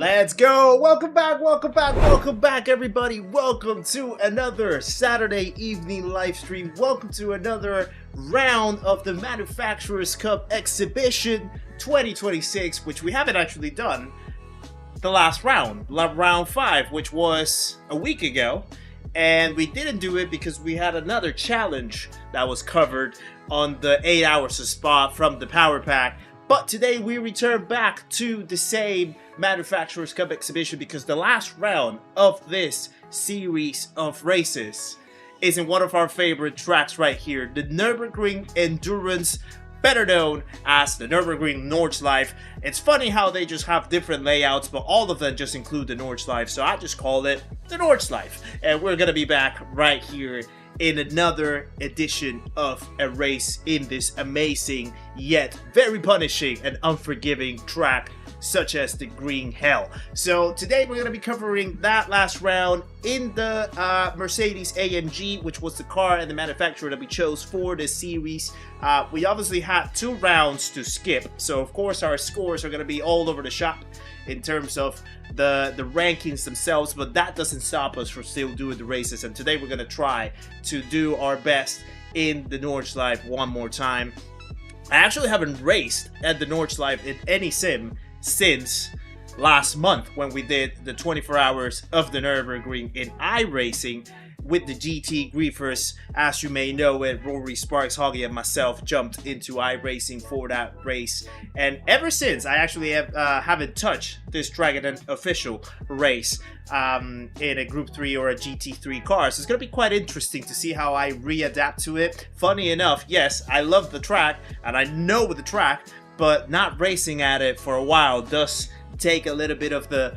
Let's go! Welcome back, everybody. Welcome to another Saturday evening live stream. Welcome to another round of the Manufacturers Cup Exhibition 2026, which we haven't actually done the last round, round 5, which was a week ago. And we didn't do it because we had another challenge that was covered on the 8 hours of spot from the Power Pack. But today we return back to the same Manufacturers Cup exhibition because the last round of this series of races is in one of our favorite tracks right here, the Nürburgring Endurance, better known as the Nürburgring Nordschleife. It's funny how they just have different layouts, but all of them just include the Nordschleife, so I just call it the Nordschleife. And we're gonna be back right here in another edition of a race in this amazing yet very punishing and unforgiving track such as the Green Hell. So today we're going to be covering that last round in the Mercedes AMG, which was the car and the manufacturer that we chose for this series. We obviously had 2 rounds to skip, so of course our scores are going to be all over the shop in terms of the rankings themselves, but that doesn't stop us from still doing the races. And today we're going to try to do our best in the Nordschleife one more time. I actually haven't raced at the Nordschleife in any sim since last month when we did the 24 hours of the Nürburgring in iRacing with the GT Griefers. As you may know it, Rory, Sparks, Hoggy and myself jumped into iRacing for that race, and ever since I actually haven't touched this Dragon official race in a Group 3 or a GT3 car. So it's going to be quite interesting to see how I readapt to it. Funny enough, yes, I love the track and I know the track, but not racing at it for a while does take a little bit of the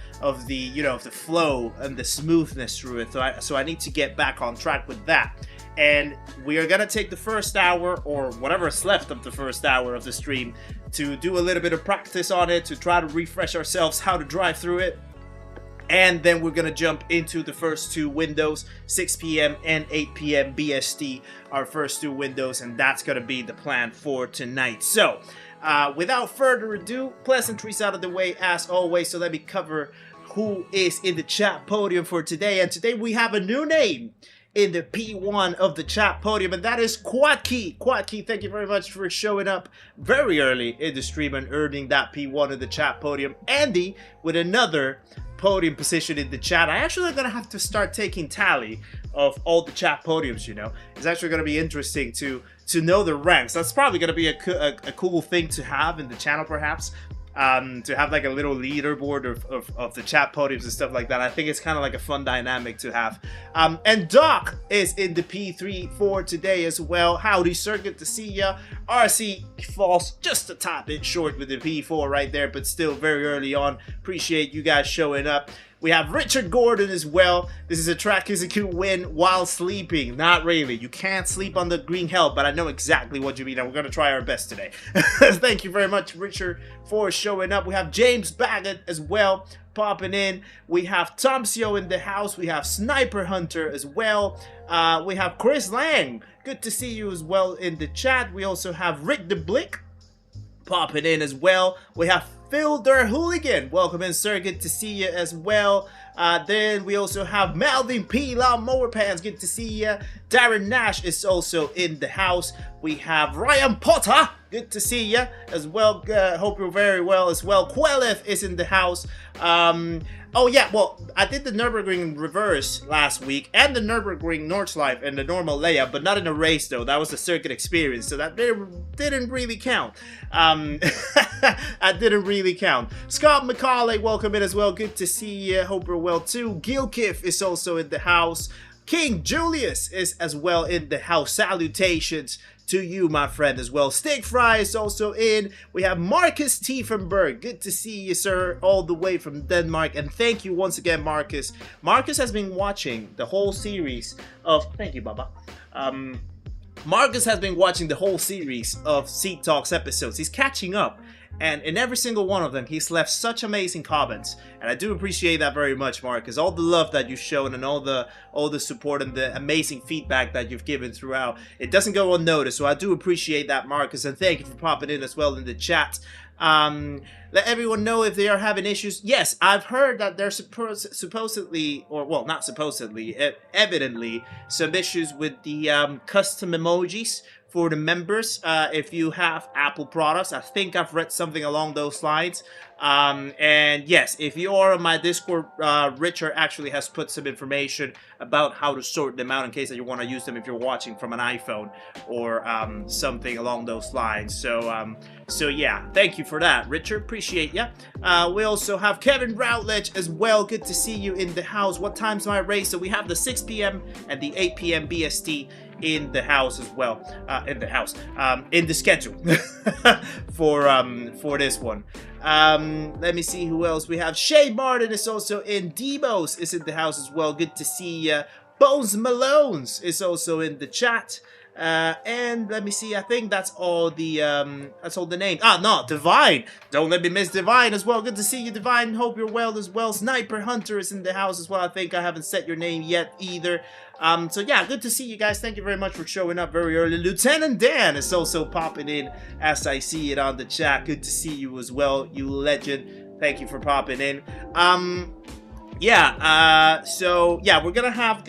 flow and the smoothness through it. So I need to get back on track with that. And we are gonna take the first hour, or whatever's left of the first hour of the stream, to do a little bit of practice on it, to try to refresh ourselves how to drive through it. And then we're gonna jump into the first 2 windows, 6 p.m. and 8 p.m. BST, our first 2 windows, and that's gonna be the plan for tonight. So without further ado, pleasantries out of the way as always, so let me cover who is in the chat podium for today. And today we have a new name in the P1 of the chat podium, and that is Quadkey. Quadkey, thank you very much for showing up very early in the stream and earning that P1 of the chat podium. Andy with another podium position in the chat. I actually gonna have to start taking tally of all the chat podiums, you know. It's actually gonna be interesting to know the ranks. That's probably gonna be a cool thing to have in the channel, perhaps. To have like a little leaderboard of the chat podiums and stuff like that. I think it's kind of like a fun dynamic to have. And Doc is in the P3 for today as well. Howdy, sir, good to see ya. RC falls just a tad bit short with the P4 right there, but still very early on. Appreciate you guys showing up. We have Richard Gordon as well. This is a track execute win while sleeping. Not really. You can't sleep on the Green Hell, but I know exactly what you mean, and we're going to try our best today. Thank you very much, Richard, for showing up. We have James Baggett as well popping in. We have Tomsio in the house. We have Sniper Hunter as well. We have Chris Lang. Good to see you as well in the chat. We also have Rick the Blick popping in as well. We have Phil Der Hooligan, welcome in, sir, good to see you as well. Then we also have Melvin P. Lawnmower Pants, good to see you. Darren Nash is also in the house. We have Ryan Potter, good to see you as well. Hope you're very well as well. Quelef is in the house. Oh yeah, well, I did the Nürburgring reverse last week and the Nürburgring Nordschleife in the normal layout, but not in a race though. That was a circuit experience, so that didn't really count. That didn't really count. Scott McCauley, welcome in as well. Good to see you. Hope you're well too. Gilkiff is also in the house. King Julius is as well in the house. Salutations to you, my friend, as well. Steak Fry is also in. We have Marcus Tiefenberg. Good to see you, sir, all the way from Denmark. And thank you once again, Marcus. Marcus has been watching the whole series of... Thank you, Baba. Marcus has been watching the whole series of Seat Talks episodes. He's catching up. and in every single one of them he's left such amazing comments, and I do appreciate that very much, Marcus. All the love that you've shown and all the support and the amazing feedback that you've given throughout, it doesn't go unnoticed, so I do appreciate that, Marcus, and thank you for popping in as well in the chat. Let everyone know if they are having issues. Yes, I've heard that there's supposedly, or well, not supposedly, evidently some issues with the custom emojis for the members. If you have Apple products, I think I've read something along those lines. And yes, if you are on my Discord, Richard actually has put some information about how to sort them out in case that you want to use them if you're watching from an iPhone or something along those lines. So yeah, thank you for that, Richard. Appreciate ya. We also have Kevin Routledge as well. Good to see you in the house. What time's my race? So we have the 6 p.m. and the 8 p.m. BST in the house as well. In the schedule for this one. Let me see who else we have. Shay Martin is also in. Demos is in the house as well. Good to see Bones Malones is also in the chat. And let me see, I think that's all the names. No, Divine. Don't let me miss Divine as well. Good to see you, Divine. Hope you're well as well. Sniper Hunter is in the house as well. I think I haven't set your name yet either. So yeah, good to see you guys. Thank you very much for showing up very early. Lieutenant Dan is also popping in as I see it on the chat. Good to see you as well, you legend. Thank you for popping in. So yeah, we're gonna have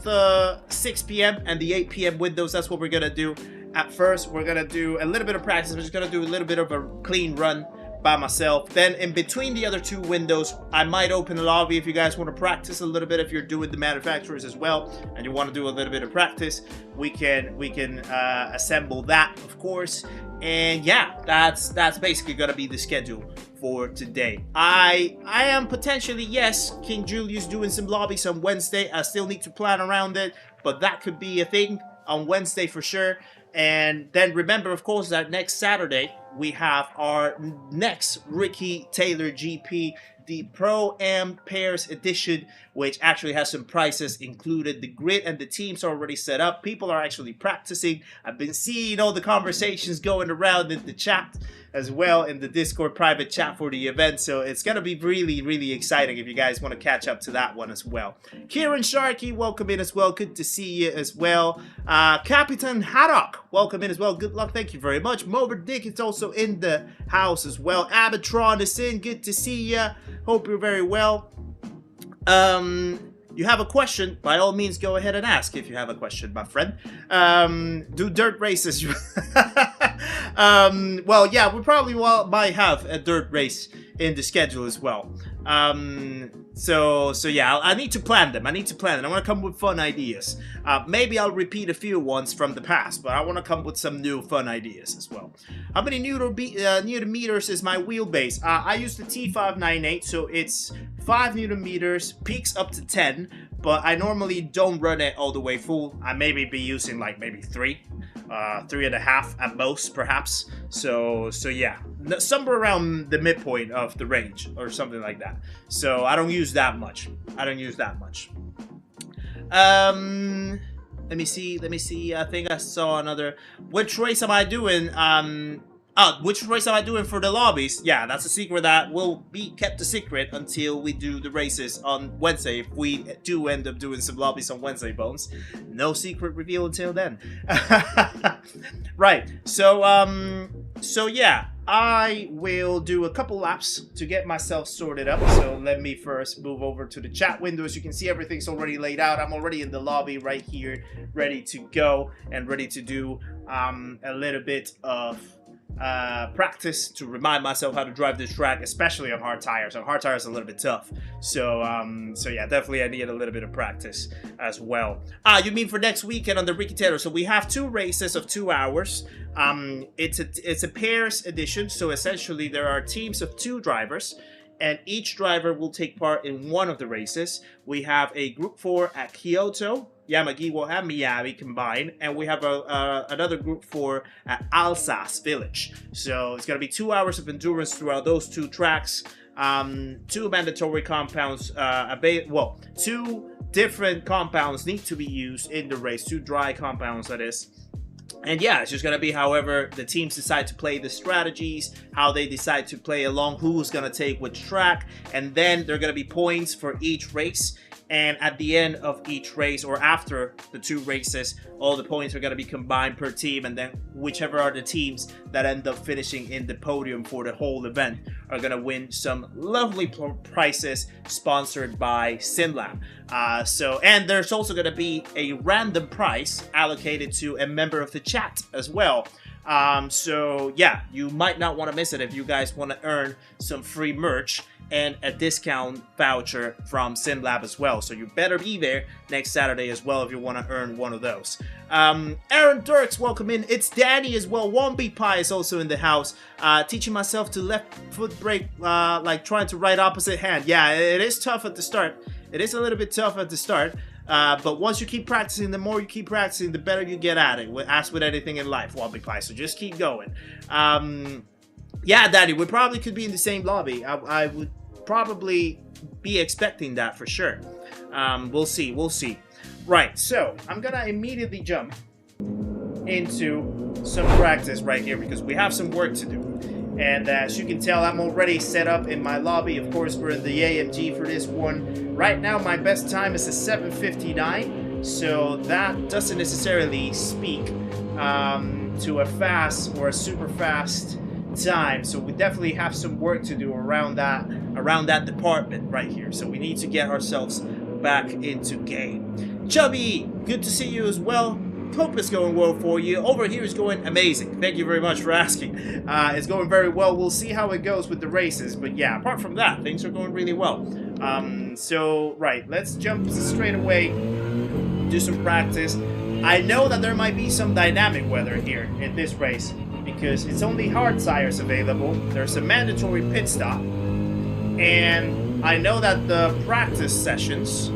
the 6 p.m. and the 8 p.m. windows. That's what we're gonna do. At first, we're gonna do a little bit of practice. We're just gonna do a little bit of a clean run by myself. Then in between the other two windows, I might open the lobby if you guys want to practice a little bit. If you're doing the manufacturers as well and you want to do a little bit of practice, we can assemble that, of course. And yeah, that's basically gonna be the schedule for today. I am potentially, yes, King Julius, doing some lobbies on Wednesday. I still need to plan around it, but that could be a thing on Wednesday for sure. And then remember, of course, that next Saturday we have our next Ricky Taylor GP, the Pro-Am Pairs Edition, which actually has some prices included. The grid and the teams are already set up. People are actually practicing. I've been seeing all the conversations going around in the chat as well, in the Discord private chat for the event. So it's going to be really, really exciting if you guys want to catch up to that one as well. Kieran Sharkey, welcome in as well. Good to see you as well. Capitan Haddock, welcome in as well. Good luck. Thank you very much. Mover Dick is also in the house as well. Abatron is in. Good to see you. Hope you're very well. You have a question, by all means go ahead and ask if you have a question, my friend. Do dirt races. Well, yeah, we probably might have a dirt race in the schedule as well. So yeah, I need to plan them. I want to come with fun ideas. Maybe I'll repeat a few ones from the past, but I want to come with some new fun ideas as well. How many Newton meters is my wheelbase? I use the T598, so it's 5 Newton meters, peaks up to 10, but I normally don't run it all the way full. I maybe be using like maybe 3.5 at most, perhaps. So yeah, somewhere around the midpoint of the range or something like that. So I don't use that much. Let me see. I think I saw another. Which race am I doing? Which race am I doing for the lobbies? Yeah, that's a secret that will be kept a secret until we do the races on Wednesday. If we do end up doing some lobbies on Wednesday, Bones. No secret reveal until then. Right, so yeah, I will do a couple laps to get myself sorted up. So let me first move over to the chat window. As you can see, everything's already laid out. I'm already in the lobby right here, ready to go and ready to do a little bit of practice to remind myself how to drive this track, especially on hard tires. On hard tires, a little bit tough. So yeah, definitely I need a little bit of practice as well. You mean for next weekend on the Ricky Taylor? So we have 2 races of 2 hours. It's a pairs edition, so essentially there are teams of 2 drivers, and each driver will take part in one of the races. We have a group 4 at Kyoto, Yamagiwa and Miyabi combined, and we have another group 4 at ASUS Village. So it's going to be 2 hours of endurance throughout those 2 tracks. 2 mandatory compounds, 2 different compounds need to be used in the race, 2 dry compounds that is. And yeah, it's just going to be however the teams decide to play the strategies, how they decide to play along, who's going to take which track. And then there are going to be points for each race. And at the end of each race, or after the 2 races, all the points are going to be combined per team. And then whichever are the teams that end up finishing in the podium for the whole event are going to win some lovely prizes sponsored by SimLab. And there's also going to be a random prize allocated to a member of the chat as well. So yeah, you might not want to miss it if you guys want to earn some free merch and a discount voucher from SimLab as well. So you better be there next Saturday as well if you want to earn one of those. Aaron Dirks, welcome in. It's Danny as well. Wombi Pie is also in the house. Teaching myself to left foot brake, like trying to right opposite hand. Yeah, it is tough at the start. It is a little bit tough at the start. But once you keep practicing, the more you keep practicing, the better you get at it. As with anything in life, Wombi Pie. So just keep going. Yeah, Daddy, we probably could be in the same lobby. I would probably be expecting that for sure. We'll see. Right, so I'm gonna immediately jump into some practice right here because we have some work to do. And as you can tell, I'm already set up in my lobby. Of course, we're in the AMG for this one. Right now, my best time is a 7:59, so that doesn't necessarily speak to a fast or a super fast time. So we definitely have some work to do around that department right here. So we need to get ourselves back into game. Chubby, good to see you as well. Hope it's going well for you. Over here is going amazing. Thank you very much for asking. It's going very well. We'll see how it goes with the races. But yeah, apart from that, things are going really well. So, right, let's jump straight away, do some practice. I know that there might be some dynamic weather here in this race because it's only hard tires available. There's a mandatory pit stop. And I know that the practice sessions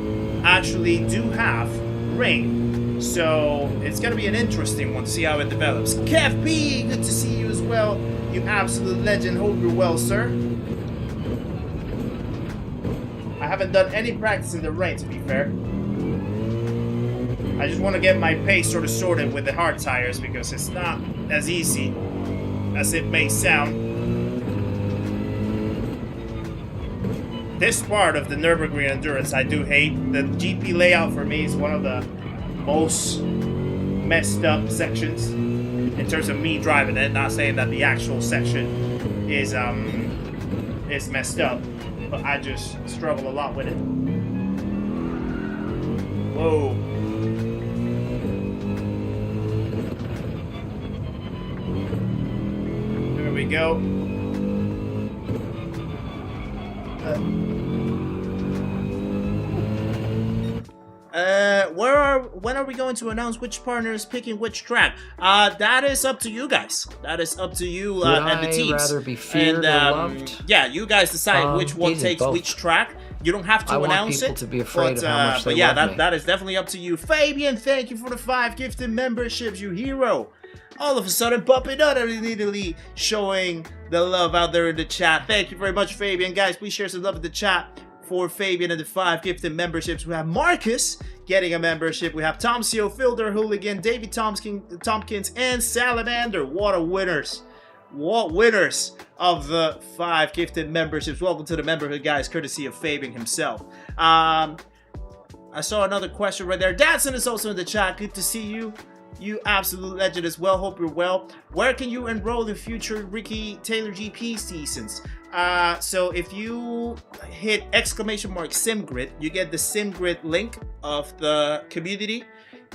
actually do have rain. So it's going to be an interesting one to see how it develops. Kev B, good to see you as well. You absolute legend. Hope you're well, sir. I haven't done any practice in the rain, to be fair. I just want to get my pace sort of sorted with the hard tires because it's not as easy as it may sound. This part of the Nürburgring Endurance I do hate. The GP layout for me is one of the most messed up sections in terms of me driving it. Not saying that the actual section is messed up, but I just struggle a lot with it. Whoa. There we go. When are we going to announce which partner is picking which track? That is up to you guys. That is up to you and the teams. Would I rather be feared or loved? Yeah, you guys decide which one takes which track. You don't have to announce it. To be afraid of how much they yeah, love me. that is definitely up to you. Fabian, thank you for the 5 gifted memberships, you hero. All of a sudden popping out immediately, showing the love out there in the chat. Thank you very much, Fabian. Guys, please share some love in the chat for Fabian and the 5 gifted memberships. We have Marcus getting a membership. We have Tom C.O. Fielder, Hooligan, David Tompkins, and Salamander. What winners. What winners of the 5 gifted memberships. Welcome to the memberhood, guys, courtesy of Fabian himself. I saw another question right there. Dadson is also in the chat. Good to see you. You absolute legend as well. Hope you're well. Where can you enroll in future Ricky Taylor GP seasons? So if you hit !SimGrid, you get the SimGrid link of the community.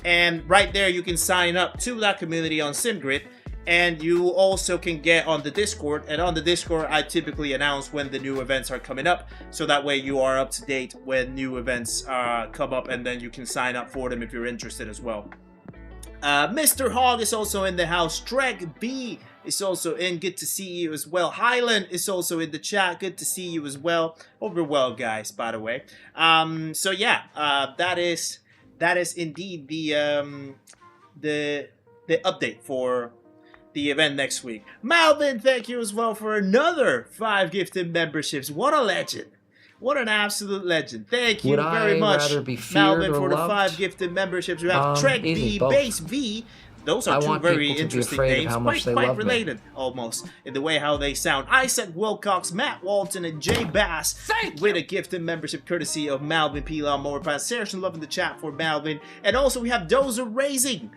And right there, you can sign up to that community on SimGrid. And you also can get on the Discord. And on the Discord, I typically announce when the new events are coming up. So that way you are up to date when new events come up. And then you can sign up for them if you're interested as well. Mr. Hogg is also in the house. Dreg B is also in. Good to see you as well. Highland is also in the chat. Good to see you as well. Hope you're well, guys, by the way. So yeah, that is indeed the update for the event next week. Malvin, thank you as well for another 5 gifted memberships. What a legend. What an absolute legend. Thank you very much, Malvin, for the 5 gifted memberships. We have Trek B, both. Base V, those are two very interesting names, quite related, me. almost, in the way how they sound. Isaac Wilcox, Matt Walton, and Jay Bass with a gifted membership courtesy of Malvin P. Lawnmower Pass. Share some love in the chat for Malvin. And also we have Dozer Racing,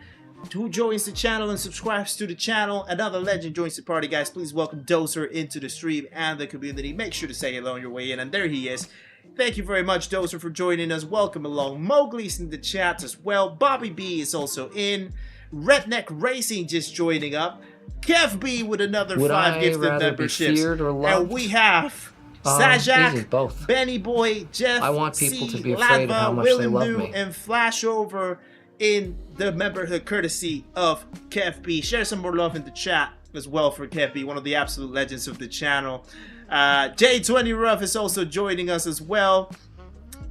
who joins the channel and subscribes to the channel. Another legend joins the party, guys. Please welcome Dozer into the stream and the community. Make sure to say hello on your way in, and there he is. Thank you very much, Dozer, for joining us. Welcome along. Mowgli's in the chat as well. Bobby B is also in. Redneck Racing just joining up. Kev B with another 5 gifted memberships. And we have Sajak, Benny Boy, Jeff, I want people to be Latva, afraid of how much they love me. and Flashover in the memberhood courtesy of Kev B. Share some more love in the chat as well for Kev B, one of the absolute legends of the channel. J20 Ruff is also joining us as well.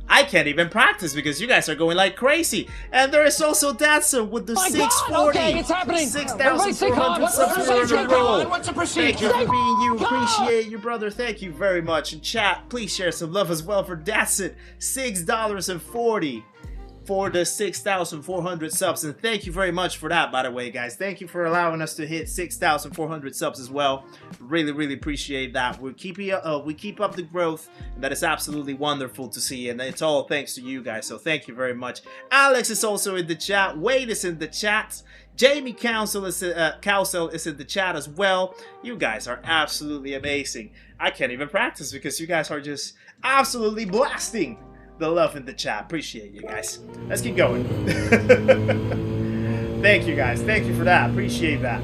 I can't even practice because you guys are going like crazy. And there is also Datsun with the 640. Okay, it's happening. 6,400 subs in a row. What's the procedure? Thank you for being you. Appreciate you, brother. Thank you very much. In chat, please share some love as well for Datsun. $6.40 for the 6,400 subs. And thank you very much for that, by the way, guys. Thank you for allowing us to hit 6,400 subs as well. Really, really appreciate that. We keep up the growth, and that is absolutely wonderful to see, and it's all thanks to you guys, so thank you very much. Alex is also in the chat. Wade is in the chat. Jamie Council is in the chat as well. You guys are absolutely amazing. I can't even practice because you guys are just absolutely blasting the love in the chat. Appreciate you guys. Let's keep going. Thank you guys. Thank you for that. Appreciate that.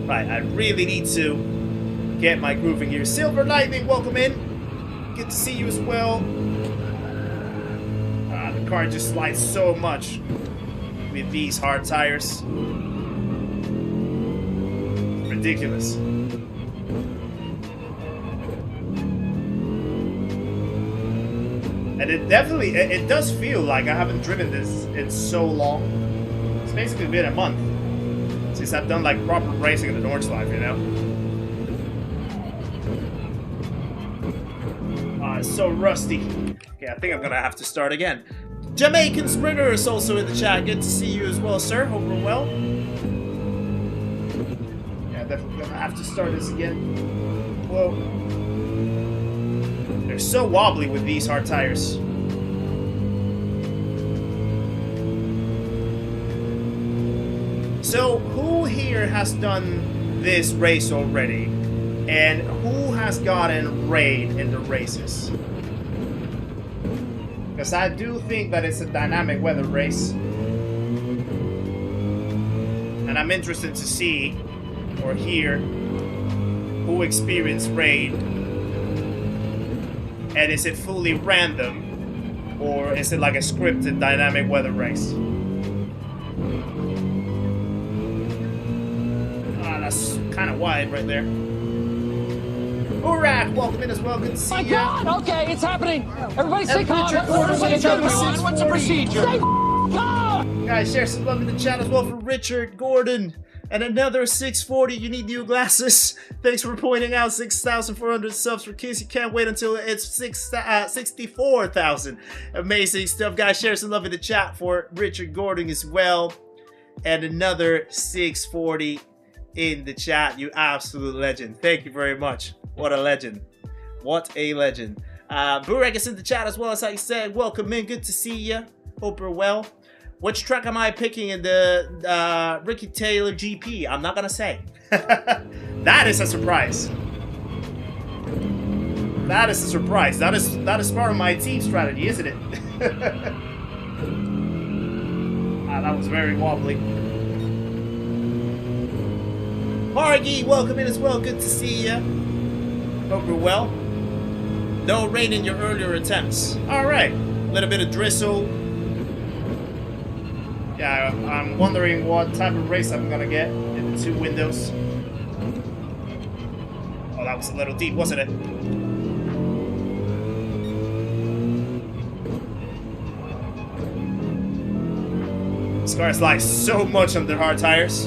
Right, I really need to get my grooving here. Silver Lightning, welcome in. Good to see you as well. The car just slides so much with these hard tires. Ridiculous. And it definitely, it does feel like I haven't driven this in so long. It's basically been a month since I've done like proper racing in the North Life, you know? It's so rusty. Okay, I think I'm gonna have to start again. Jamaican Sprinter is also in the chat. Good to see you as well, sir. Hope you're well. Yeah, definitely gonna have to start this again. Whoa. They're so wobbly with these hard tires. So, who here has done this race already? And who has gotten raid in the races? Because I do think that it's a dynamic weather race. And I'm interested to see or hear who experienced raid. And is it fully random, or is it like a scripted dynamic weather race? Ah, that's kind of wide right there. Urak, welcome in as well. Good to see you. My God! Okay, it's happening. Everybody stay calm. What's the procedure? Stay calm. Guys, share some love in the chat as well for Richard Gordon. And another 640, you need new glasses. Thanks for pointing out 6,400 subs for Kizzi. Can't wait until it's 64,000. Amazing stuff, guys. Share some love in the chat for Richard Gordon as well. And another 640 in the chat. You absolute legend. Thank you very much. What a legend. What a legend. Burek is in the chat as well, as I said. Welcome in. Good to see you. Hope you're well. Which track am I picking in the Ricky Taylor GP? I'm not gonna say. That is a surprise. That is a surprise. That is part of my team strategy, isn't it? That was very wobbly. Hargy, welcome in as well. Good to see you. Hope you're well. No rain in your earlier attempts. All right. A little bit of drizzle. Yeah, I'm wondering what type of race I'm gonna get in the two windows. Oh, that was a little deep, wasn't it? This car slides so much on the hard tires.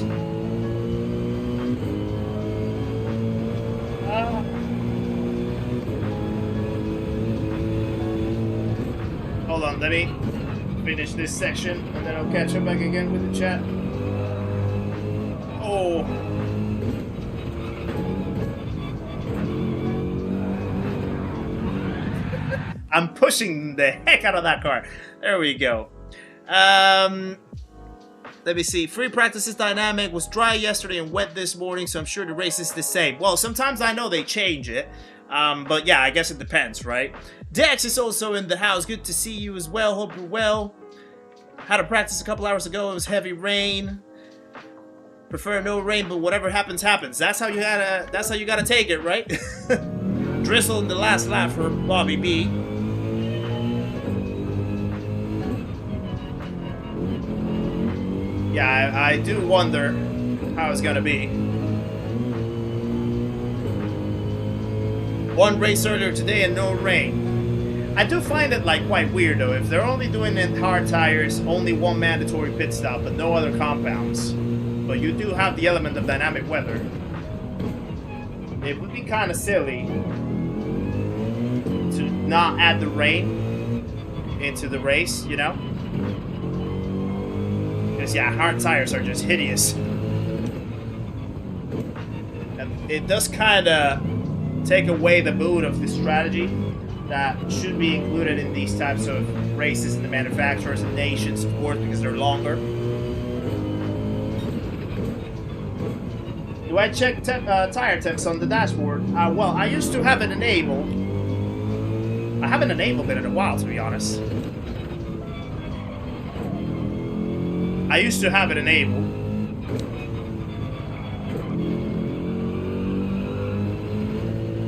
Hold on, let me finish this section, and then I'll catch up back again with the chat. Oh. I'm pushing the heck out of that car. There we go. Let me see. Free practice is dynamic. Was dry yesterday and wet this morning, so I'm sure the race is the same. Well, sometimes I know they change it. But yeah, I guess it depends, right? Dex is also in the house. Good to see you as well. Hope you're well. Had a practice a couple hours ago. It was heavy rain. Prefer no rain, but whatever happens, happens. That's how you gotta take it, right? Drizzle in the last lap for Bobby B. Yeah, I do wonder how it's gonna be. One race earlier today and no rain. I do find it like quite weird though. If they're only doing it hard tires, only one mandatory pit stop, but no other compounds. But you do have the element of dynamic weather. It would be kind of silly to not add the rain into the race, you know? Because yeah, hard tires are just hideous. And it does kind of take away the mood of the strategy that should be included in these types of races in the manufacturers and nations, of course, because they're longer. Do I check tire temps on the dashboard? Well, I used to have it enabled. I haven't enabled it in a while, to be honest. I used to have it enabled.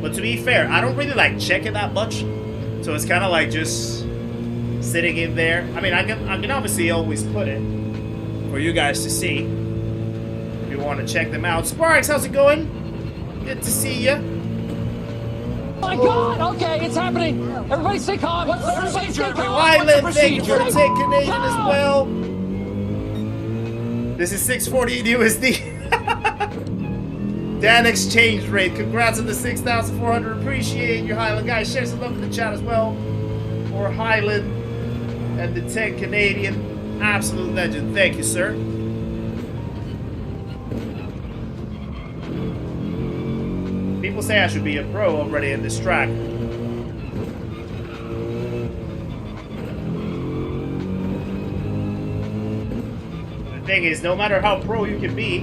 But to be fair, I don't really like check it that much. So it's kind of like just sitting in there. I mean, I can obviously always put it for you guys to see. If you want to check them out. Sparks, how's it going? Good to see you. Oh my God! Okay, it's happening. Everybody stay calm. What's the procedure? Wyland, thank you for the 10 Canadian as well. This is 640 USD. Dan exchange rate. Congrats on the 6,400. Appreciate you, Highland guys. Share some love in the chat as well. For Highland and the 10 Canadian. Absolute legend. Thank you, sir. People say I should be a pro already in this track. The thing is, no matter how pro you can be,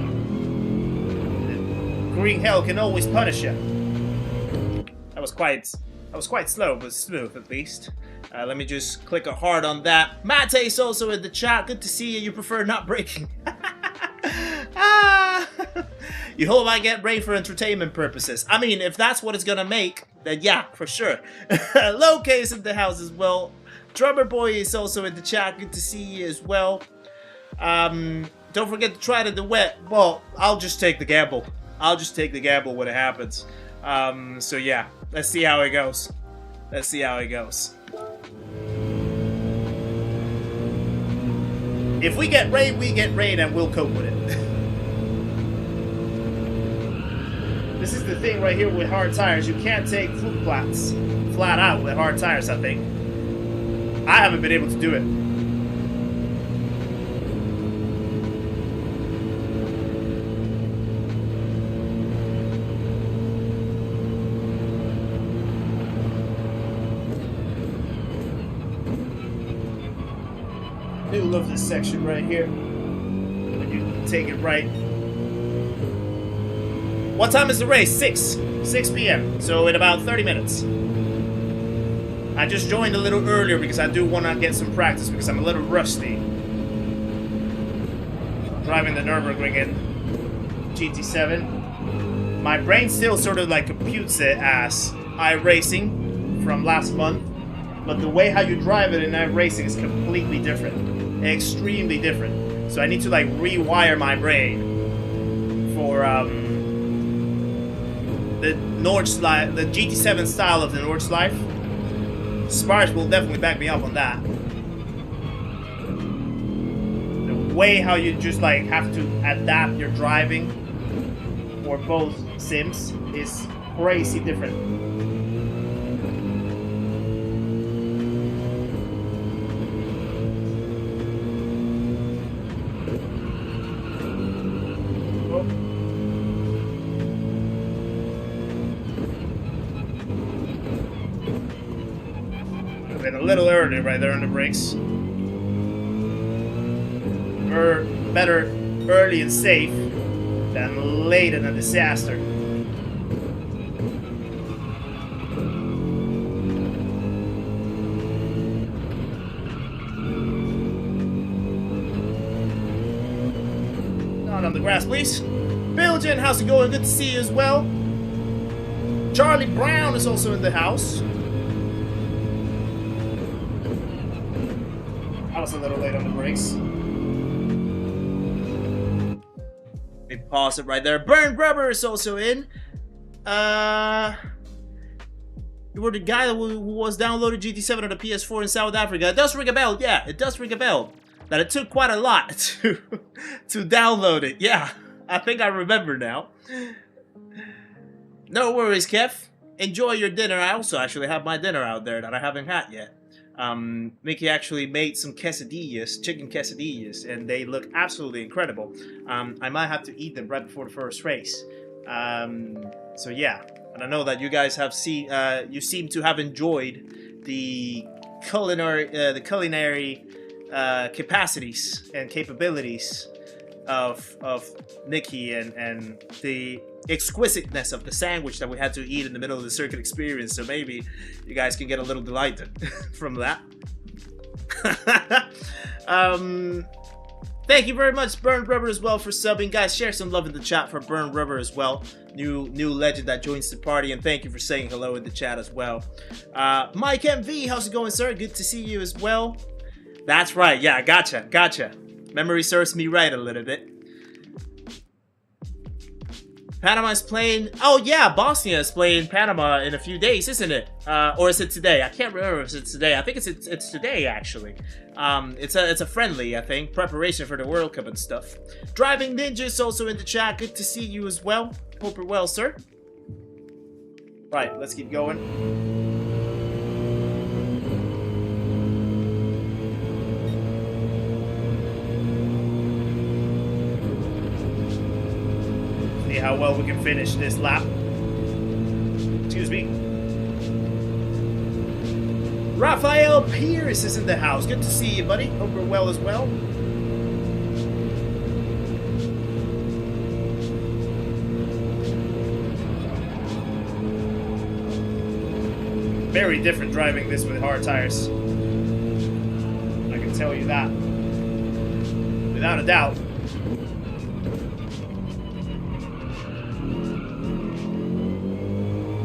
green hell can always punish you. That was quite slow, but smooth at least. Let me just click a heart on that. Mate's also in the chat. Good to see you. You prefer not breaking. You hope I get rain for entertainment purposes. I mean, if that's what it's gonna make, then yeah, for sure. Low case in the house as well. Drummer Boy is also in the chat. Good to see you as well. Don't forget to try it in the wet. Well, I'll just take the gamble. I'll just take the gamble when it happens. So yeah, let's see how it goes. Let's see how it goes. If we get rain, and we'll cope with it. This is the thing right here with hard tires. You can't take fluke flats flat out with hard tires, I think. I haven't been able to do it. I do love this section right here. When you take it right. What time is the race? 6 p.m. So in about 30 minutes. I just joined a little earlier because I do want to get some practice because I'm a little rusty. Driving the Nürburgring in GT7. My brain still sort of like computes it as iRacing from last month. But the way how you drive it in iRacing is completely different. Extremely different. So I need to like rewire my brain for the Nordschleife, the GT7 style of the Nordschleife. Sparks will definitely back me up on that. The way how you just like have to adapt your driving for both sims is crazy different. been a little early right there on the brakes. Better early and safe than late in a disaster. Not on the grass, please. Bilgen, how's it going? Good to see you as well. Charlie Brown is also in the house. I was a little late on the brakes. Maybe pause it right there. Burn Rubber is also in. You were the guy who was downloaded GT7 on the PS4 in South Africa. It does ring a bell. Yeah, it does ring a bell. That it took quite a lot to download it. Yeah, I think I remember now. No worries, Kev. Enjoy your dinner. I also actually have my dinner out there that I haven't had yet. Mickey actually made some quesadillas, chicken quesadillas, and they look absolutely incredible. I might have to eat them right before the first race. So yeah, and I know that you guys have seen, you seem to have enjoyed the culinary capacities and capabilities of Nikki and the exquisiteness of the sandwich that we had to eat in the middle of the circuit experience. So maybe you guys can get a little delighted from that. Thank you very much, Burn Rubber, as well, for subbing. Guys, share some love in the chat for Burn Rubber as well. New legend that joins the party, and thank you for saying hello in the chat as well. Mike MV, how's it going, sir? Good to see you as well. That's right. Yeah, gotcha. Memory serves me right a little bit. Panama's playing... Oh, yeah, Bosnia is playing Panama in a few days, isn't it? Or is it today? I can't remember if it's today. I think it's today, actually. It's a friendly, I think. Preparation for the World Cup and stuff. Driving Ninja is also in the chat. Good to see you as well. Hope you're well, sir. Right, let's keep going. See how well we can finish this lap. Excuse me. Raphael Pierce is in the house. Good to see you, buddy. Hope you're well as well. Very different driving this with hard tires. I can tell you that. Without a doubt.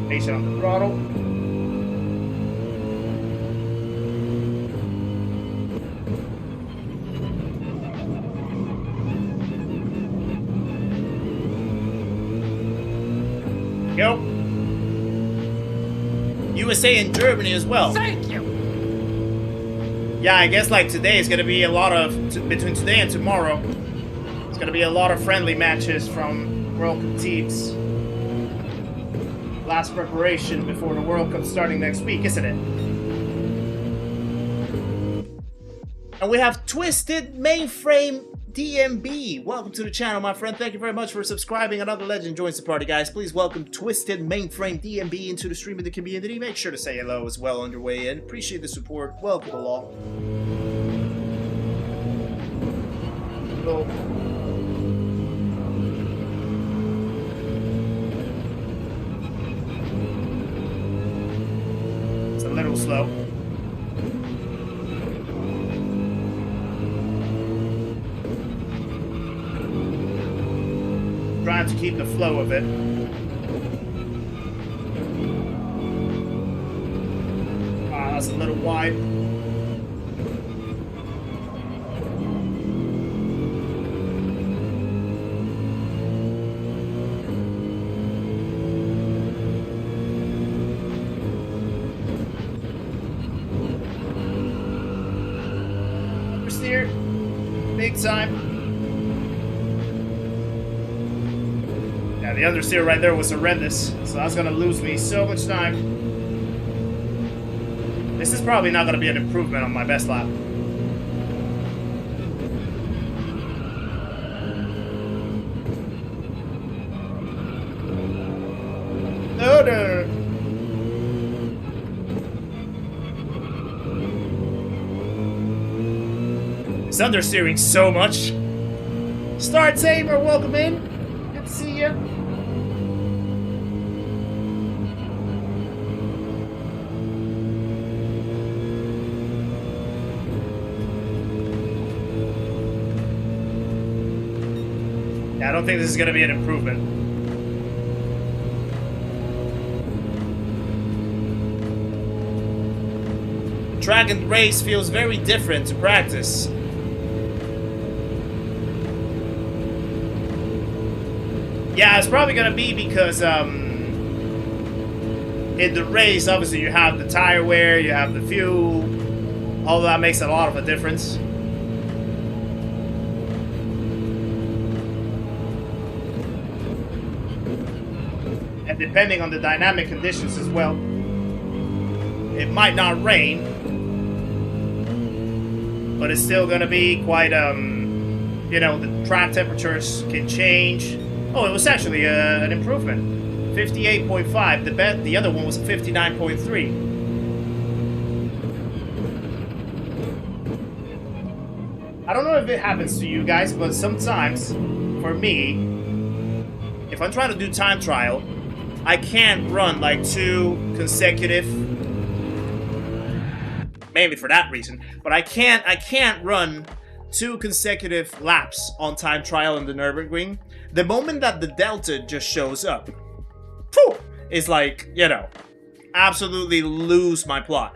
Patient on the throttle. Go. USA and Germany as well. Thank you. Yeah, I guess like today is gonna be a lot of between today and tomorrow. It's gonna be a lot of friendly matches from World Cup teams. Last preparation before the World Cup starting next week, isn't it? And we have Twisted Mainframe DMB. Welcome to the channel, my friend. Thank you very much for subscribing. Another legend joins the party, guys. Please welcome Twisted Mainframe DMB into the stream of the community. Make sure to say hello as well on your way in. Appreciate the support. Welcome along. Hello. A little slow. Trying to keep the flow of it. Ah, that's a little wide. Big time. Yeah, the understeer right there was horrendous, so that's gonna lose me so much time. This is probably not gonna be an improvement on my best lap. No. It's understeering so much. Star Tamer, welcome in. Good to see you. Yeah, I don't think this is going to be an improvement. Track and race feels very different to practice. Yeah, it's probably gonna be because in the race, obviously you have the tire wear, you have the fuel. All that makes a lot of a difference. And depending on the dynamic conditions as well, it might not rain. But it's still gonna be quite, you know, the track temperatures can change. Oh, it was actually an improvement. 58.5. The other one was 59.3. I don't know if it happens to you guys, but sometimes, for me, if I'm trying to do time trial, I can't run like 2 consecutive. Mainly for that reason, but I can't run 2 consecutive laps on time trial in the Nürburgring. The moment that the delta just shows up, it's like, you know, absolutely lose my plot.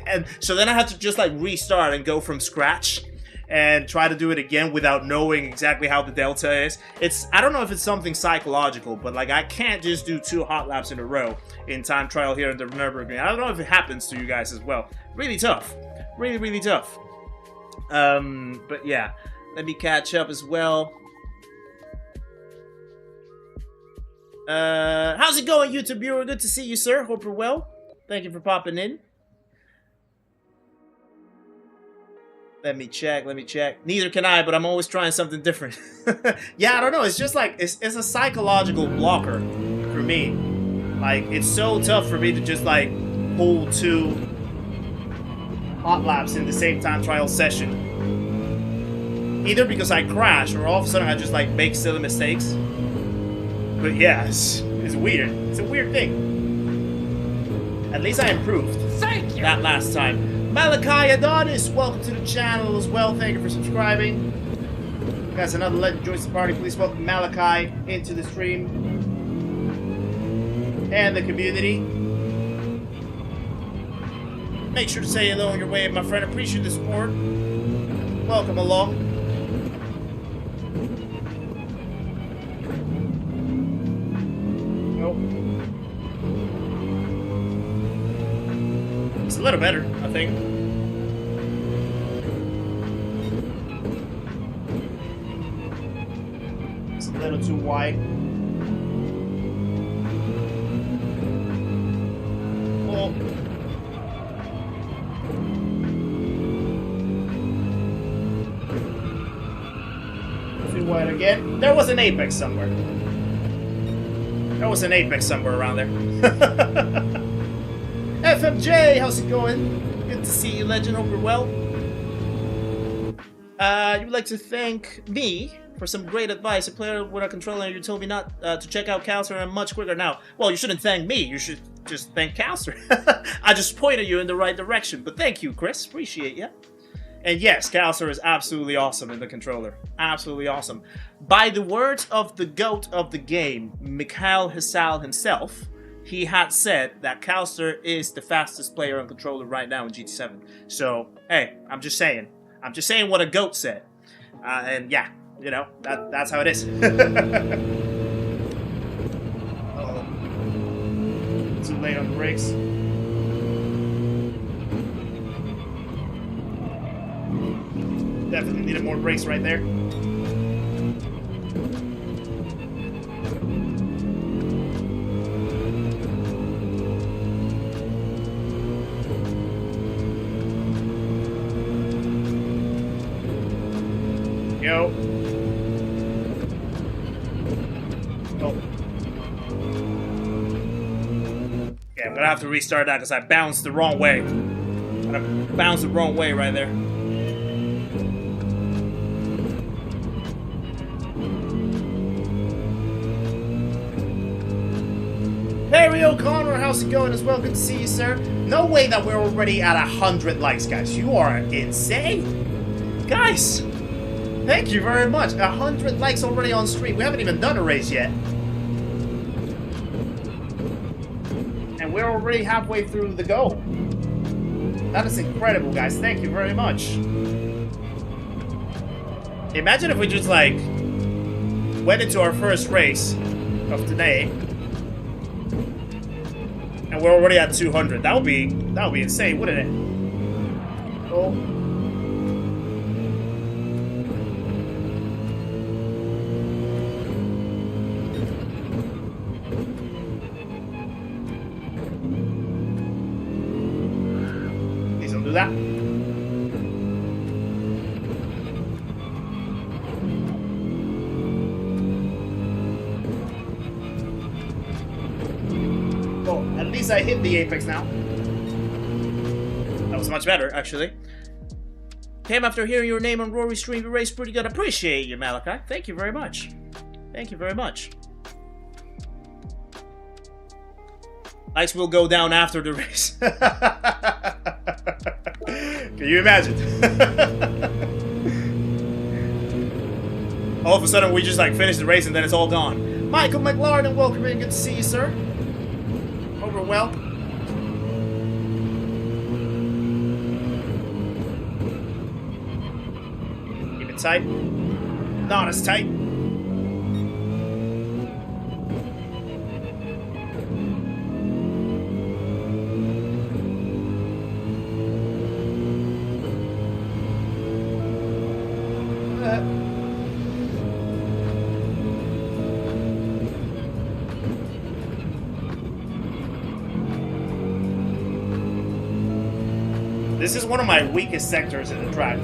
And so then I had to just like restart and go from scratch and try to do it again without knowing exactly how the delta is. I don't know if it's something psychological, but like I can't just do 2 hot laps in a row in time trial here in the Nürburgring. I don't know if it happens to you guys as well. Really tough. Really, really tough. But yeah, let me catch up as well. How's it going, YouTube viewer? Good to see you, sir. Hope you're well. Thank you for popping in. Let me check. Neither can I, but I'm always trying something different. Yeah, I don't know. It's just like, it's a psychological blocker for me. Like, it's so tough for me to just like pull 2 hot laps in the same time trial session. Either because I crash or all of a sudden I just like make silly mistakes. But yeah, it's weird. It's a weird thing. At least I improved. Thank you. That last time. Malachi Adonis, welcome to the channel as well. Thank you for subscribing. Guys, another legend joins the party. Please welcome Malachi into the stream and the community. Make sure to say hello on your way, my friend. Appreciate the support. Welcome along. Nope. It's a little better, I think. It's a little too wide. Oh. Wide again. There was an apex somewhere. There was an apex somewhere around there. FMJ, how's it going? Good to see you, legend. Hope you're well. You would like to thank me for some great advice. A player with a controller, you told me not to check out Calcer and much quicker now. Well, you shouldn't thank me. You should just thank Calcer. I just pointed you in the right direction. But thank you, Chris. Appreciate you. And yes, Calcer is absolutely awesome in the controller. Absolutely awesome. By the words of the GOAT of the game, Mikhail Hassal himself, he had said that Calcer is the fastest player on controller right now in GT7. So, hey, I'm just saying. I'm just saying what a GOAT said. And yeah, you know, that's how it is. Uh-oh. Too late on the brakes. Definitely needed more brakes right there. Yo. Oh. Yeah, I'm gonna have to restart that because I bounced the wrong way. I bounced the wrong way right there. Gary O'Connor, how's it going as well? Good to see you, sir. No way that we're already at 100 likes, guys. You are insane. Guys, thank you very much. 100 likes already on stream. We haven't even done a race yet. And we're already halfway through the goal. That is incredible, guys. Thank you very much. Imagine if we just, like, went into our first race of today. And we're already at 200. That would be insane, wouldn't it? Oh. Please don't do that. At least I hit the apex now. That was much better, actually. Came after hearing your name on Rory's stream. You raced pretty good. Appreciate you, Malachi. Thank you very much. Thank you very much. Likes will go down after the race. Can you imagine? All of a sudden, we just like finish the race and then it's all gone. Michael McLaren, welcome in. Good to see you, sir. Over well. Keep it tight. Not as tight. This is one of my weakest sectors in the track.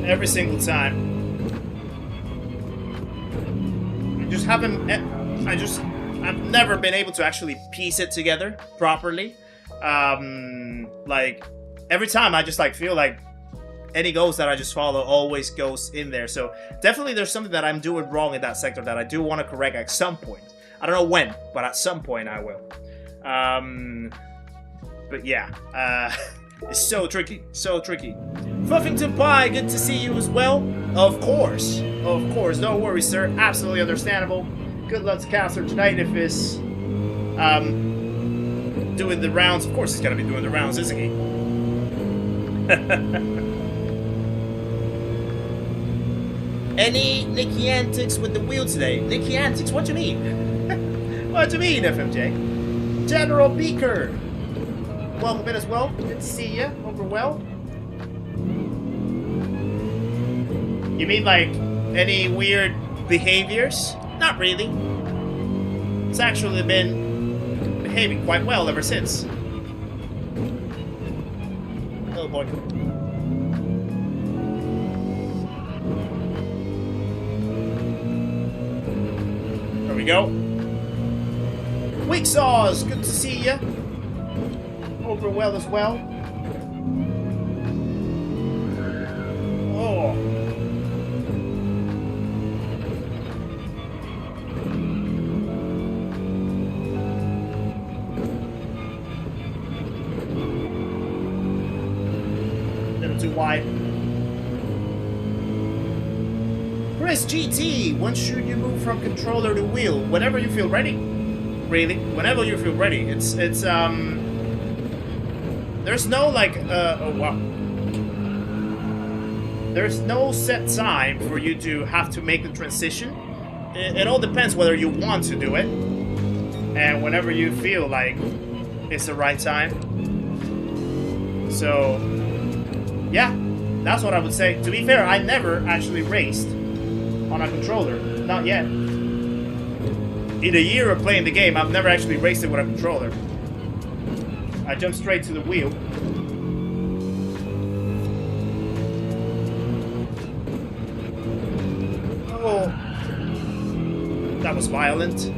Every single time. I've never been able to actually piece it together properly. Like, every time I just like feel like any goals that I just follow always goes in there. So definitely there's something that I'm doing wrong in that sector that I do want to correct at some point. I don't know when, but at some point I will. But yeah, it's so tricky, so tricky. Fuffington Pie, good to see you as well. Of course, no worries, sir. Absolutely understandable. Good luck to Caster tonight if it's doing the rounds. Of course he's gonna be doing the rounds, isn't he? Any Nicky antics with the wheel today? Nicky antics, what do you mean? What do you mean, FMJ? General Beaker, welcome in as well. Good to see you. Over well. You mean like any weird behaviors? Not really. It's actually been behaving quite well ever since. Oh boy. There we go. Weak Saws, good to see you. Over well as well. Oh. Little too wide. Chris GT, when should you move from controller to wheel? Whenever you feel ready. Really, whenever you feel ready. It's there's no like oh wow. There's no set time for you to have to make the transition. It all depends whether you want to do it and whenever you feel like it's the right time. So yeah, that's what I would say. To be fair, I never actually raced on a controller, not yet. In a year of playing the game, I've never actually raced it with a controller. I jumped straight to the wheel. Oh, that was violent.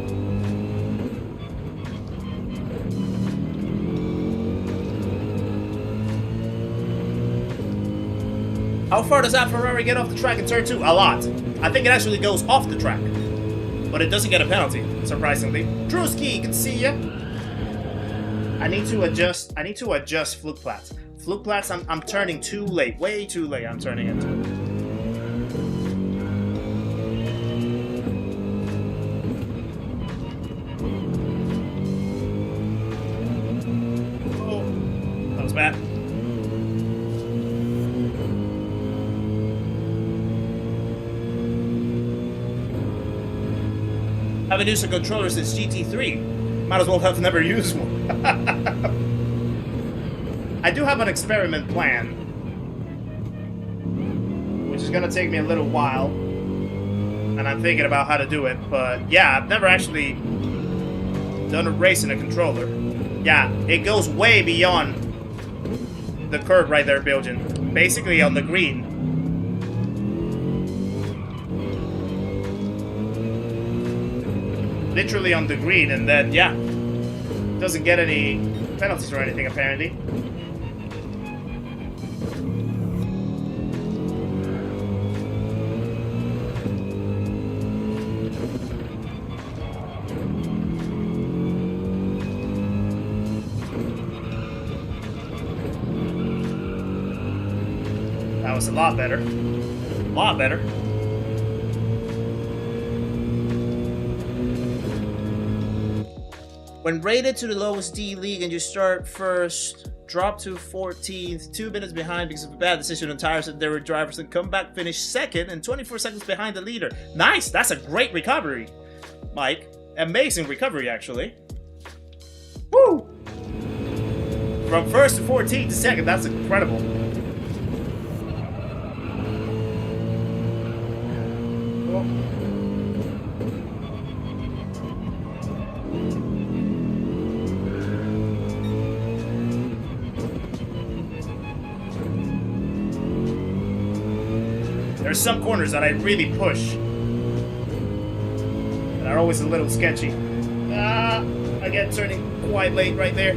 How far does that Ferrari get off the track in turn 2? A lot. I think it actually goes off the track. But it doesn't get a penalty, surprisingly. Drewski, good to see ya. I need to adjust fluke plats. Fluke plats, I'm turning too late. Way too late I'm turning into it. Oh, that was bad. I haven't used a controller since GT3. Might as well have never used one. I do have an experiment plan, which is gonna take me a little while, and I'm thinking about how to do it, but yeah, I've never actually done a race in a controller. Yeah, it goes way beyond the curve right there, Belgian. Basically on the green. Literally on the green, and then, yeah, doesn't get any penalties or anything, apparently. That was a lot better. A lot better. When rated to the lowest D league and you start first, drop to 14th, 2 minutes behind because of a bad decision on tires and there were drivers, and come back, finish second and 24 seconds behind the leader. Nice! That's a great recovery, Mike. Amazing recovery, actually. Woo! From first to 14th to second, that's incredible. There's some corners that I really push that are always a little sketchy. Again, turning quite late right there.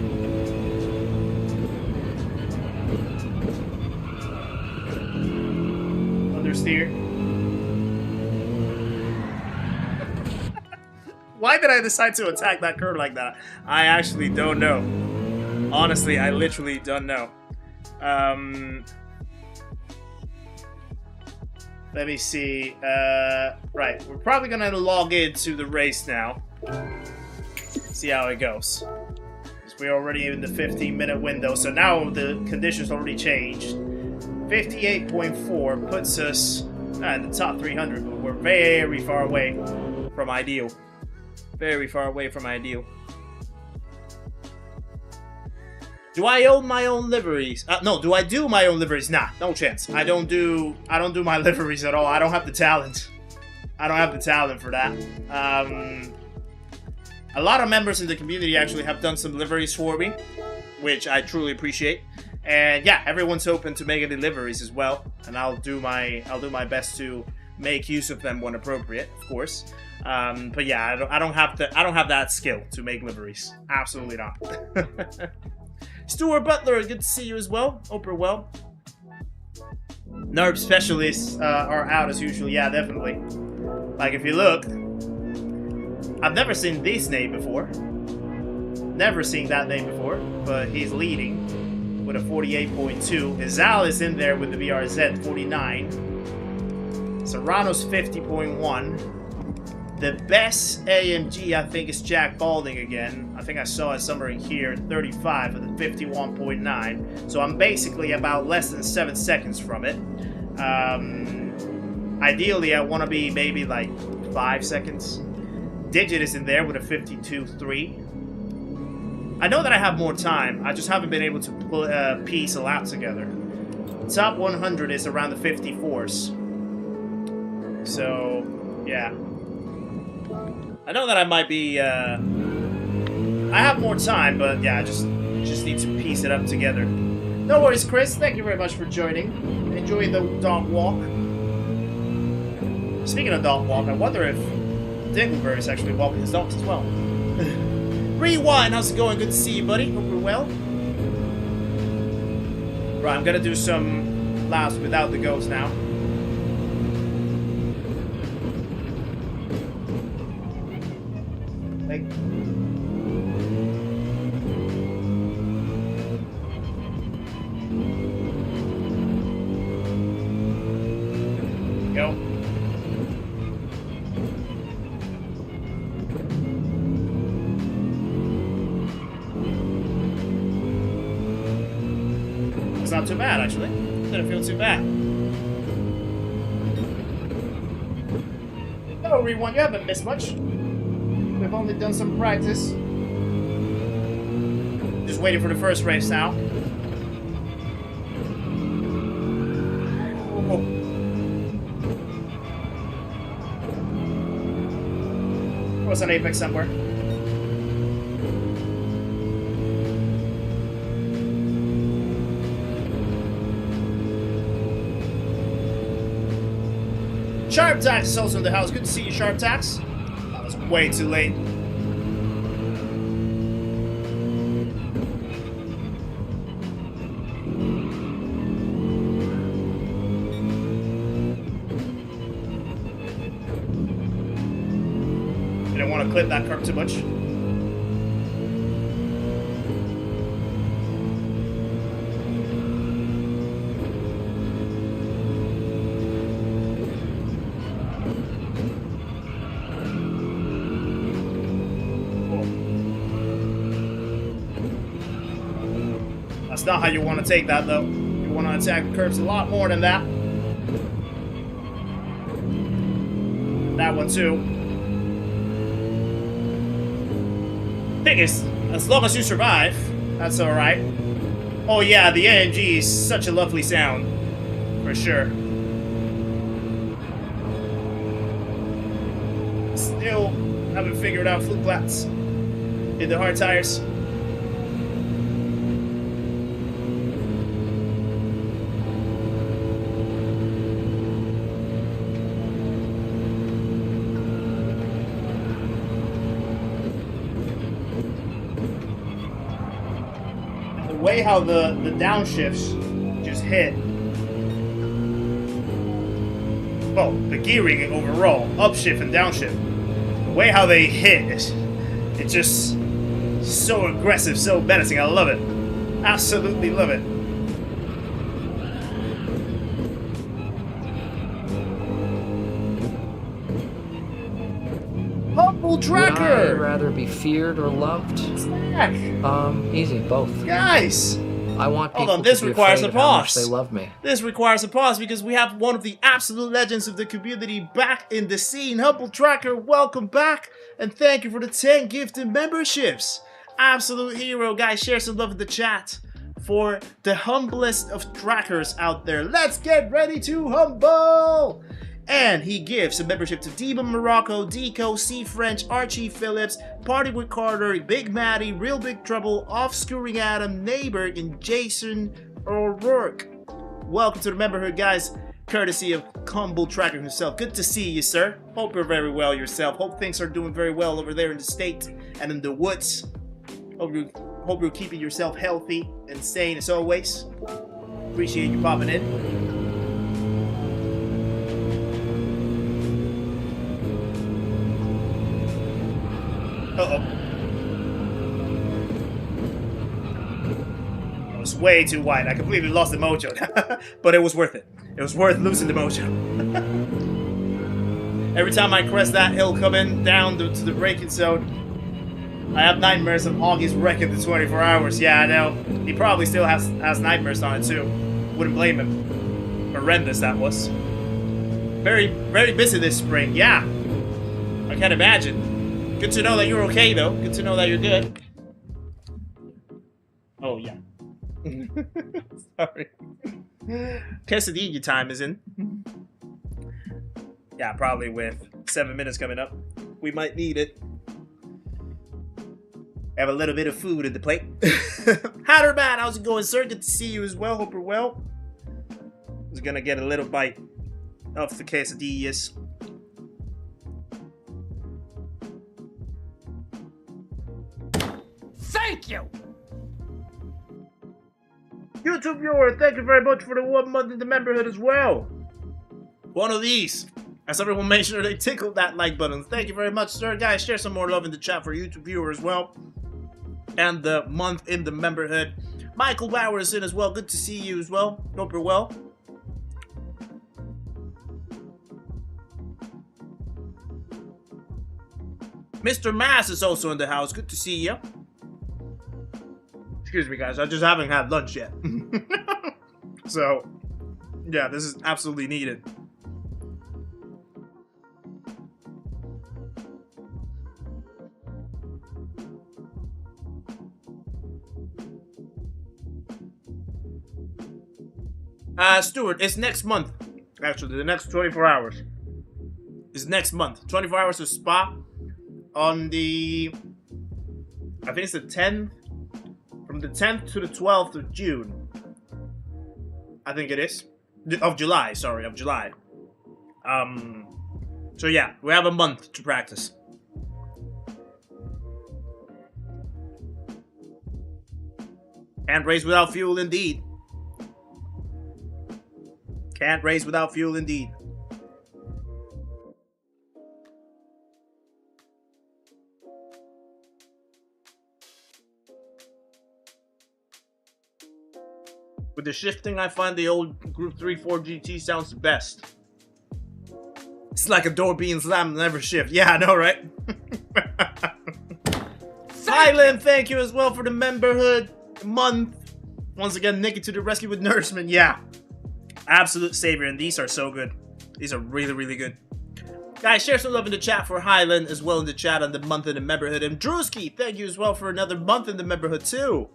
Understeer. Why did I decide to attack that curve like that? I actually don't know. Honestly, I literally don't know. Let me see. Right, we're probably gonna log into the race now. See how it goes. We're already in the 15-minute window, so now the conditions already changed. 58.4 puts us in the top 300, but we're very far away from ideal. Very far away from ideal. Do I own my own liveries? No, do I do my own liveries? Nah, no chance. I don't do my liveries at all. I don't have the talent. I don't have the talent for that. A lot of members in the community actually have done some liveries for me, which I truly appreciate. And yeah, everyone's open to making the liveries as well, and I'll do my best to make use of them when appropriate, of course. But yeah, I don't have that skill to make liveries. Absolutely not. Stuart Butler, good to see you as well. Hope you're well. NERP specialists are out as usual. Yeah, definitely. Like, if you look, I've never seen this name before. Never seen that name before, but he's leading with a 48.2. Izal is in there with the VRZ, 49. Serrano's 50.1. The best AMG, I think, is Jack Balding again. I think I saw it somewhere in here, 35 with a 51.9. So I'm basically about less than 7 seconds from it. Ideally, I want to be maybe like 5 seconds. Digit is in there with a 52.3. I know that I have more time. I just haven't been able to piece a lap together. Top 100 is around the 54s. So, yeah. I know that I might be, I have more time, but yeah, I just need to piece it up together. No worries, Chris. Thank you very much for joining. Enjoying the dog walk. Speaking of dog walk, I wonder if Dingleberry is actually walking his dogs as well. Rewind, how's it going? Good to see you, buddy. Hope you're well. Right, I'm gonna do some laps without the ghost now. Like, go. It's not too bad, actually. Didn't feel too bad. Hello, everyone. You haven't missed much. We've only done some practice. Just waiting for the first race now. Was an apex somewhere. Sharp Tax is also in the house. Good to see you, Sharp Tax. That was way too late. Didn't want to clip that curve too much. That's not how you want to take that, though. You want to attack the curves a lot more than that. That one, too. Thing is, as long as you survive, that's alright. Oh yeah, the AMG is such a lovely sound. For sure. Still haven't figured out fluke flats in the hard tires. The way how the downshifts just hit. Well, the gearing overall, upshift and downshift. The way how they hit, it's just so aggressive, so menacing. I love it. Absolutely love it. Humble Tracker! Would I rather be feared or loved? Snack. Easy, both. Guys! I want people Hold on, this to be requires afraid a of how much pause. they love me. This requires a pause because we have one of the absolute legends of the community back in the scene. Humble Tracker, welcome back, and thank you for the 10 gifted memberships. Absolute hero, guys. Share some love in the chat for the humblest of trackers out there. Let's get ready to humble! And he gives a membership to Deba Morocco, Deco, C French, Archie Phillips, Party with Carter, Big Matty, Real Big Trouble, Off-Screwing Adam, Neighbor, and Jason O'Rourke. Welcome to the memberhood, guys, courtesy of Humble Tracker himself. Good to see you, sir. Hope you're very well yourself. Hope things are doing very well over there in the state and in the woods. Hope you're keeping yourself healthy and sane as always. Appreciate you popping in. Uh-oh. It was way too wide. I completely lost the mojo. But it was worth it. It was worth losing the mojo. Every time I crest that hill coming down to the braking zone, I have nightmares of Augie's wrecking the 24 hours. Yeah, I know. He probably still has nightmares on it too. Wouldn't blame him. Horrendous that was. Very, very busy this spring. Yeah. I can't imagine. Good to know that you're okay, though. Good to know that you're good. Oh, yeah. Sorry. Quesadilla time is in. Yeah, probably with 7 minutes coming up. We might need it. Have a little bit of food in the plate. Hatterman, how's it going, sir? Good to see you as well. Hope you're well. I was gonna get a little bite of the quesadillas. Thank you! YouTube viewer, thank you very much for the 1 month in the memberhood as well. One of these, As everyone make sure they tickle that like button. Thank you very much, sir. Guys, share some more love in the chat for YouTube viewers as well. And the month in the memberhood. Michael Bauer is in as well. Good to see you as well. Hope you're well. Mr. Mass is also in the house. Good to see you. Excuse me, guys. I just haven't had lunch yet. So, yeah, this is absolutely needed. Stuart, it's next month. Actually, the next 24 hours. It's next month. 24 hours to Spa on the... I think it's the 10th. From the 10th to the 12th of June. I think it is. Of July, sorry, of July. So yeah, we have a month to practice. Can't race without fuel indeed. Can't race without fuel indeed. With the shifting, I find the old Group 3 Ford GT sounds the best. It's like a door being slammed and never shift. Yeah, I know, right? Silent, thank you as well for the memberhood month. Once again, Nikki to the rescue with nourishment. Yeah. Absolute savior, and these are so good. These are really, really good. Guys, share some love in the chat for Highland as well in the chat on the month in the memberhood. And Drewski, thank you as well for another month in the memberhood too.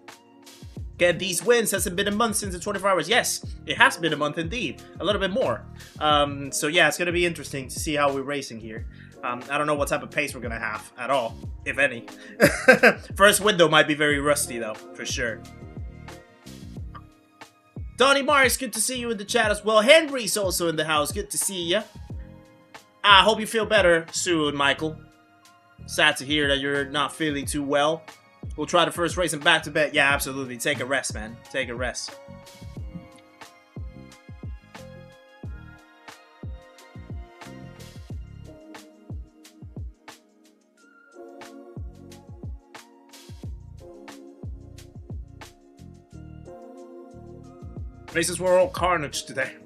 Get these wins. Has it been a month since the 24 hours? Yes, it has been a month indeed. A little bit more. So yeah, it's going to be interesting to see how we're racing here. I don't know what type of pace we're going to have at all, if any. First window might be very rusty though, for sure. Donnie Morris, good to see you in the chat as well. Henry's also in the house. Good to see you. I hope you feel better soon, Michael. Sad to hear that you're not feeling too well. We'll try the first race and back to bed. Yeah, absolutely. Take a rest, man. Take a rest. Races were all carnage today.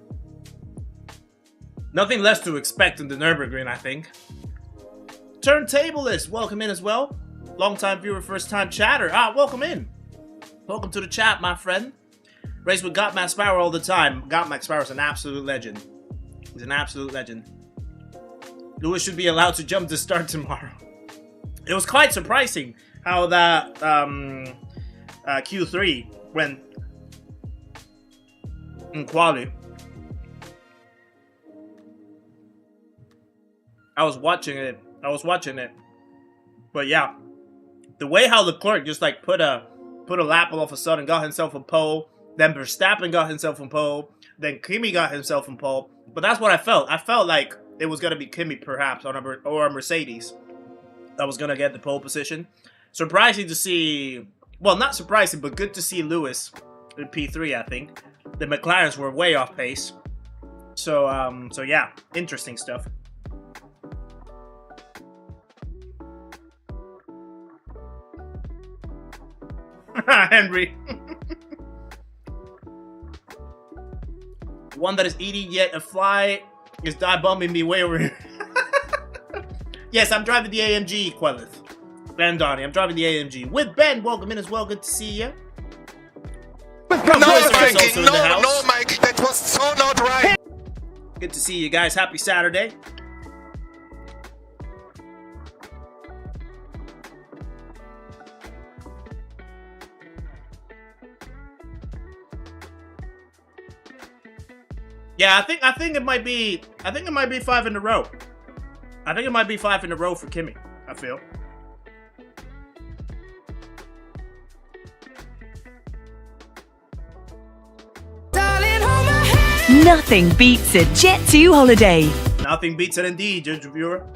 Nothing less to expect in the Nürburgring, I think. Turntablist, welcome in as well. Long-time viewer, first-time chatter. Welcome in. Welcome to the chat, my friend. Race with Got Max Power all the time. Got Max Power is an absolute legend. He's an absolute legend. Lewis should be allowed to jump to start tomorrow. It was quite surprising how that Q3 went in quality. I was watching it. But yeah. The way how Leclerc just like put a lap all of a sudden, got himself a pole, then Verstappen got himself a pole, then Kimi got himself a pole. But that's what I felt. I felt like it was gonna be Kimi perhaps or a Mercedes that was gonna get the pole position. Surprising to see, well, not surprising, but good to see Lewis in P3. I think the McLarens were way off pace. So yeah, interesting stuff. Henry. One that is eating yet a fly is die bombing me way over here. Yes, I'm driving the AMG, Quellith. Ben Donnie, I'm driving the AMG. With Ben, welcome in as well. Good to see you. No, thinking, no, Mike, that was so not right. Good to see you guys. Happy Saturday. Yeah, I think it might be 5 in a row. I think it might be 5 in a row for Kimi, I feel. Nothing beats a Jet2 holiday. Nothing beats it indeed, Judge Reviewer.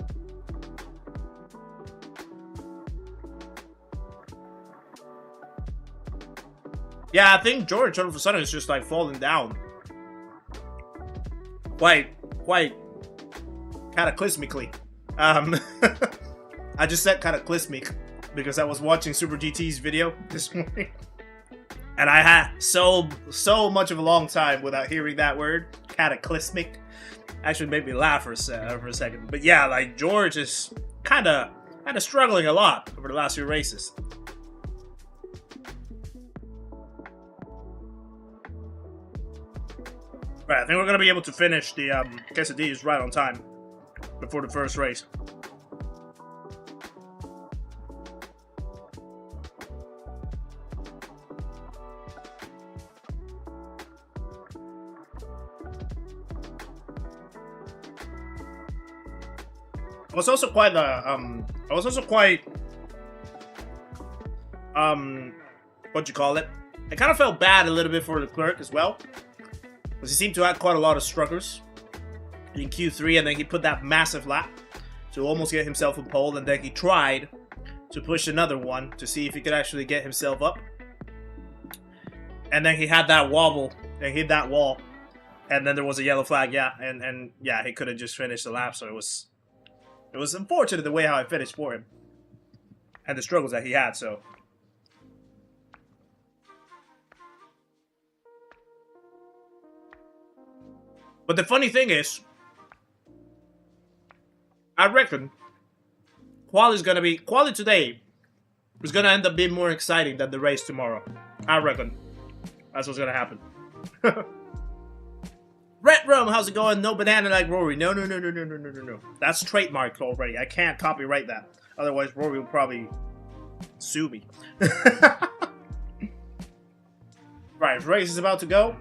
Yeah, I think George all of a sudden is just like falling down. Quite cataclysmically. I just said cataclysmic because I was watching Super GT's video this morning. And I had so much of a long time without hearing that word, cataclysmic. Actually made me laugh for a second. But yeah, like George is kind of struggling a lot over the last few races. Right, I think we're gonna be able to finish the quesadillas right on time before the first race. I was also quite what you call it? I kind of felt bad a little bit for the clerk as well, because he seemed to have quite a lot of struggles in Q3, and then he put that massive lap to almost get himself a pole, and then he tried to push another one to see if he could actually get himself up, and then he had that wobble and hit that wall, and then there was a yellow flag. Yeah, and yeah, he could have just finished the lap, so it was unfortunate the way how I finished for him and the struggles that he had. So but the funny thing is, I reckon quali today is gonna end up being more exciting than the race tomorrow. I reckon that's what's gonna happen. Red Rum, how's it going? No banana like Rory. No. That's trademarked already. I can't copyright that. Otherwise, Rory will probably sue me. Right, race is about to go.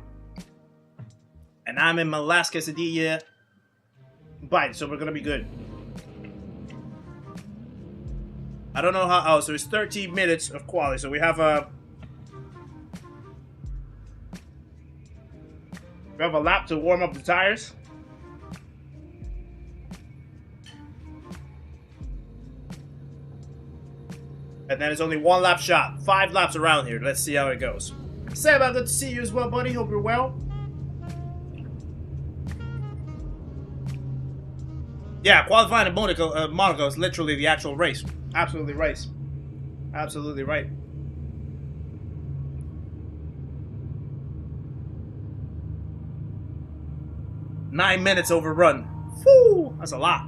And I'm in my last quesadilla bite, so we're gonna be good. I don't know how. Oh, so it's 13 minutes of quali. So we have a lap to warm up the tires. And then it's only one lap shot. 5 laps around here. Let's see how it goes. Sam, I'm good to see you as well, buddy. Hope you're well. Yeah, qualifying in Monaco is literally the actual race. Absolutely race. Absolutely right. Nine minutes overrun. Whew, that's a lot.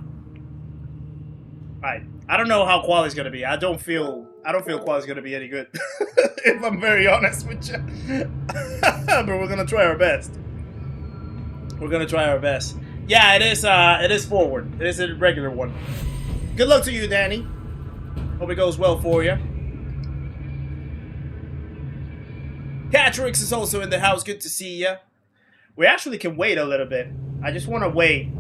Alright. I don't know how quali's gonna be. I don't feel quali's gonna be any good. If I'm very honest with you. But we're gonna try our best. We're gonna try our best. Yeah, it is forward. It is a regular one. Good luck to you, Danny. Hope it goes well for you. Catrix is also in the house. Good to see you. We actually can wait a little bit. I just want to wait.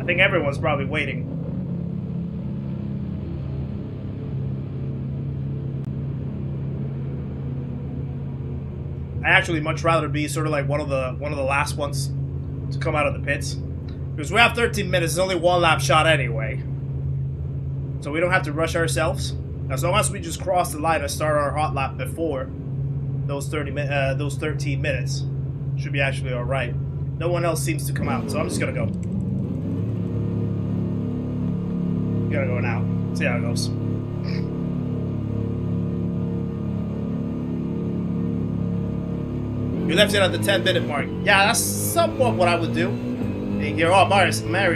I think everyone's probably waiting. I actually much rather be sort of like one of the last ones to come out of the pits, because we have 13 minutes. It's only one lap shot anyway, so we don't have to rush ourselves. As long as we just cross the line and start our hot lap before those 13 minutes, should be actually all right. No one else seems to come out, so I'm just gonna go. Gonna go now. See how it goes. You left it at the 10-minute mark. Yeah, that's somewhat what I would do. Here, oh, Mario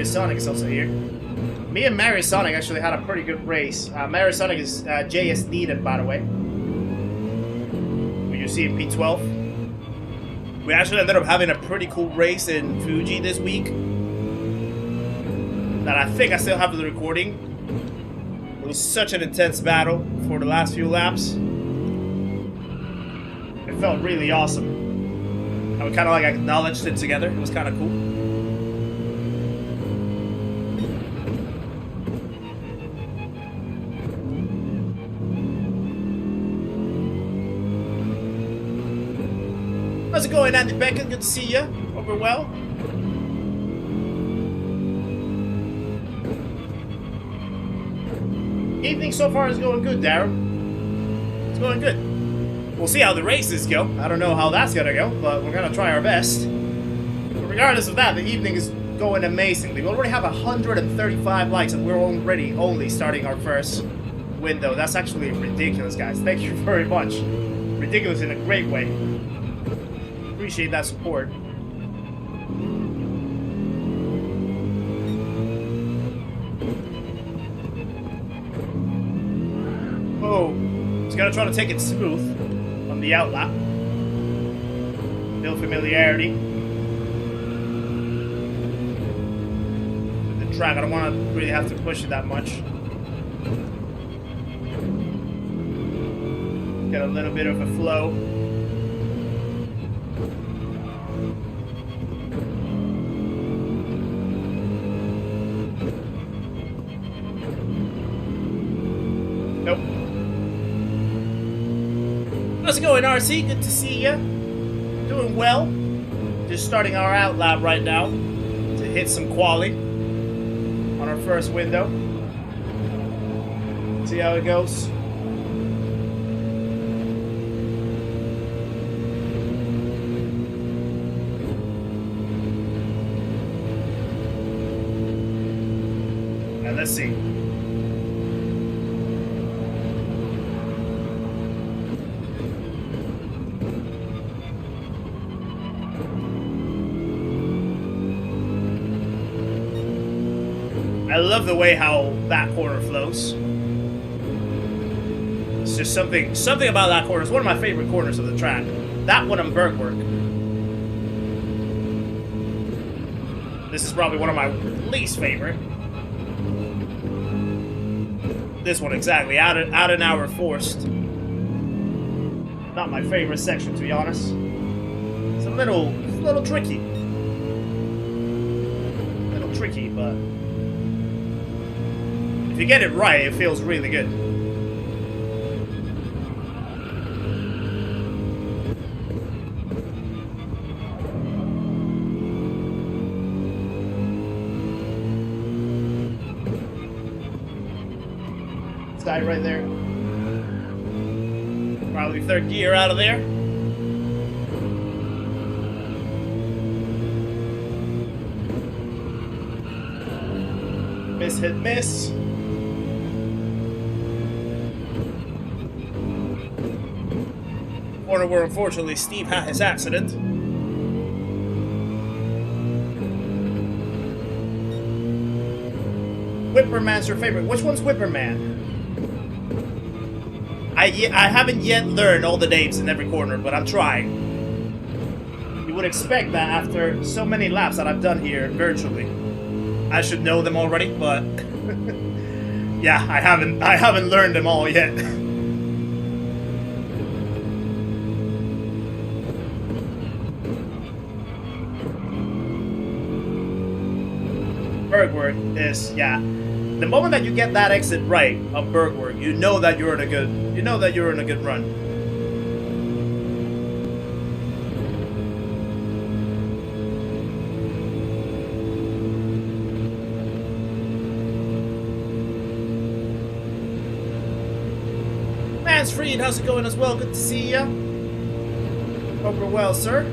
Sonic is also here. Me and Mario Sonic actually had a pretty good race. Mario Sonic is JS needed, by the way. You see in P12. We actually ended up having a pretty cool race in Fuji this week that I think I still have the recording. It was such an intense battle for the last few laps. It felt really awesome. And we kind of like acknowledged it together. It was kind of cool. How's it going, Andy Beckett? Good to see you. Hope you're well. Evening so far is going good, Darren. It's going good. We'll see how the races go. I don't know how that's gonna go, but we're gonna try our best. But regardless of that, the evening is going amazingly. We already have 135 likes, and we're already only starting our first window. That's actually ridiculous, guys. Thank you very much. Ridiculous in a great way. Appreciate that support. Oh, just gotta try to take it smooth on the outlap. Build familiarity with the track. I don't want to really have to push it that much. Get a little bit of a flow. Nope. How's it going, RC? Good to see ya. Doing well. Just starting our outlap right now to hit some quali on our first window. See how it goes. And let's see. I love the way how that corner flows. It's just something about that corner. It's one of my favorite corners of the track. That one on Bergwerk. This is probably one of my least favorite. This one exactly. Out an hour forced. Not my favorite section, to be honest. It's a little tricky. A little tricky, but if you get it right, it feels really good. This guy right there. Probably third gear out of there. Miss, hit, miss. Corner where unfortunately Steve had his accident. Whipperman's your favorite. Which one's Whipperman? I haven't yet learned all the names in every corner, but I'm trying. You would expect that after so many laps that I've done here virtually, I should know them already, but yeah, I haven't learned them all yet. Bergwerk is, yeah. The moment that you get that exit right of Bergwerk, you know that you're in a good run. Man's Freed, how's it going as well? Good to see ya. Hope you're well, sir.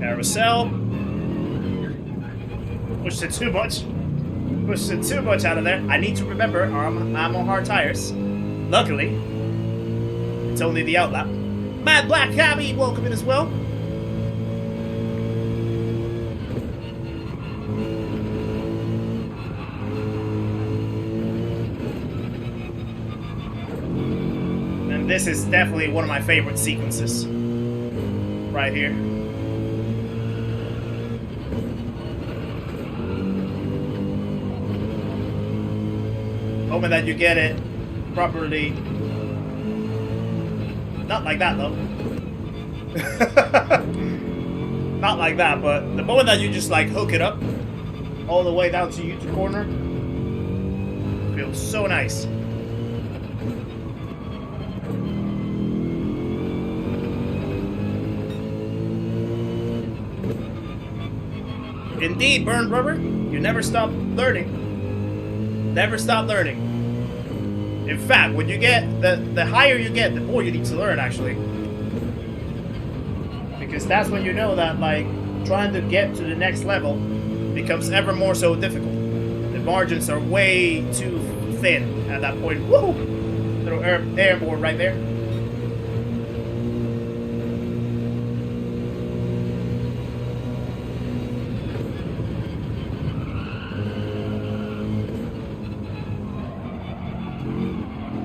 Carousel. Pushed it too much. Pushed it too much out of there. I need to remember I'm on hard tires. Luckily, it's only the outlap. Mad Black Cabby, welcome in as well. And this is definitely one of my favorite sequences. Right here. Hoping that you get it properly. Not like that though. Not like that, but the moment that you just like hook it up all the way down to YouTube corner, feels so nice. Indeed, burned rubber, you never stop learning. Never stop learning. In fact, when you get, the higher you get, the more you need to learn, actually. Because that's when you know that, like, trying to get to the next level becomes ever more so difficult. The margins are way too thin at that point. Woohoo! Little airborne right there.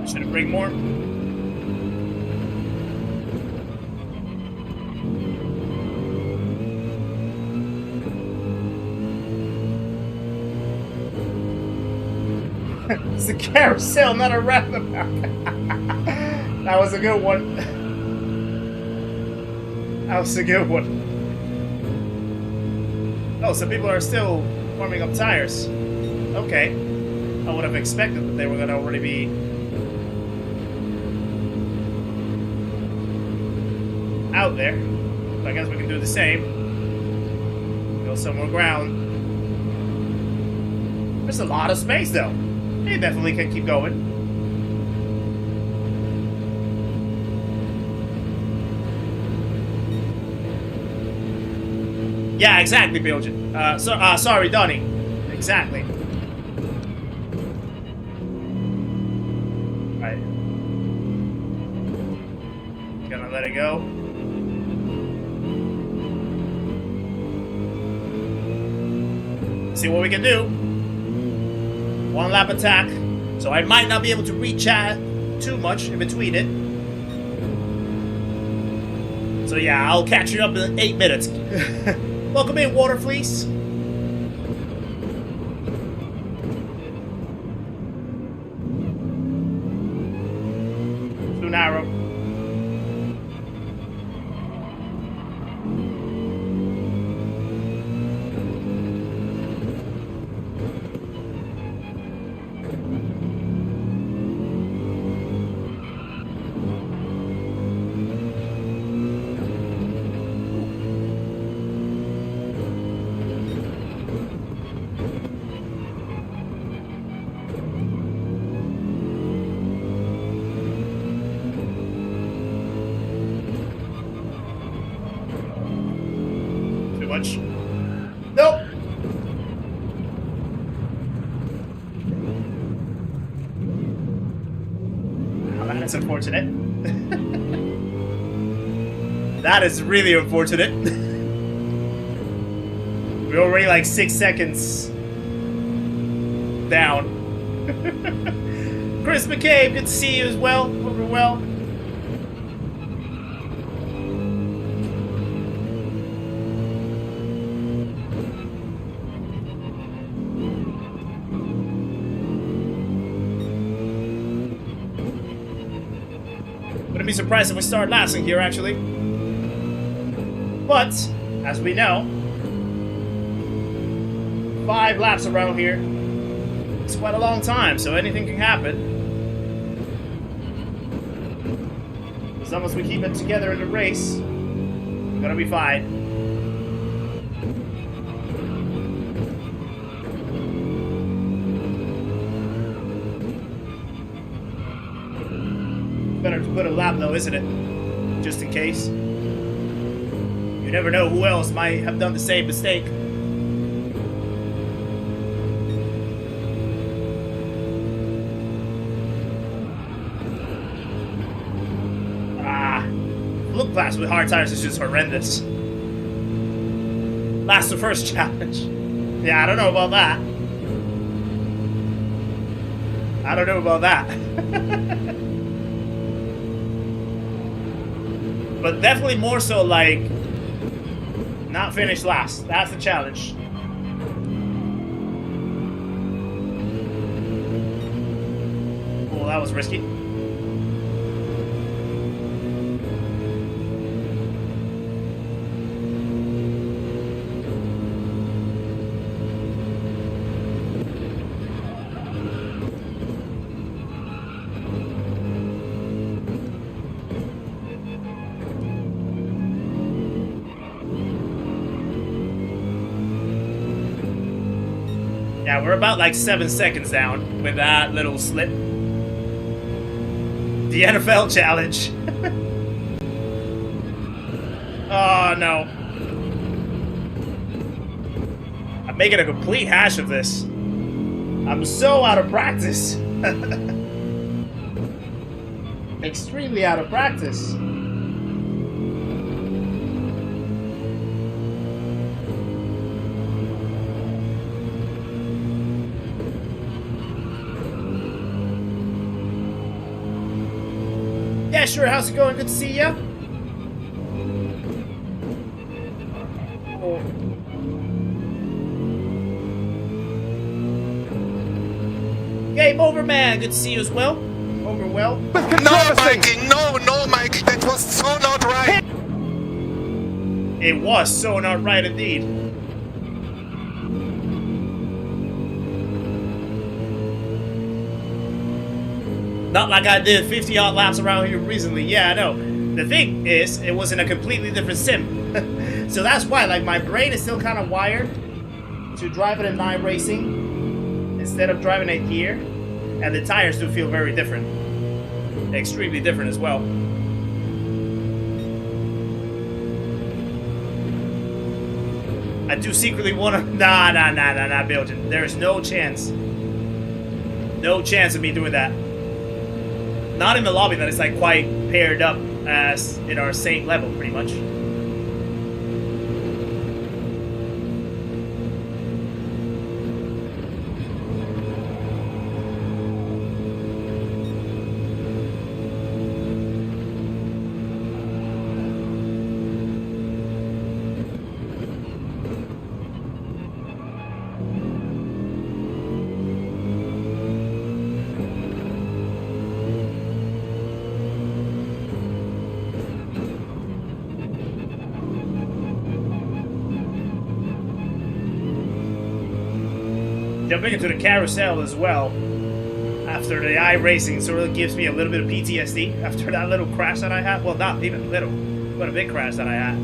Should it bring more? It's a carousel, not a roundabout. That was a good one. That was a good one. Oh, so people are still warming up tires. Okay. I would have expected that they were going to already be out there. But I guess we can do the same. Go some more ground. There's a lot of space, though. They definitely can keep going. Yeah, exactly, Belgian. Sorry, Donnie. Exactly. Right. Gonna let it go. See what we can do. One lap attack, so I might not be able to re-chat too much in between it. So yeah, I'll catch you up in 8 minutes. Welcome in, Water Fleece. Too narrow. Nope. Oh, that is unfortunate. That is really unfortunate. We're already like 6 seconds down. Chris McCabe, good to see you as well. Hope you're well. Wouldn't be surprised if we start last in here, actually. But, as we know, 5 laps around here, it's quite a long time, so anything can happen. As long as we keep it together in the race, we're gonna be fine. Better to put a lap though, isn't it? Just in case. You never know who else might have done the same mistake. Look, class with hard tires is just horrendous. Last the first challenge. Yeah, I don't know about that. I don't know about that. But definitely more so like not finish last. That's the challenge. Oh, that was risky. Yeah, we're about like 7 seconds down with that little slip. The NFL challenge. Oh no. I'm making a complete hash of this. I'm so out of practice. Extremely out of practice. Yeah, sure. How's it going? Good to see ya. Oh. Game over, man. Good to see you as well. Over well. No, Mikey. No, Mikey. That was so not right. It was so not right indeed. Not like I did 50-odd laps around here recently. Yeah, I know. The thing is, it was in a completely different sim. So that's why, like, my brain is still kind of wired to drive it in iRacing instead of driving it here. And the tires do feel very different. Extremely different as well. I do secretly want to... Nah, Belgian. There is no chance. No chance of me doing that. Not in the lobby that is like quite paired up as in our same level, pretty much. Jumping into the carousel as well after the iRacing sort of gives me a little bit of PTSD after that little crash that I had. Well, not even little, but a big crash that I had.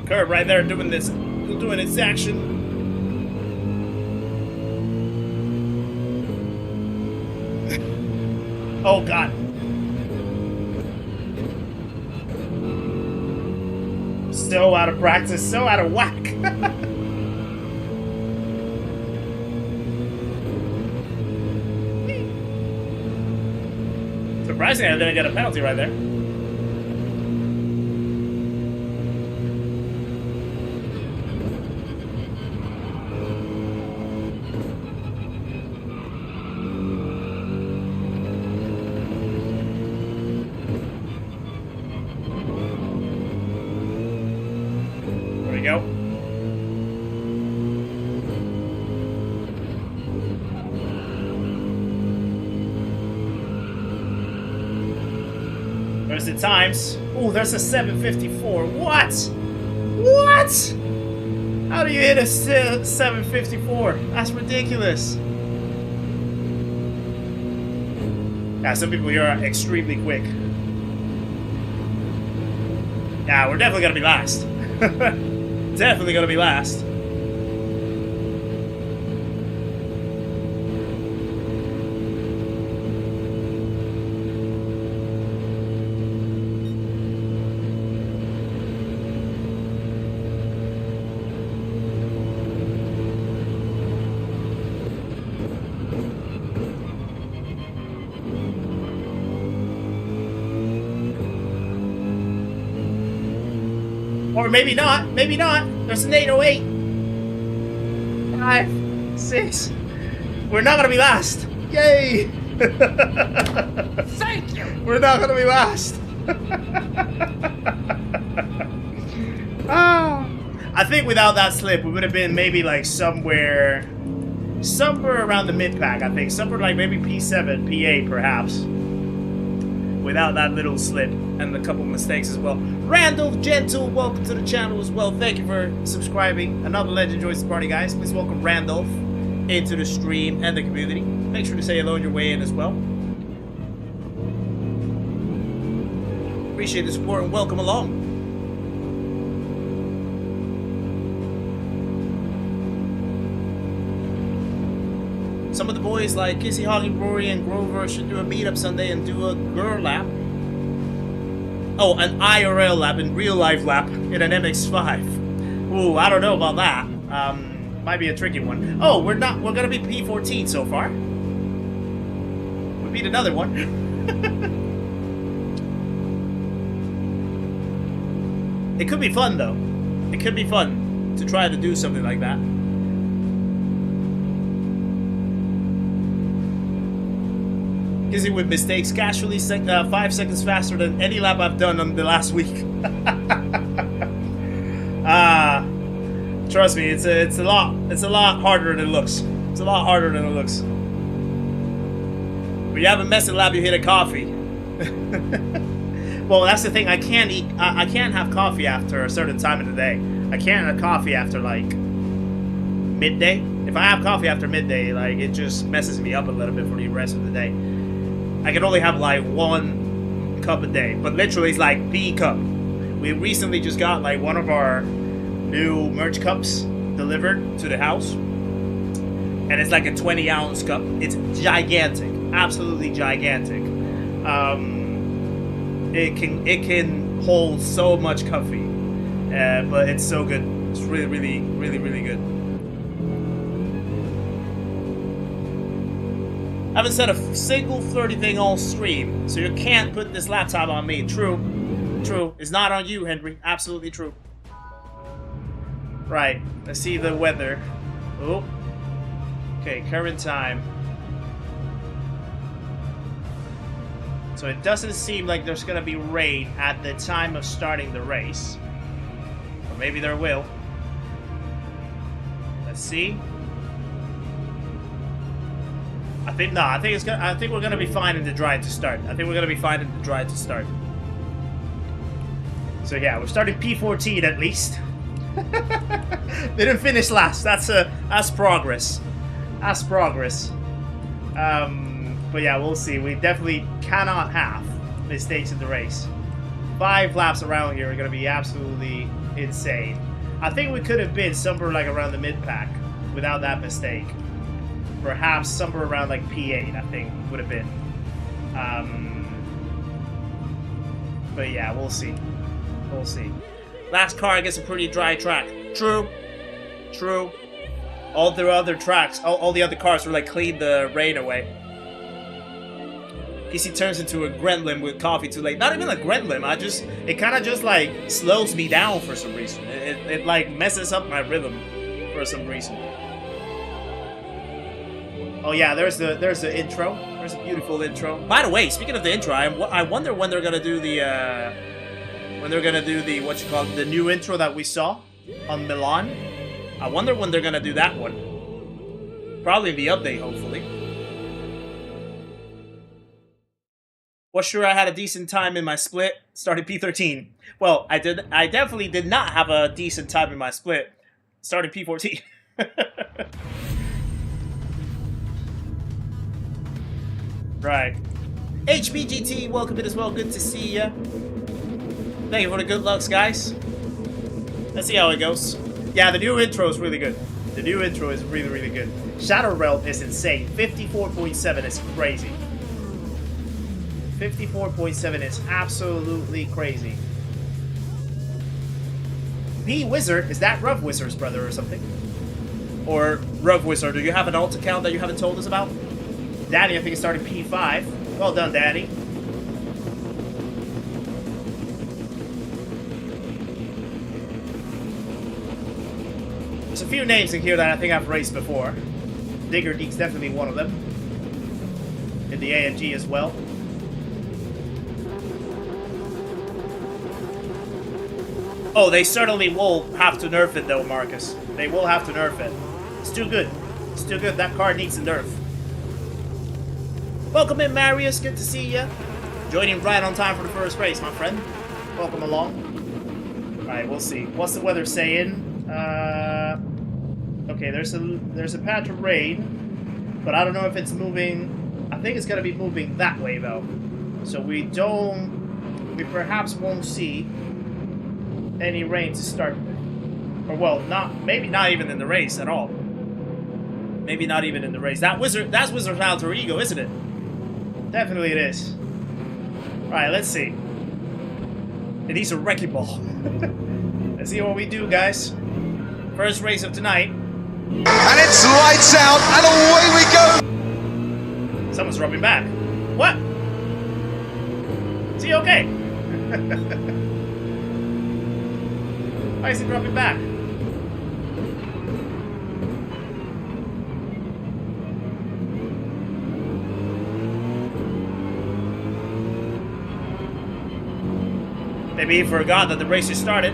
Curb right there doing its action. Oh god. So out of practice, so out of whack. Surprisingly, I didn't get a penalty right there. Go. There's the times. Oh, there's a 7:54. What? What? How do you hit a 7:54? That's ridiculous. Yeah, some people here are extremely quick. Yeah, we're definitely gonna be last. Definitely gonna be last. Or maybe not. Maybe not. There's an 808. 5, 6, We're not gonna be last. Yay! Thank you. We're not gonna be last. I think without that slip, we would have been maybe like somewhere around the mid pack. I think somewhere like maybe P7, P8, perhaps. Without that little slip and a couple mistakes as well. Randall Gentle, welcome to the channel as well. Thank you for subscribing. Another legend joins the party, guys. Please welcome Randolph into the stream and the community. Make sure to say hello on your way in as well. Appreciate the support and welcome along. Some of the boys like Kizzi, Hoggy, Rory, and Grover should do a meetup Sunday and do a girl lap. Oh, an IRL lap, in real life lap, in an MX-5. Ooh, I don't know about that. Might be a tricky one. Oh, we're gonna be P14 so far. We beat another one. It could be fun though. It could be fun to try to do something like that. Kizzi with mistakes, casually 5 seconds faster than any lap I've done on the last week. Trust me, it's a lot harder than it looks. It's a lot harder than it looks. When you have a messy lap, you hit a coffee. Well, that's the thing. I can't have coffee after a certain time of the day. I can't have coffee after like midday. If I have coffee after midday, like it just messes me up a little bit for the rest of the day. I can only have like 1 cup a day, but literally it's like the cup. We recently just got like one of our new merch cups delivered to the house, and it's like a 20-ounce cup. It's gigantic, absolutely gigantic. It can hold so much coffee, but it's so good. It's really, really, really, really good. I haven't said a single flirty thing all stream, so you can't put this laptop on me. True. True. It's not on you, Henry. Absolutely true. Right. Let's see the weather. Oh. Okay, current time. So it doesn't seem like there's gonna be rain at the time of starting the race. Or maybe there will. Let's see. I think we're gonna be fine in the dry to start. So yeah, we're starting P14 at least. Didn't finish last. That's progress. That's progress. But yeah, we'll see. We definitely cannot have mistakes in the race. 5 laps around here are gonna be absolutely insane. I think we could have been somewhere like around the mid-pack without that mistake. Perhaps somewhere around like P8, I think, would have been. But yeah, we'll see. We'll see. Last car gets a pretty dry track. True. True. All the other tracks, all the other cars were like clean the rain away. PC turns into a gremlin with coffee too late. Not even a gremlin. It kind of just like slows me down for some reason. It like messes up my rhythm for some reason. Oh yeah, there's the intro. There's a beautiful intro. By the way, speaking of the intro, I wonder when they're gonna do the what you call it, the new intro that we saw on Milan. I wonder when they're gonna do that one. Probably the update, hopefully. Was sure I had a decent time in my split. Started P13. Well, I definitely did not have a decent time in my split. Started P14. Right. HBGT, welcome in as well. Good to see ya. Thank you for the good lucks, guys. Let's see how it goes. Yeah, the new intro is really good. The new intro is really, really good. Shadow Realm is insane. 54.7 is crazy. 54.7 is absolutely crazy. B Wizard, is that Rough Wizard's brother or something? Or Rough Wizard, do you have an alt account that you haven't told us about? Danny, I think, is starting P5. Well done, Danny. There's a few names in here that I think I've raced before. Diggerdeek's definitely one of them. In the AMG as well. Oh, they certainly will have to nerf it though, Marcus. They will have to nerf it. It's too good. It's too good. That car needs a nerf. Welcome in, Marius. Good to see ya. Joining right on time for the first race, my friend. Welcome along. Alright, we'll see. What's the weather saying? Okay, there's a patch of rain, but I don't know if it's moving. I think it's gonna be moving that way though. So we perhaps won't see any rain to start with. Or well, maybe not even in the race at all. Maybe not even in the race. That's Wizard's alter ego, isn't it? Definitely it is. Alright, let's see. It needs a wrecking ball. Let's see what we do, guys. First race of tonight. And it's lights out, and away we go! Someone's rubbing back. What? Is he okay? Why is he rubbing back? Maybe he forgot that the race just started.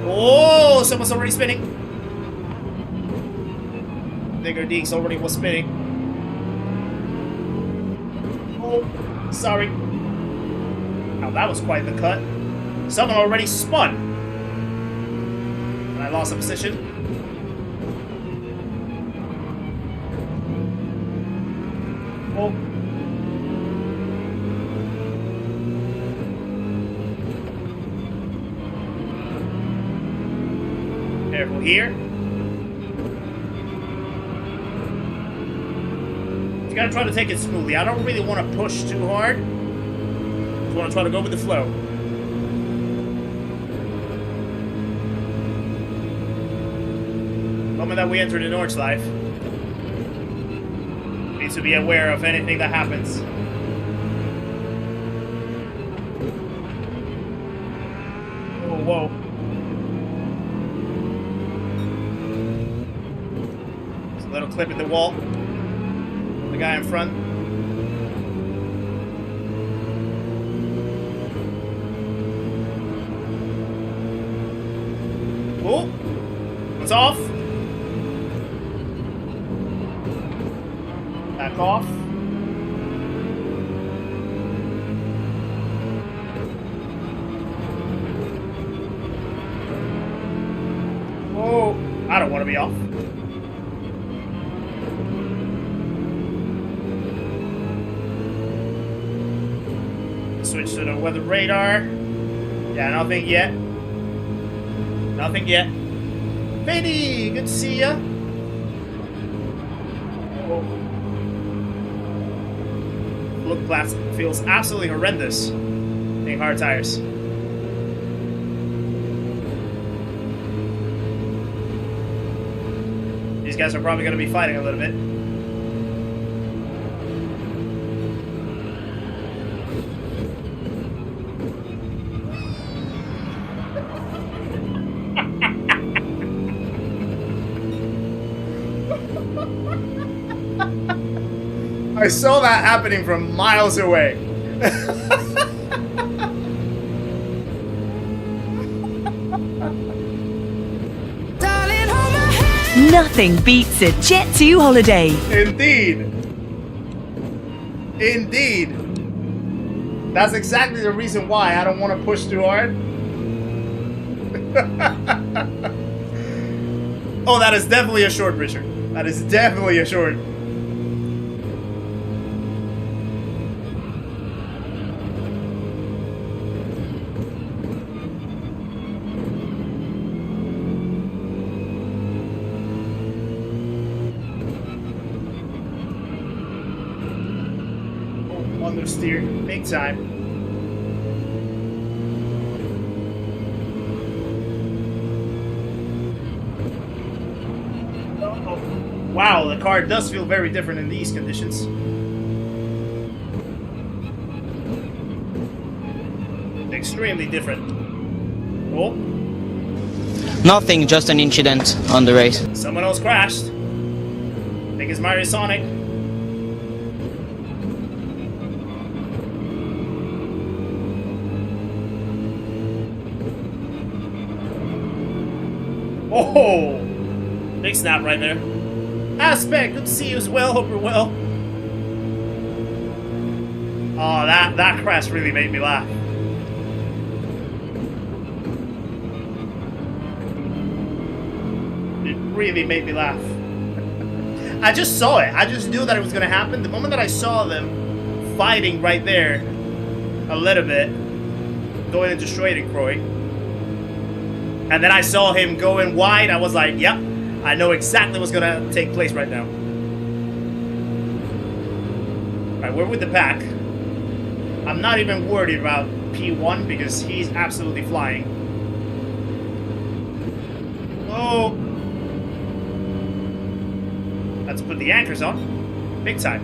Oh, someone's already spinning. Diggerdeek's already was spinning. Oh, sorry. Now that was quite the cut. Someone already spun. And I lost a position. Oh. Careful here. You gotta try to take it smoothly. I don't really want to push too hard. Just want to try to go with the flow. The moment that we enter the Norge life, needs to be aware of anything that happens. Oh, whoa. Little clip in the wall. The guy in front. Oh, it's off. Back off. Oh, I don't want to be off. Switch to the weather radar. Yeah, nothing yet. Nothing yet. Vinny, good to see ya. Oh. Look, glass feels absolutely horrendous. Being hard tires. These guys are probably going to be fighting a little bit. I saw that happening from miles away. Nothing beats a Jet 2 holiday. Indeed. Indeed. That's exactly the reason why I don't want to push too hard. Oh, that is definitely a short, Richard. That is definitely a short. Understeer, big time. Uh-oh. Wow, the car does feel very different in these conditions. Extremely different. Oh. Nothing, just an incident on the race. Someone else crashed. They Take his Mario Sonic. Oh! Big snap right there. Aspect, good to see you as well. Hope you're well. Oh, that crash really made me laugh. It really made me laugh. I just saw it. I just knew that it was going to happen. The moment that I saw them fighting right there, a little bit, going into straight and Croy, and then I saw him going wide, I was like, yep, I know exactly what's going to take place right now. Alright, we're with the pack. I'm not even worried about P1 because he's absolutely flying. Oh! Let's put the anchors on. Big time.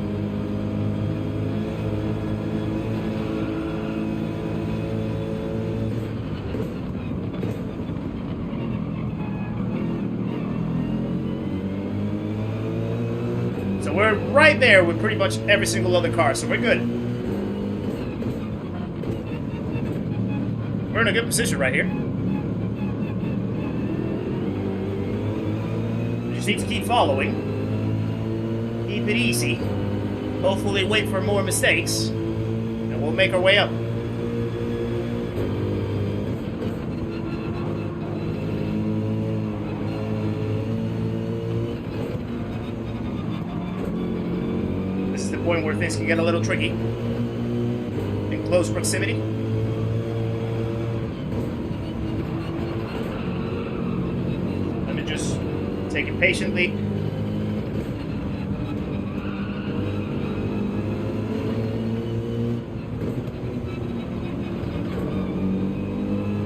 So we're right there with pretty much every single other car, so we're good. We're in a good position right here. We just need to keep following. Keep it easy. Hopefully wait for more mistakes. And we'll make our way up. This is the point where things can get a little tricky. In close proximity. Let me just take it patiently.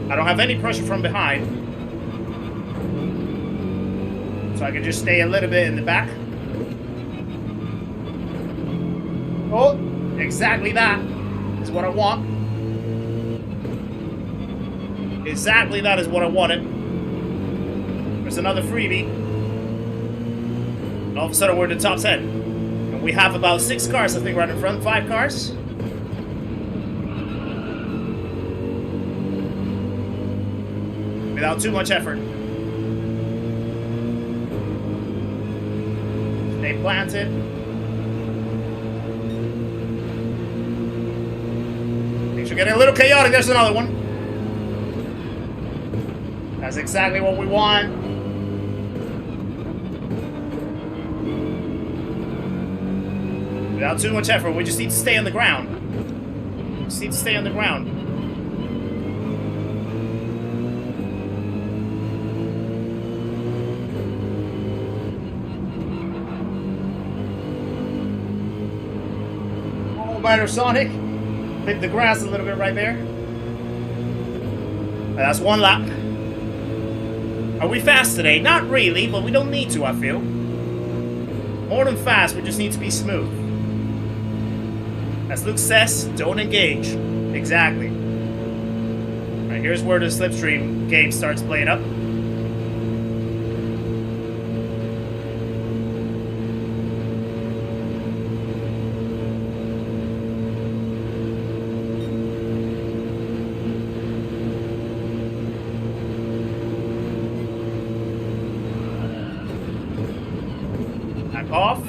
I don't have any pressure from behind, so I can just stay a little bit in the back. Oh, exactly that is what I want. Exactly that is what I wanted. There's another freebie. And all of a sudden we're in the top 10. And we have about 6 cars, I think, right in front. 5 cars. Without too much effort. Stay planted. Things are getting a little chaotic. There's another one. That's exactly what we want. Without too much effort, we just need to stay on the ground. We just need to stay on the ground. Minor Sonic. Hit the grass a little bit right there. That's 1 lap. Are we fast today? Not really, but we don't need to, I feel. More than fast, we just need to be smooth. As Luke says, don't engage. Exactly. Alright, here's where the slipstream game starts playing up. Off.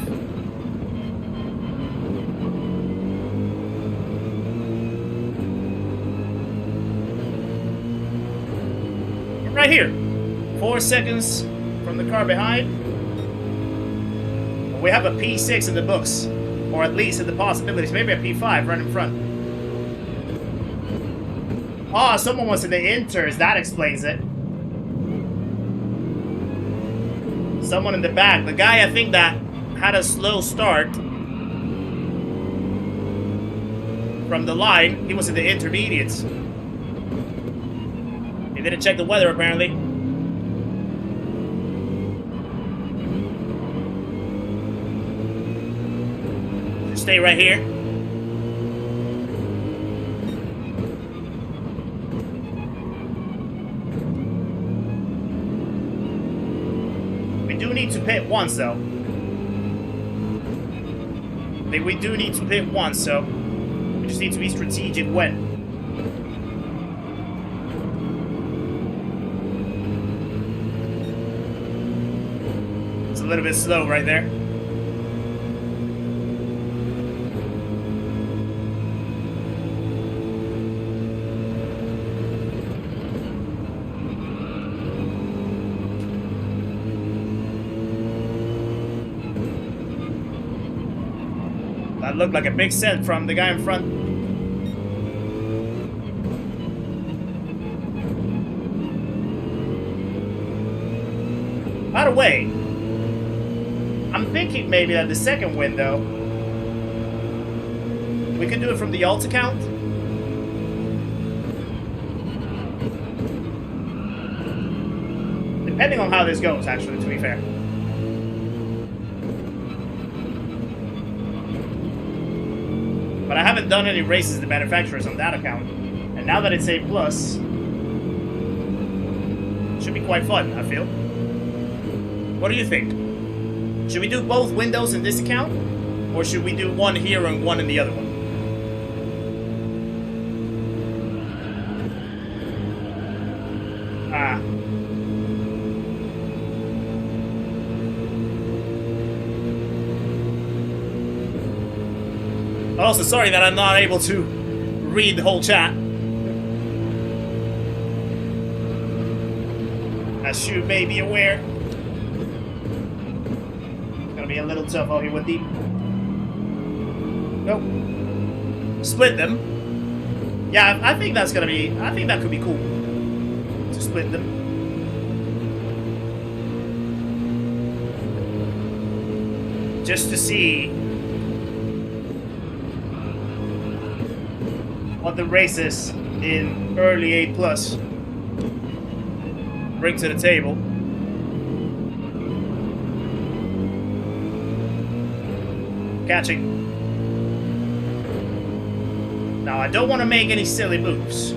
Right here. 4 seconds from the car behind. We have a P6 in the books. Or at least in the possibilities. Maybe a P5 right in front. Oh, someone was in the inters. That explains it. Someone in the back. The guy, I think, that had a slow start from the line. He was in the intermediates. He didn't check the weather, apparently. Just stay right here. We do need to pit once, though. I think we do need to pit once, so we just need to be strategic when. It's a little bit slow right there. That looked like a big set from the guy in front. By the way, I'm thinking maybe that the second window, we could do it from the alt account. Depending on how this goes, actually, to be fair. But I haven't done any races to the manufacturers on that account. And now that it's A+, it should be quite fun, I feel. What do you think? Should we do both windows in this account? Or should we do one here and one in the other one? Also, sorry that I'm not able to read the whole chat. As you may be aware, it's gonna be a little tough out here with the... Nope. Split them. Yeah, I think that's gonna be... I think that could be cool. To split them. Just to see... what the races in early A+ bring to the table. Catching. Now, I don't want to make any silly moves.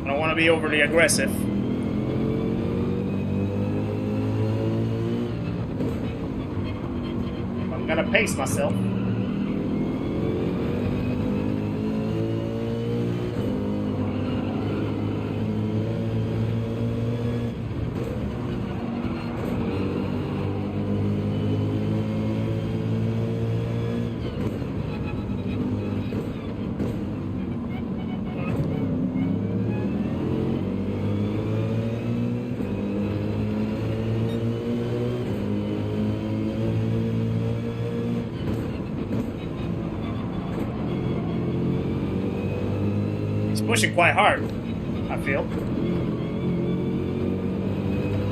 I don't want to be overly aggressive. I'm gonna pace myself. Pushing quite hard, I feel.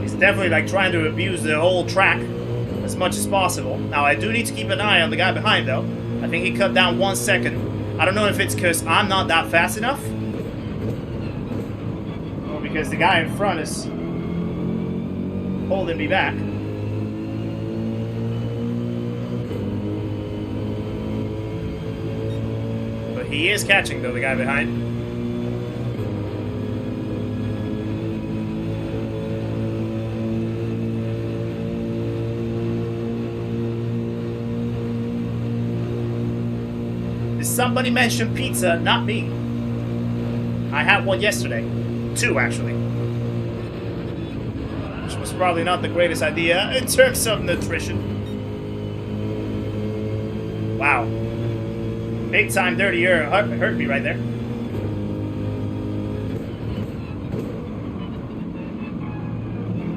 He's definitely like trying to abuse the whole track as much as possible. Now I do need to keep an eye on the guy behind though. I think he cut down 1 second. I don't know if it's because I'm not that fast enough or because the guy in front is holding me back. But he is catching though, the guy behind. Somebody mentioned pizza, not me. I had one yesterday. 2, actually. Which was probably not the greatest idea in terms of nutrition. Wow. Big time dirty air hurt me right there.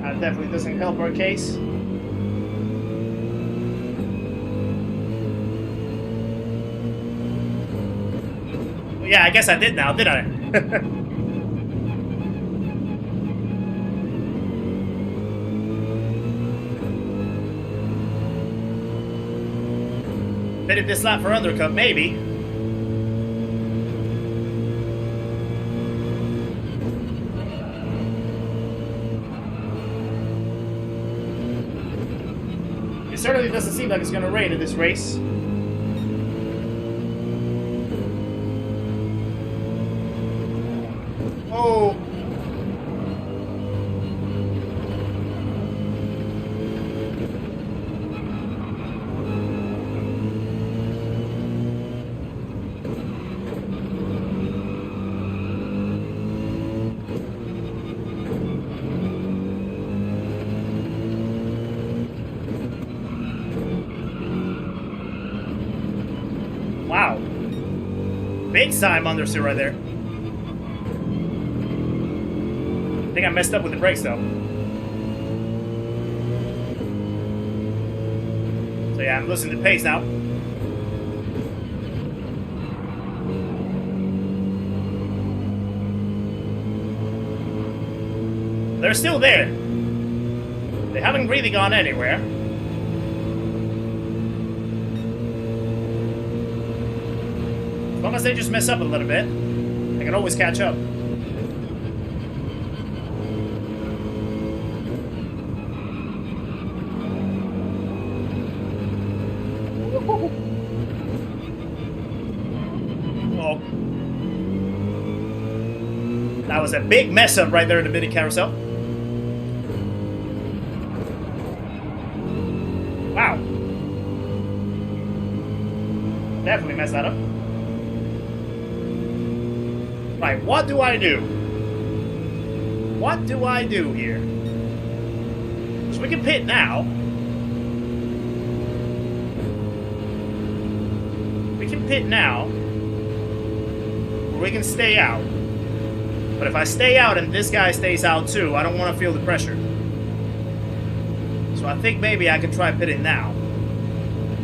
That definitely doesn't help our case. Yeah, I guess I did now, did I? Fitted this lap for undercut, maybe. It certainly doesn't seem like it's going to rain in this race. Oh. big time understeer right there. I think I messed up with the brakes though. So yeah, I'm losing the pace now. They're still there. They haven't really gone anywhere. As long as they just mess up a little bit, they can always catch up. Oh. That was a big mess up right there in the mini carousel. Wow. Definitely messed that up. Right, what do I do? What do I do here? So we can pit now. We can pit now. Or we can stay out. But if I stay out and this guy stays out too, I don't want to feel the pressure. So I think maybe I can try pitting now.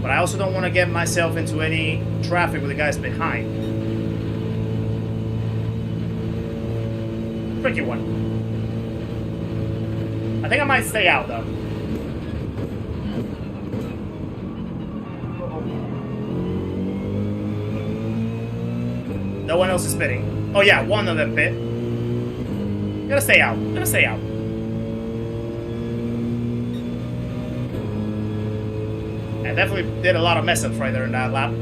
But I also don't want to get myself into any traffic with the guys behind. Tricky one. I think I might stay out though. No one else is pitting. Oh yeah, one of them pit. Gotta stay out. Gotta stay out. I definitely did a lot of mess ups right there in that lap.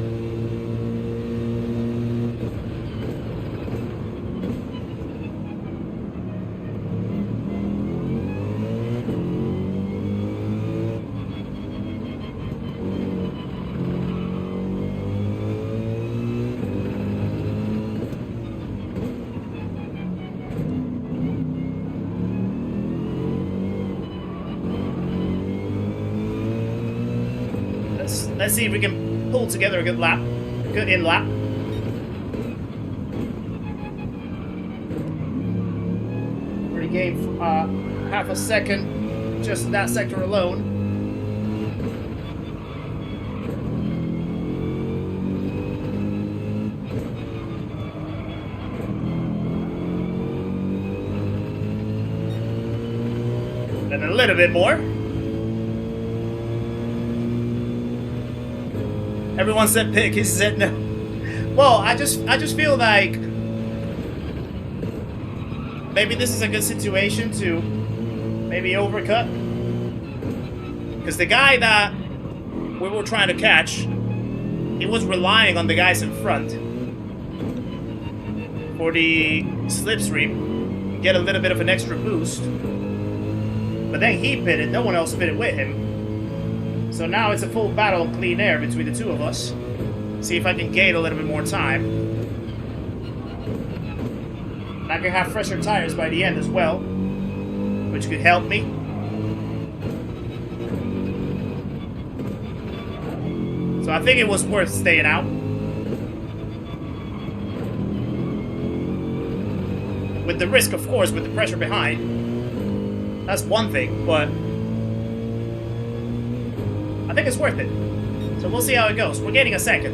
Let's see if we can pull together a good lap. Good in lap. Regain half a second just in that sector alone. Then a little bit more. Everyone said pick, he said no. Well, I just feel like maybe this is a good situation to maybe overcut. Because the guy that we were trying to catch, he was relying on the guys in front for the slipstream, get a little bit of an extra boost. But then he pitted, no one else pitted with him. So now it's a full battle of clean air between the two of us. See if I can gain a little bit more time. And I can have fresher tires by the end as well, which could help me. So I think it was worth staying out. With the risk, of course, with the pressure behind. That's one thing, but I think it's worth it. So we'll see how it goes. We're getting a second.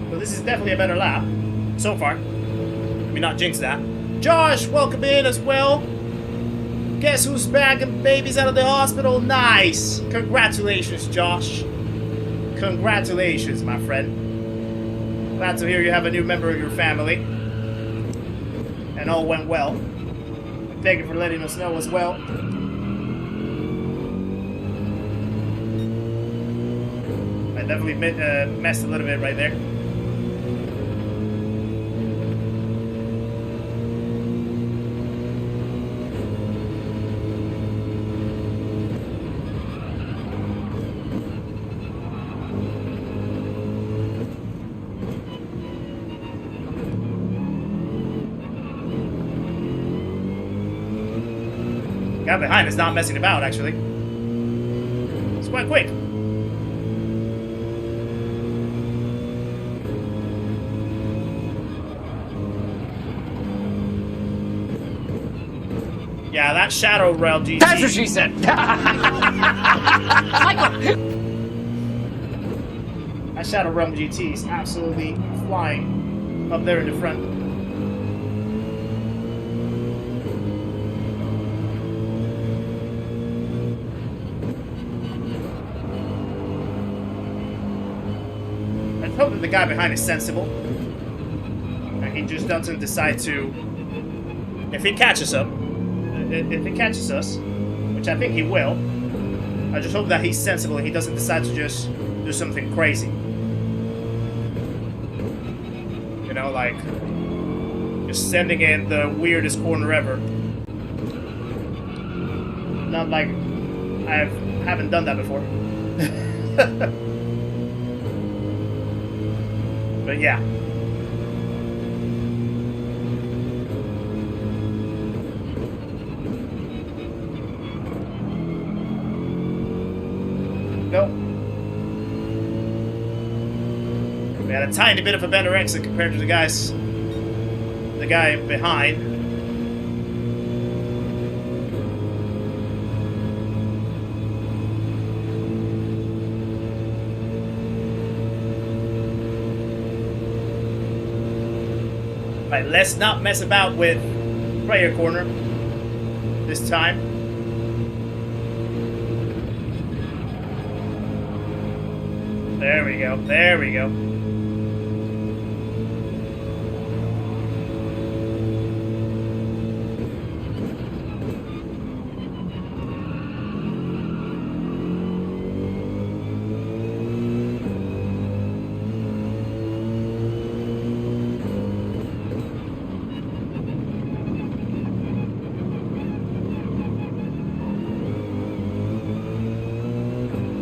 So this is definitely a better lap. So far. Let me not jinx that. Josh, welcome in as well. Guess who's back and baby's out of the hospital? Nice. Congratulations, Josh. Congratulations, my friend. Glad to hear you have a new member of your family. And all went well. Thank you for letting us know as well. I definitely messed a little bit right there. Guy behind is not messing about, actually. It's quite quick. Yeah, that Shadow Realm GT. That's what she said. That Shadow Realm GT is absolutely flying up there in the front. I hope that the guy behind is sensible. And he just doesn't decide to... If he catches us, which I think he will, I just hope that he's sensible and he doesn't decide to just do something crazy. You know, like just sending in the weirdest corner ever. Not like I haven't done that before. But yeah. Nope. We had a tiny bit of a better exit compared to the guy behind. Right, let's not mess about with prayer corner this time. There we go. There we go.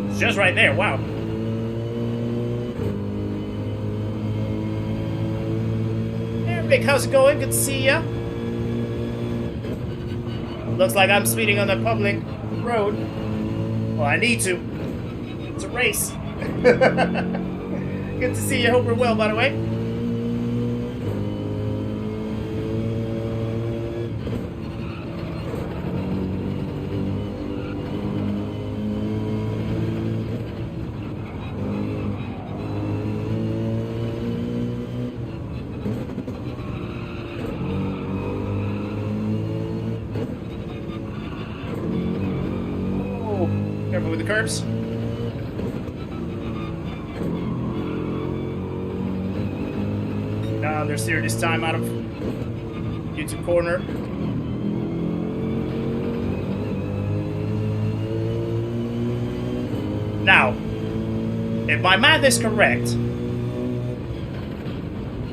It's just right there. Wow. Rick, how's it going? Good to see ya. Looks like I'm speeding on the public road. Well, I need to. It's a race. Good to see you. Hope we're well, by the way. Careful with the curbs. They're steering this time out of YouTube corner. Now, if my math is correct,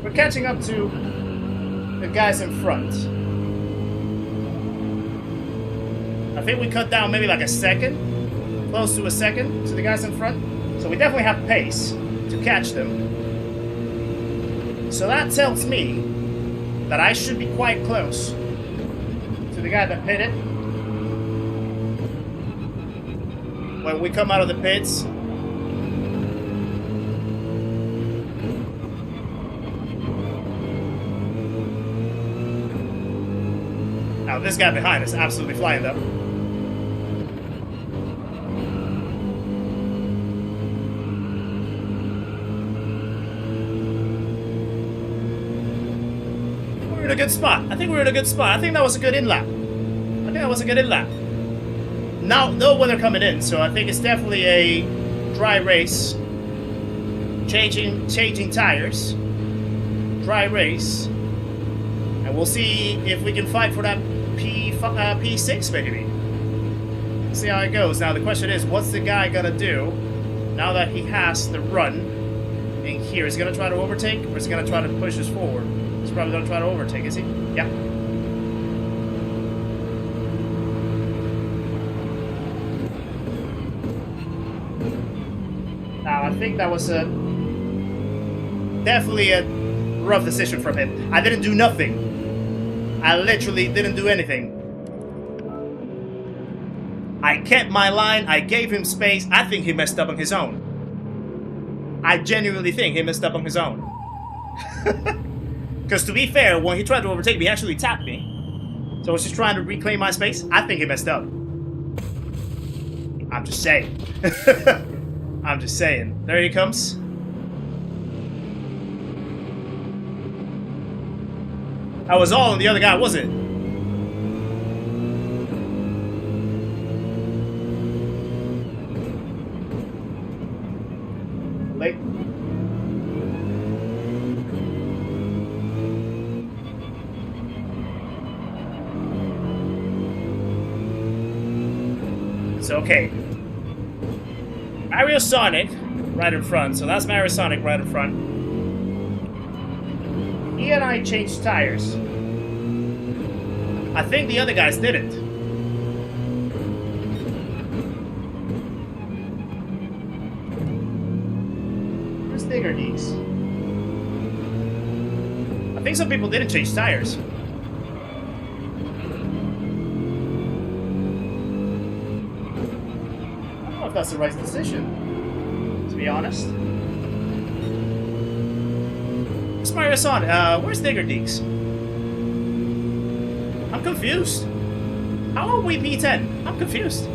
we're catching up to the guys in front. I think we cut down maybe like a second. Close to a second to the guys in front. So we definitely have pace to catch them. So that tells me that I should be quite close to the guy that pitted. When we come out of the pits. Now this guy behind is absolutely flying though. A good spot. I think we're in a good spot. I think that was a good in-lap. Now, no weather coming in, so I think it's definitely a dry race. Changing tires. Dry race. And we'll see if we can fight for that P6 maybe. See how it goes. Now the question is, what's the guy gonna do now that he has the run in here? Is he gonna try to overtake, or is he gonna try to push us forward? He's probably gonna try to overtake, is he? Yeah. Now, I think that was definitely a rough decision from him. I didn't do nothing. I literally didn't do anything. I kept my line. I gave him space. I think he messed up on his own. I genuinely think he messed up on his own. Because to be fair, when he tried to overtake me, he actually tapped me. So it's just trying to reclaim my space? I think he messed up. I'm just saying. I'm just saying. There he comes. That was all on the other guy, was it? Late. So, okay. Mario Sonic right in front. So that's Mario Sonic right in front. He and I changed tires. I think the other guys didn't. Where's Digger Geeks? I think some people didn't change tires. I don't know if that's the right decision, to be honest. Where's Mario Sonic? Where's Digger Geeks? I'm confused. How are we P10? I'm confused.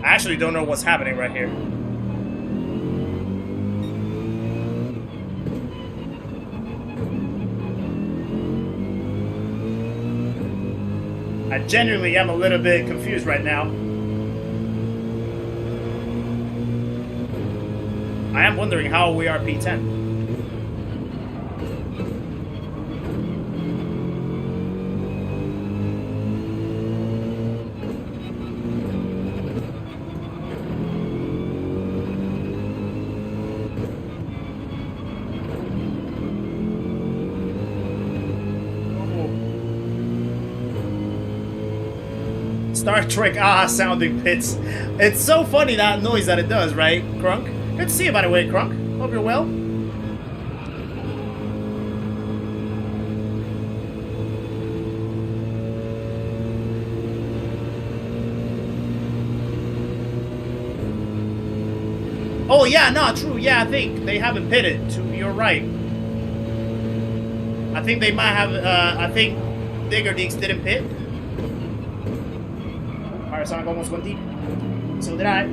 I actually don't know what's happening right here. I genuinely am a little bit confused right now. I am wondering how we are P10. Star Trek sounding pits. It's so funny that noise that it does, right, Crunk? Good to see you, by the way, Crunk. Hope you're well. Oh, yeah, no, true. Yeah, I think they haven't pitted. You're right. I think they might have, I think Digger Deeks didn't pit. Alright, Sonic almost went deep. So did I.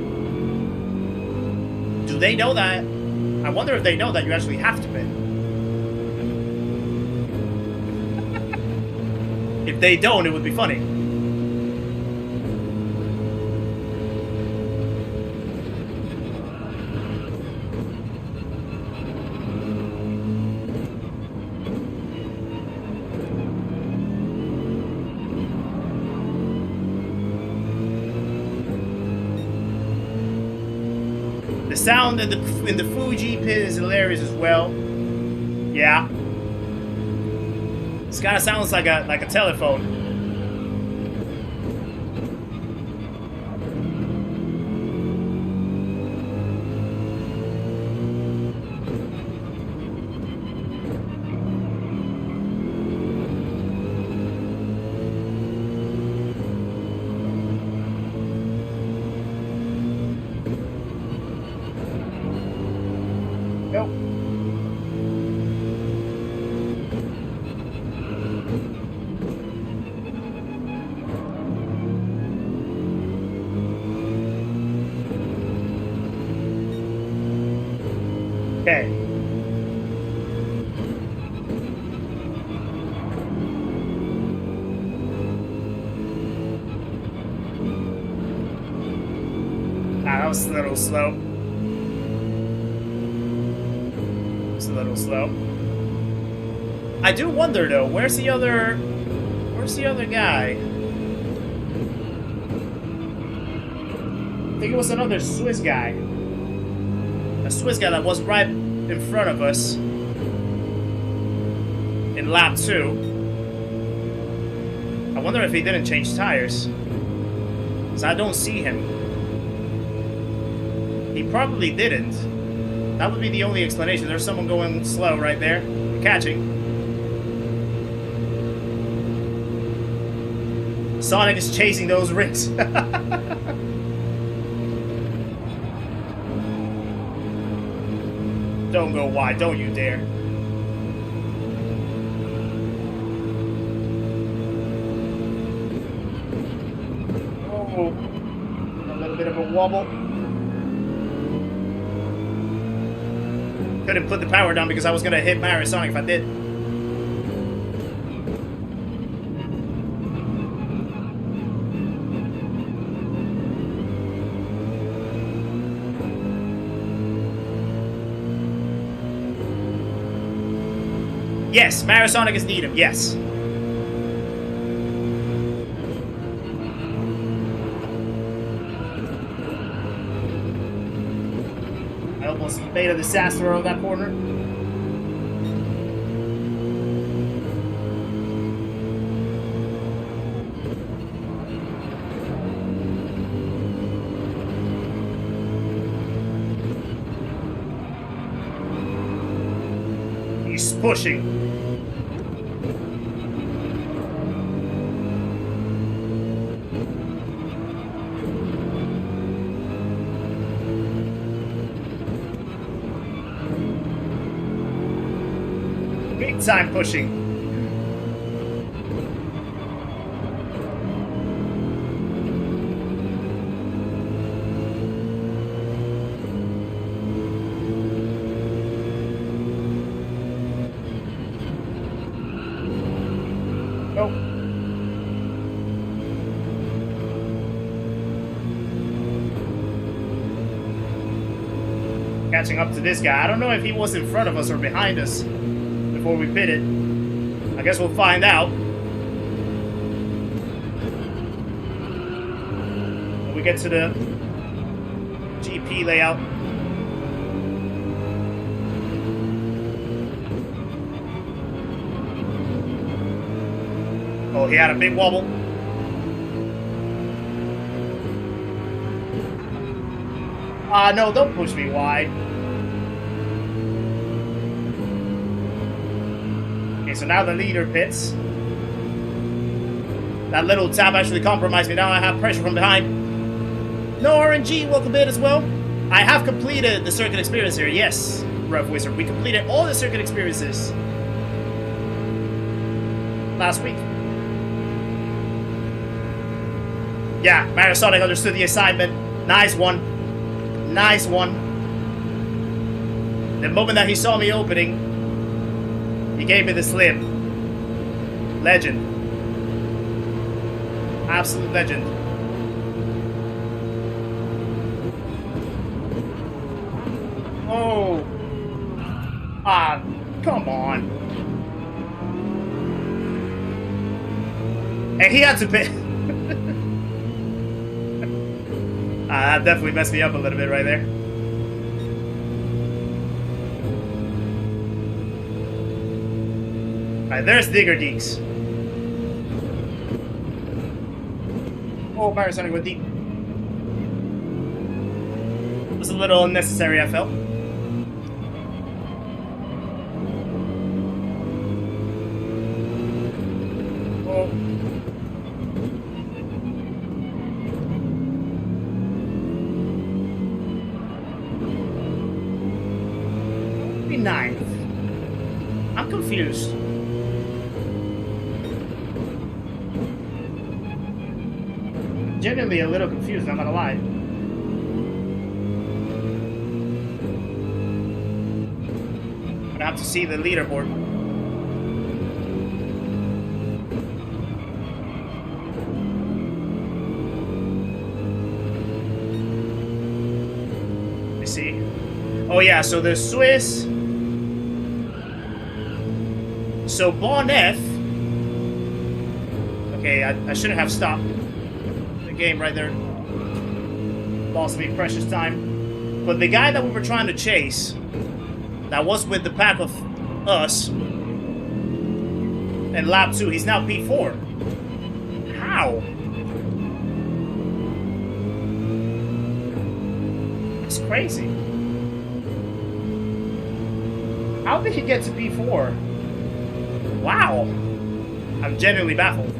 Do they know that? I wonder if they know that you actually have to pit. If they don't, it would be funny. The sound in the Fuji pit is hilarious as well. Yeah. This kind of sounds like a telephone. Okay. That was a little slow. It's a little slow. I do wonder though, where's the other guy? I think it was another Swiss guy. A Swiss guy that was right in front of us in lap 2. I wonder if he didn't change tires, because I don't see him. He probably didn't. That would be the only explanation. There's someone going slow right there. Catching. Sonic is chasing those rings. Don't go wide, don't you dare. Oh, a little bit of a wobble. Couldn't put the power down because I was gonna hit Marisonic if I did. Yes, Marisonic is needed, yes. I almost made a disaster of that corner. He's pushing. Big time pushing. Nope. Catching up to this guy. I don't know if he was in front of us or behind us before we pitted. I guess we'll find out. When we get to the GP layout. Oh, he had a big wobble. No, don't push me wide. Okay, so now the leader pits. That little tap actually compromised me. Now I have pressure from behind. No RNG, welcome in as well. I have completed the circuit experience here. Yes, Rev Wizard. We completed all the circuit experiences last week. Yeah, Marisonic understood the assignment. Nice one. Nice one. The moment that he saw me opening, he gave me the slip. Legend. Absolute legend. Oh. Ah, come on. And he had to pay. That definitely messed me up a little bit right there. Alright, there's Digger Geeks. Oh, Marisonic went deep. It was a little unnecessary, I felt. Oh. Ninth. I'm confused. Genuinely a little confused, I'm not gonna lie. I'm gonna have to see the leaderboard. Let me see. Oh yeah, so the Swiss. So Bon F. Okay, I shouldn't have stopped the game right there. Lost me precious time. But the guy that we were trying to chase, that was with the pack of us, in lap 2, he's now P4. How? It's crazy. How did he get to P4? Wow! I'm genuinely baffled.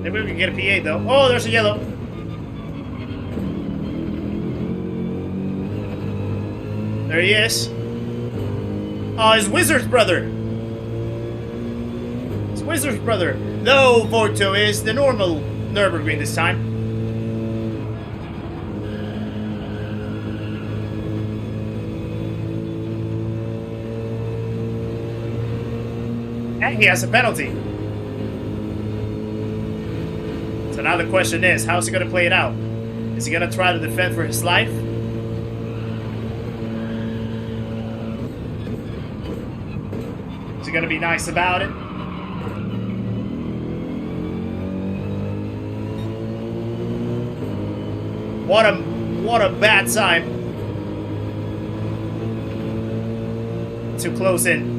Maybe we can get a P8 though. Oh, there's a yellow. There he is. Oh, his Wizard's brother. His Wizard's brother. No, Vorto is the normal Nürburgring this time. And he has a penalty. So now the question is, how's he going to play it out? Is he going to try to defend for his life? Is he going to be nice about it? What a bad time to close in.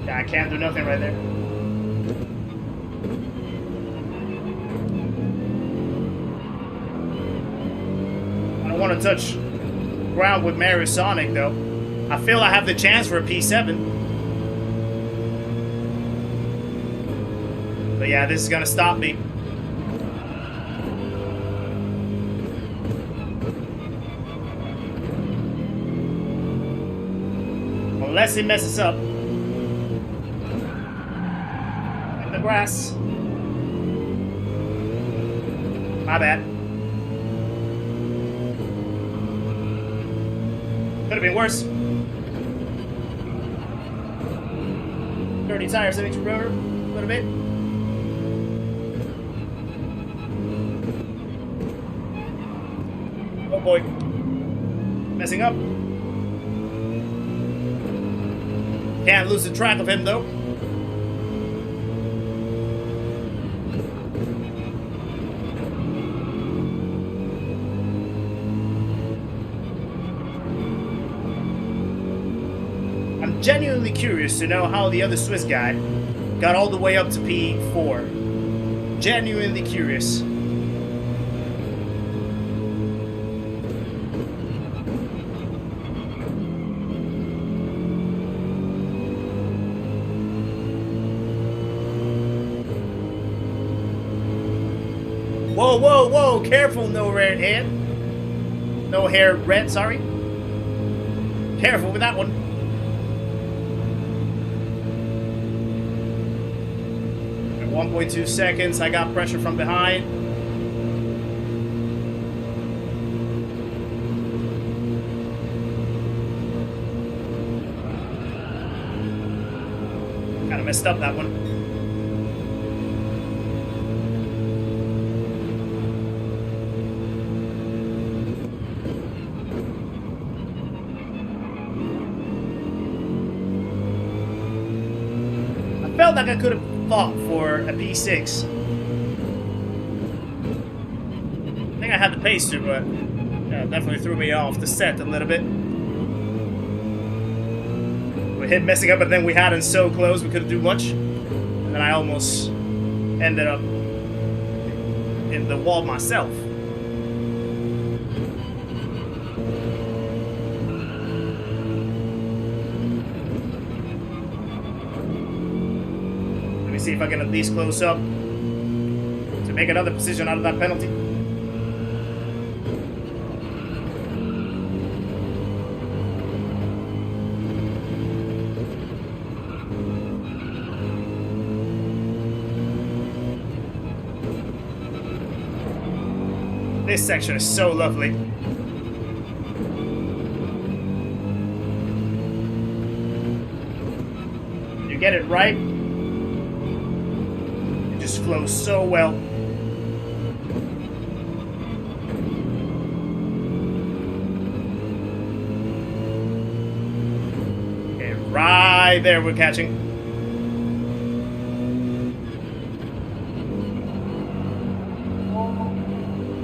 I can't do nothing right there. I don't want to touch ground with Mario Sonic though. I feel I have the chance for a P7. But yeah, this is gonna stop me. Unless he messes up. Grass. My bad. Could have been worse. Dirty tires in each rotor. A little bit. Oh boy. Messing up. Can't lose the track of him though. Genuinely curious to know how the other Swiss guy got all the way up to P4. Genuinely curious. Whoa, whoa, whoa! Careful, no red hair. No hair red, sorry. Careful with that one. At 1.2 seconds, I got pressure from behind. Kind of messed up that one. I felt like I could have fought for a P6. I think I had the pace to, but yeah, it definitely threw me off the set a little bit. We hit messing up, but then we had him so close we couldn't do much. And then I almost ended up in the wall myself. See if I can at least close up to make another position out of that penalty. This section is so lovely. You get it right. Just flows so well. Okay, right there we're catching.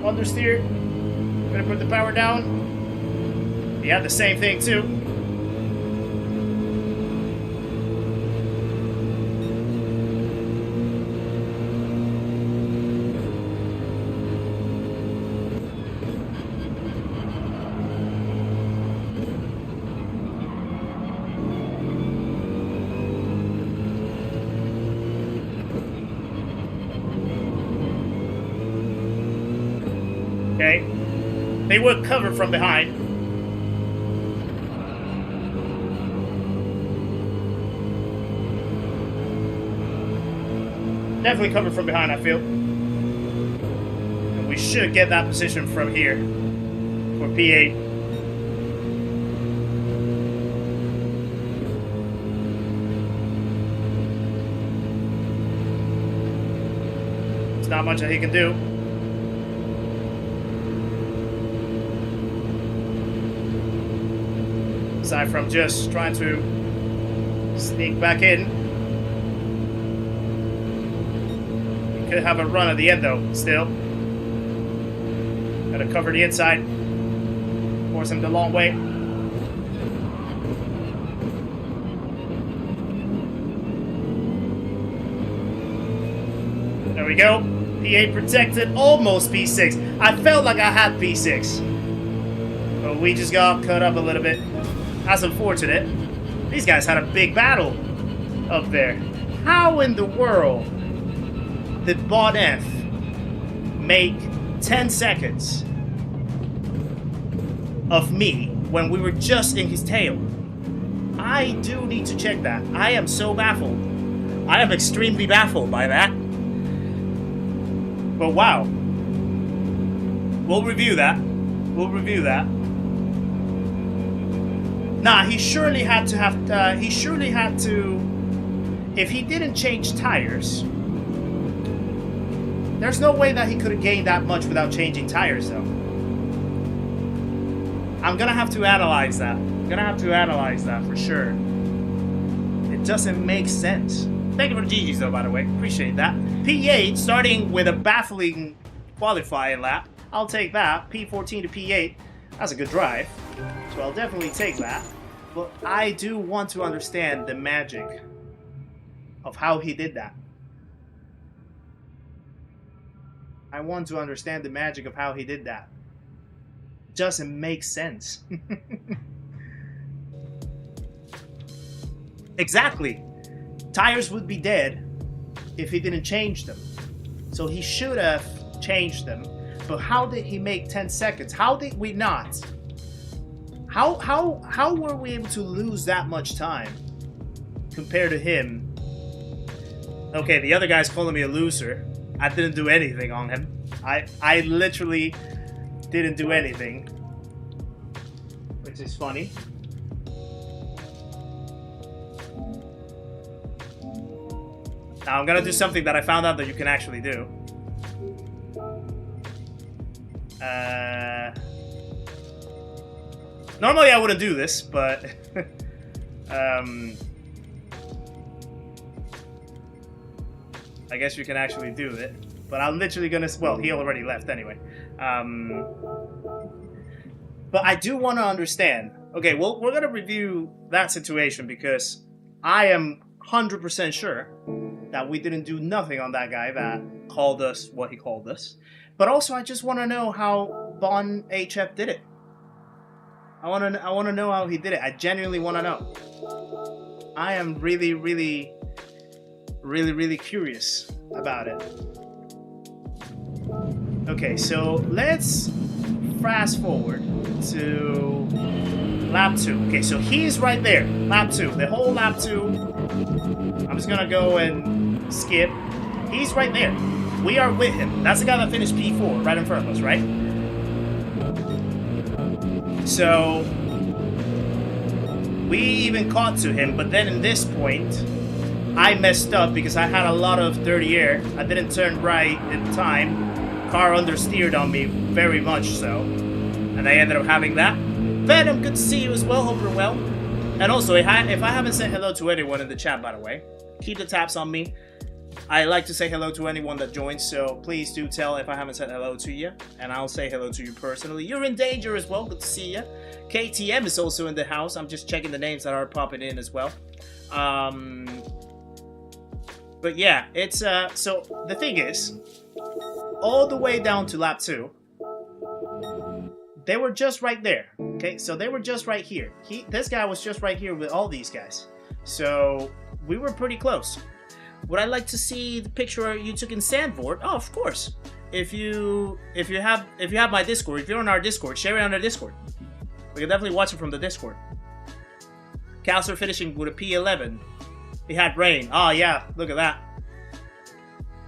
Understeer. Gonna put the power down. You have the same thing too. Okay? They were covered from behind. Definitely covered from behind, I feel. And we should get that position from here for P8. There's not much that he can do. Aside from just trying to sneak back in. Could have a run at the end though, still. Gotta cover the inside. Force him the long way. There we go. P8 protected, almost P6. I felt like I had P6. But we just got cut up a little bit. That's unfortunate. These guys had a big battle up there. How in the world did Bon F make 10 seconds of me when we were just in his tail? I do need to check that. I am so baffled. I am extremely baffled by that. But wow. We'll review that. We'll review that. Nah, he surely had to have... he surely had to... If he didn't change tires... There's no way that he could have gained that much without changing tires, though. I'm gonna have to analyze that. I'm gonna have to analyze that for sure. It doesn't make sense. Thank you for the GGs, though, by the way. Appreciate that. P8, starting with a baffling qualifying lap. I'll take that. P14 to P8. That's a good drive. So I'll definitely take that. But I do want to understand the magic of how he did that. I want to understand the magic of how he did that. It doesn't make sense. Exactly. Tires would be dead if he didn't change them. So he should have changed them. But how did he make 10 seconds? How did we not? How were we able to lose that much time compared to him? Okay, the other guy's calling me a loser. I didn't do anything on him. I literally didn't do anything. Which is funny. Now I'm gonna do something that I found out that you can actually do. Normally I wouldn't do this, but I guess you can actually do it. But I'm literally gonna... Well, he already left anyway. But I do want to understand. Okay, well, we're gonna review that situation because I am 100% sure that we didn't do nothing on that guy that called us what he called us. But also, I just want to know how Bon HF did it. I want to know how he did it. I genuinely want to know. I am really curious about it. Okay, so let's fast forward to lap 2. Okay, so he's right there. Lap 2. The whole lap 2. I'm just gonna go and skip. He's right there. We are with him. That's the guy that finished P4 right in front of us, right? So we even caught to him, but then in this point I messed up because I had a lot of dirty air. I didn't turn right in time. Car understeered on me very much so. And I ended up having that. Venom, good to see you as well. Hope you're well. And also, if I haven't said hello to anyone in the chat, by the way, keep the tabs on me. I like to say hello to anyone that joins, so please do tell if I haven't said hello to you, and I'll say hello to you personally. You're in danger as well. Good to see you. KTM is also in the house. I'm just checking the names that are popping in as well. But yeah, it's so the thing is, all the way down to lap 2, they were just right there. Okay, so they were just right here. This guy was just right here with all these guys. So we were pretty close. Would I like to see the picture you took in Sandboard? Oh, of course. if you have my Discord, if you're on our Discord, share it on our Discord. We can definitely watch it from the Discord. Calcer finishing with a P11. He had rain. Oh yeah, look at that.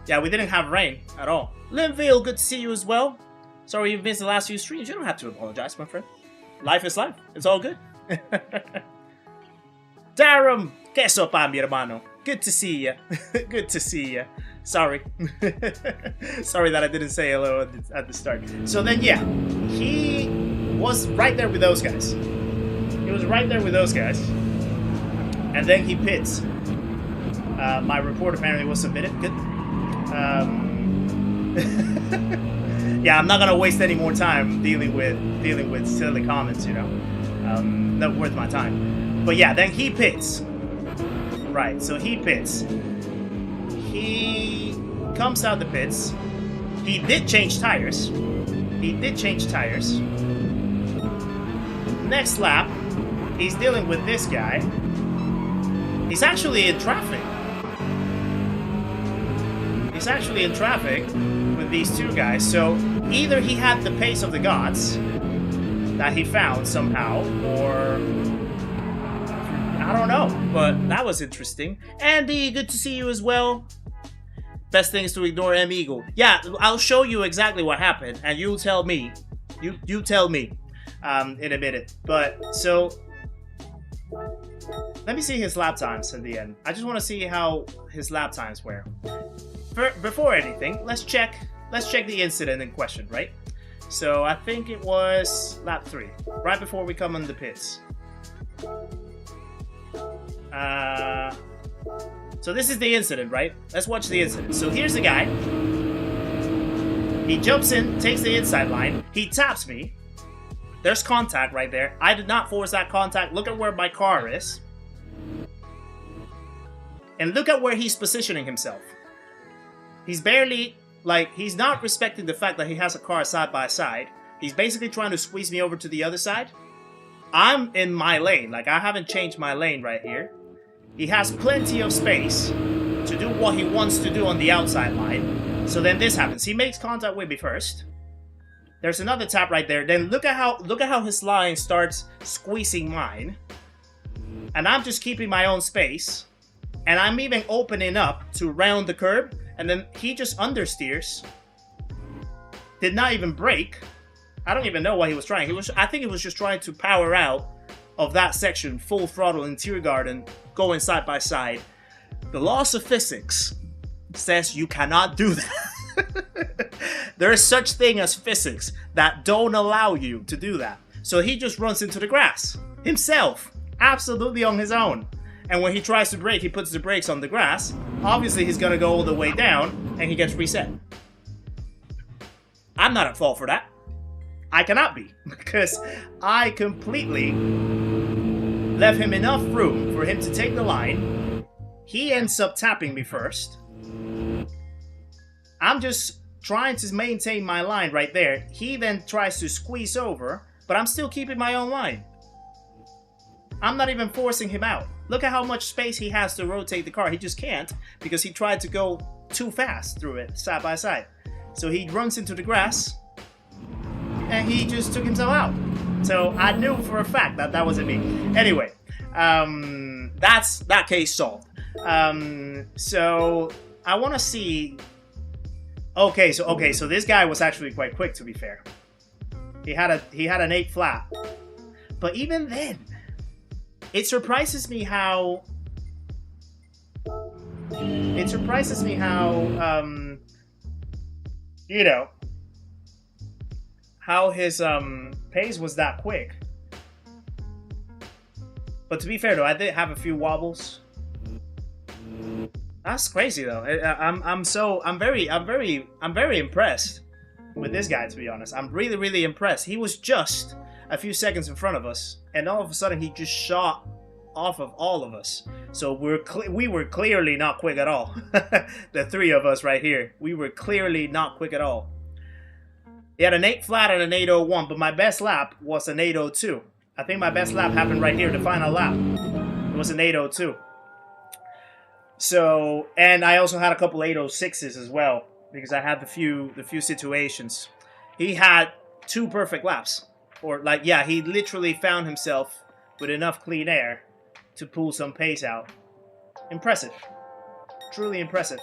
Yeah, we didn't have rain at all. Linville, good to see you as well. Sorry you've missed the last few streams. You don't have to apologize, my friend. Life is life. It's all good. Darum, que sopa, mi hermano. Good to see ya. Good to see ya. Sorry. Sorry that I didn't say hello at the start. So then, yeah, he was right there with those guys. He was right there with those guys. And then he pits. My report apparently was submitted. Good. Yeah, I'm not gonna waste any more time dealing with silly comments, you know. Not worth my time. But yeah, then he pits. Right, so he pits. He comes out the pits. He did change tires. He did change tires. Next lap, he's dealing with this guy. He's actually in traffic. He's actually in traffic with these two guys. So either he had the pace of the gods that he found somehow, or I don't know. But that was interesting. Andy, good to see you as well. Best thing is to ignore M Eagle. Yeah, I'll show you exactly what happened, and you'll tell me. You tell me in a minute. But so let me see his lap times in the end. I just want to see how his lap times were. Before anything, let's check the incident in question, right? So I think it was lap 3, right before we come on the pits. So this is the incident, right? Let's watch the incident. So here's the guy. He jumps in, takes the inside line. He taps me. There's contact right there. I did not force that contact. Look at where my car is. And look at where he's positioning himself. He's barely, like, he's not respecting the fact that he has a car side by side. He's basically trying to squeeze me over to the other side. I'm in my lane. Like, I haven't changed my lane right here. He has plenty of space to do what he wants to do on the outside line. So then this happens. He makes contact with me first. There's another tap right there. Then look at how his line starts squeezing mine. And I'm just keeping my own space. And I'm even opening up to round the curb. And then he just understeers. Did not even brake. I don't even know what he was trying. I think he was just trying to power out of that section, full throttle interior garden, going side by side. The laws of physics says you cannot do that. There is such thing as physics that don't allow you to do that. So he just runs into the grass himself, absolutely on his own. And when he tries to brake, he puts the brakes on the grass. Obviously, he's gonna go all the way down, and he gets reset. I'm not at fault for that. I cannot be, because I completely left him enough room for him to take the line. He ends up tapping me first. I'm just trying to maintain my line right there. He then tries to squeeze over, but I'm still keeping my own line. I'm not even forcing him out. Look at how much space he has to rotate the car. He just can't, because he tried to go too fast through it, side by side. So he runs into the grass, and he just took himself out. So I knew for a fact that that wasn't me. Anyway, that's that case solved. So I want to see. Okay, so this guy was actually quite quick, to be fair. He had an 8 flat, but even then, it surprises me how. You know, how his pace was that quick. But to be fair though, I did have a few wobbles. That's crazy though. I'm very impressed with this guy, to be honest. I'm really impressed. He was just a few seconds in front of us, and all of a sudden he just shot off of all of us. So we were clearly not quick at all. The three of us right here, we were clearly not quick at all. He had an 8 flat and an 8.01, but my best lap was an 8.02. I think my best lap happened right here, the final lap. It was an 8.02. So, and I also had a couple 8.06s as well. because I had the few situations. He had 2 perfect laps, or like, yeah, he literally found himself with enough clean air to pull some pace out. Impressive, truly impressive.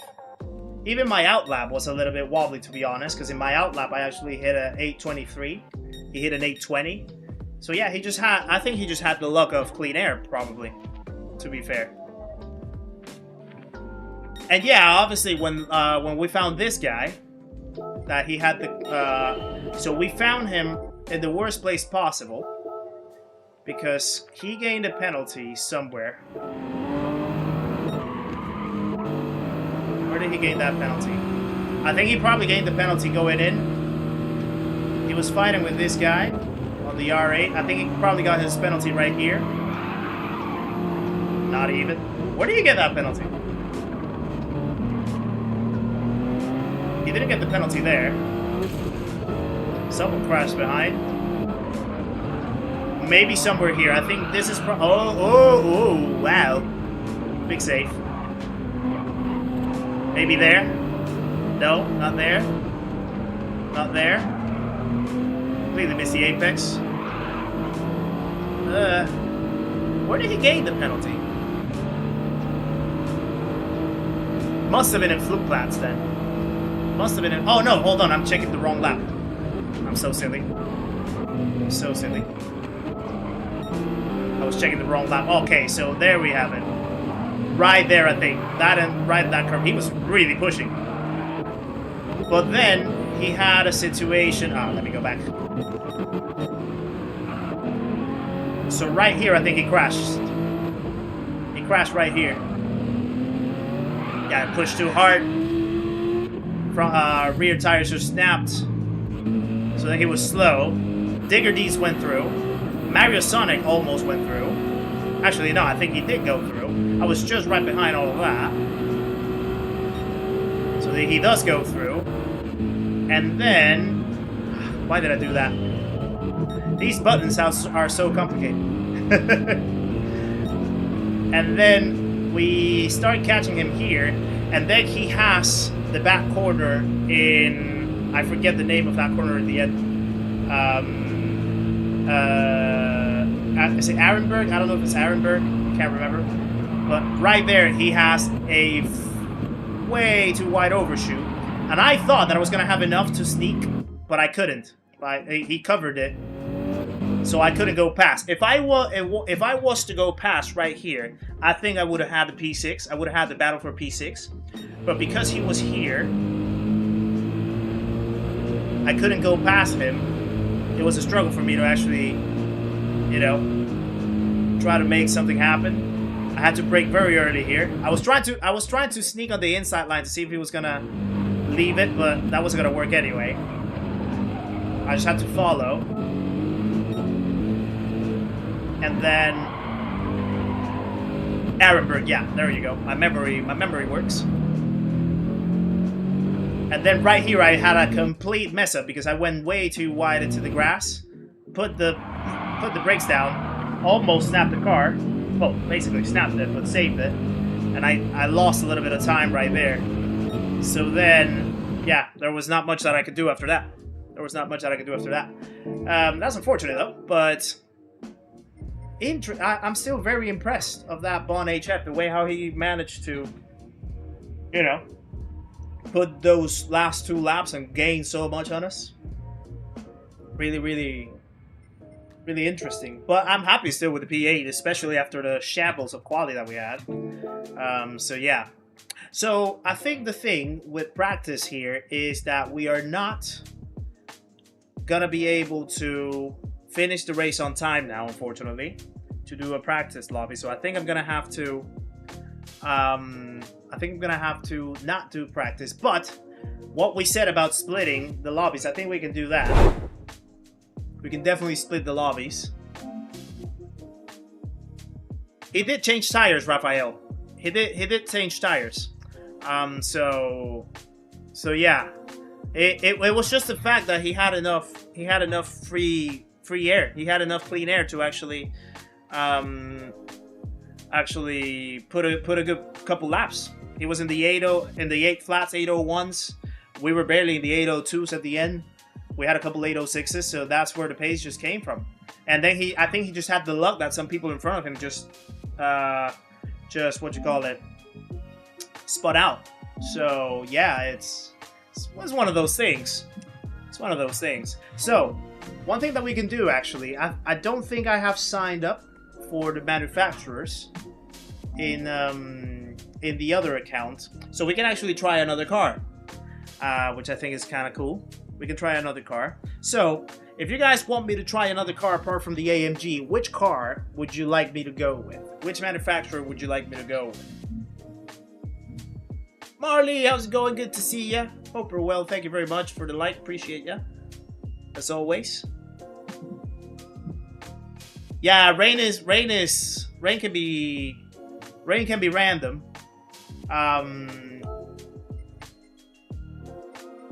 Even my outlap was a little bit wobbly, to be honest, because in my outlap I actually hit an 823. He hit an 820. So yeah, he just had, I think he just had the luck of clean air, probably, to be fair. And yeah, obviously when we found this guy, that he had the, so we found him in the worst place possible, because he gained a penalty somewhere. Where did he gain that penalty? I think he probably gained the penalty going in. He was fighting with this guy on the R8. I think he probably got his penalty right here. Not even. Where did he get that penalty? He didn't get the penalty there. Someone crashed behind. Maybe somewhere here. I think this is oh, wow. Big save. Maybe there? No, not there. Not there. Completely missed the apex. Where did he gain the penalty? Must have been in Flugplatz then. Must have been in... Oh no, hold on, I'm checking the wrong lap. I'm so silly. I'm so silly. I was checking the wrong lap. Okay, so there we have it. Right there, I think. That and right at that curve. He was really pushing. But then he had a situation. Ah, let me go back. So right here, I think he crashed. He crashed right here. Yeah, pushed too hard. Front rear tires just snapped. So then he was slow. Digger D's went through. Mario Sonic almost went through. Actually, no, I think he did go through. I was just right behind all of that. So he does go through. And then... Why did I do that? These buttons are so complicated. And then we start catching him here. And then he has the back corner in... I forget the name of that corner at the end. Is it Arenberg? I don't know if it's Arenberg. Can't remember. But right there, he has a way too wide overshoot. And I thought that I was going to have enough to sneak, but I couldn't. He covered it, so I couldn't go past. If I was to go past right here, I think I would have had the P6. I would have had the battle for P6. But because he was here, I couldn't go past him. It was a struggle for me to actually, you know, try to make something happen. I had to brake very early here. I was trying to sneak on the inside line to see if he was gonna leave it, but that wasn't gonna work anyway. I just had to follow. And then Arenberg, yeah, there you go. My memory works. And then right here I had a complete mess up because I went way too wide into the grass. Put the brakes down, almost snapped the car. Well, basically snapped it, but saved it. And I lost a little bit of time right there. So then, yeah, there was not much that I could do after that. That's unfortunate though, but I'm still very impressed of that Bon HF, the way how he managed to, you know, put those last 2 laps and gain so much on us. Really, really, really interesting. But I'm happy still with the P8, especially after the shambles of quality that we had. So yeah. So I think the thing with practice here is that we are not gonna be able to finish the race on time now, unfortunately, to do a practice lobby. So I think I'm gonna have to not do practice. But what we said about splitting the lobbies, I think we can do that. We can definitely split the lobbies. He did change tires, Raphael. He did change tires. So yeah. It was just the fact that he had enough free air. He had enough clean air to actually put a good couple laps. He was in the 8 flats, 801s We were barely in the 802s at the end. We had a couple 806s, so that's where the pace just came from. And then I think he just had the luck that some people in front of him just what you call it, spun out. So yeah, it was one of those things. It's one of those things. So one thing that we can do, actually, I don't think I have signed up for the manufacturers in the other account, so we can actually try another car, which I think is kind of cool. We can try another car. So if you guys want me to try another car apart from the AMG, which car would you like me to go with? Which manufacturer would you like me to go with? Marley, how's it going? Good to see ya. Hope you're well. Thank you very much for the like. Appreciate ya, as always. Yeah, rain can be random.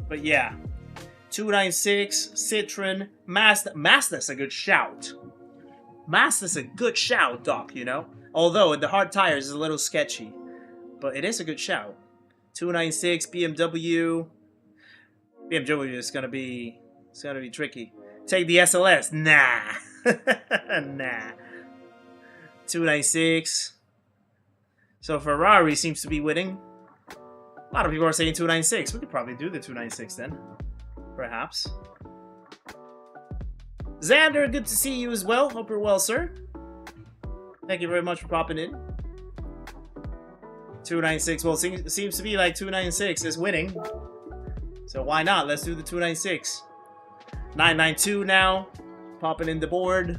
But yeah, 296 Citroen Mazda. Mazda's a good shout. Mazda's a good shout, Doc. You know, although the hard tires is a little sketchy, but it is a good shout. 296 BMW. BMW is gonna be tricky. Take the SLS. Nah. Nah. 296. So Ferrari seems to be winning. A lot of people are saying 296. We could probably do the 296 then. Perhaps. Xander, good to see you as well. Hope you're well, sir. Thank you very much for popping in. 296. Well, it seems to be like 296 is winning. So why not? Let's do the 296. 992 now. Popping in the board.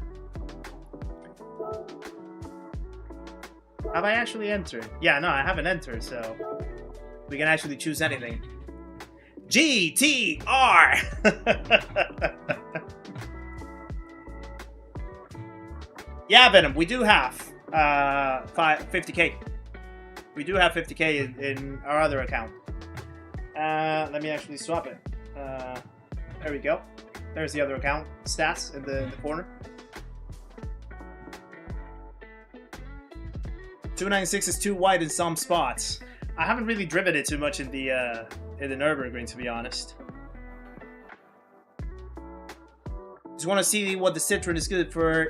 Have I actually entered? Yeah, no, I haven't entered, so we can actually choose anything. GTR! Yeah, Venom, we do have 50k. We do have 50k in our other account. Let me actually swap it. There we go. There's the other account. Stats in the corner. 296 is too wide in some spots. I haven't really driven it too much in the Nürburgring, to be honest. Just want to see what the Citroen is good for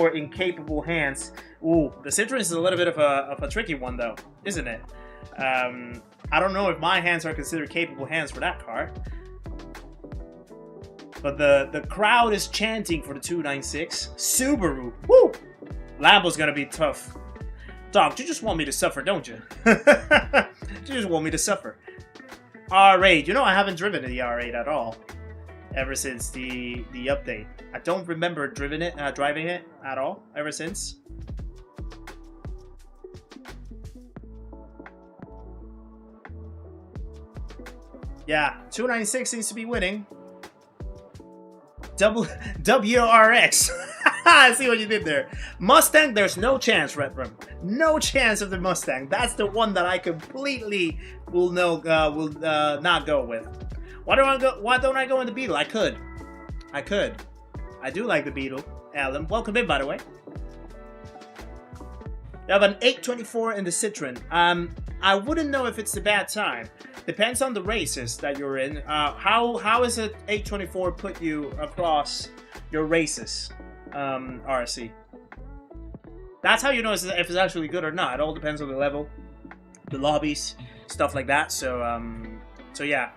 in capable hands. Ooh, the Citroen is a little bit of a tricky one, though, isn't it? I don't know if my hands are considered capable hands for that car. But the crowd is chanting for the 296. Subaru. Woo! Lambo's gonna be tough. Doc, you just want me to suffer, don't you? You just want me to suffer. R8. You know, I haven't driven the R8 at all ever since the update. I don't remember driving it at all ever since. Yeah, 296 seems to be winning. WRX. I see what you did there. Mustang, there's no chance, Redrum. No chance of the Mustang. That's the one that I completely will not go with. Why don't I go in the Beetle? I could. I do like the Beetle. Alan, welcome in, by the way. You have an 824 in the Citroen. I wouldn't know if it's a bad time. Depends on the races that you're in. How is it 824 put you across your races, RC? That's how you know if it's actually good or not. It all depends on the level, the lobbies, stuff like that. So yeah.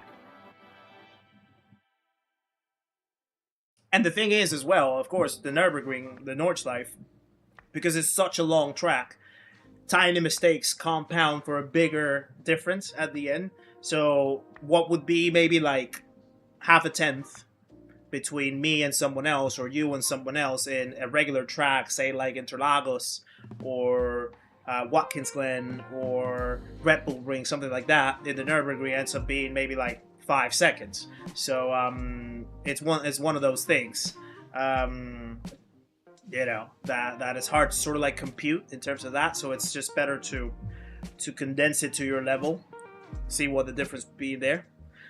And the thing is, as well, of course, the Nürburgring, the Nordschleife, because it's such a long track, tiny mistakes compound for a bigger difference at the end. So what would be maybe like half a tenth between me and someone else, or you and someone else in a regular track, say like Interlagos or Watkins Glen or Red Bull Ring, something like that, in the Nürburgring ends up being maybe like 5 seconds. So it's one of those things. You know, that is hard to sort of like compute in terms of that. So it's just better to condense it to your level, see what the difference be there.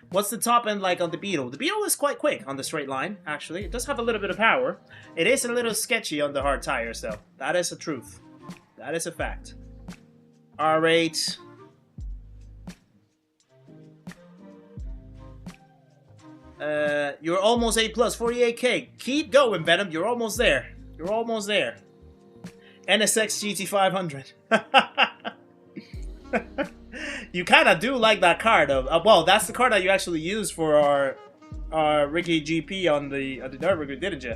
What's the top end like on the Beetle? The Beetle is quite quick on the straight line, actually. It does have a little bit of power. It is a little sketchy on the hard tires, though. That is a truth. That is a fact. R8. You're almost A+, 48k. Keep going, Venom. You're almost there. You're almost there. NSX GT500. You kind of do like that car, though. Well, that's the car that you actually used for our Ricky GP on the Nürburgring, didn't you?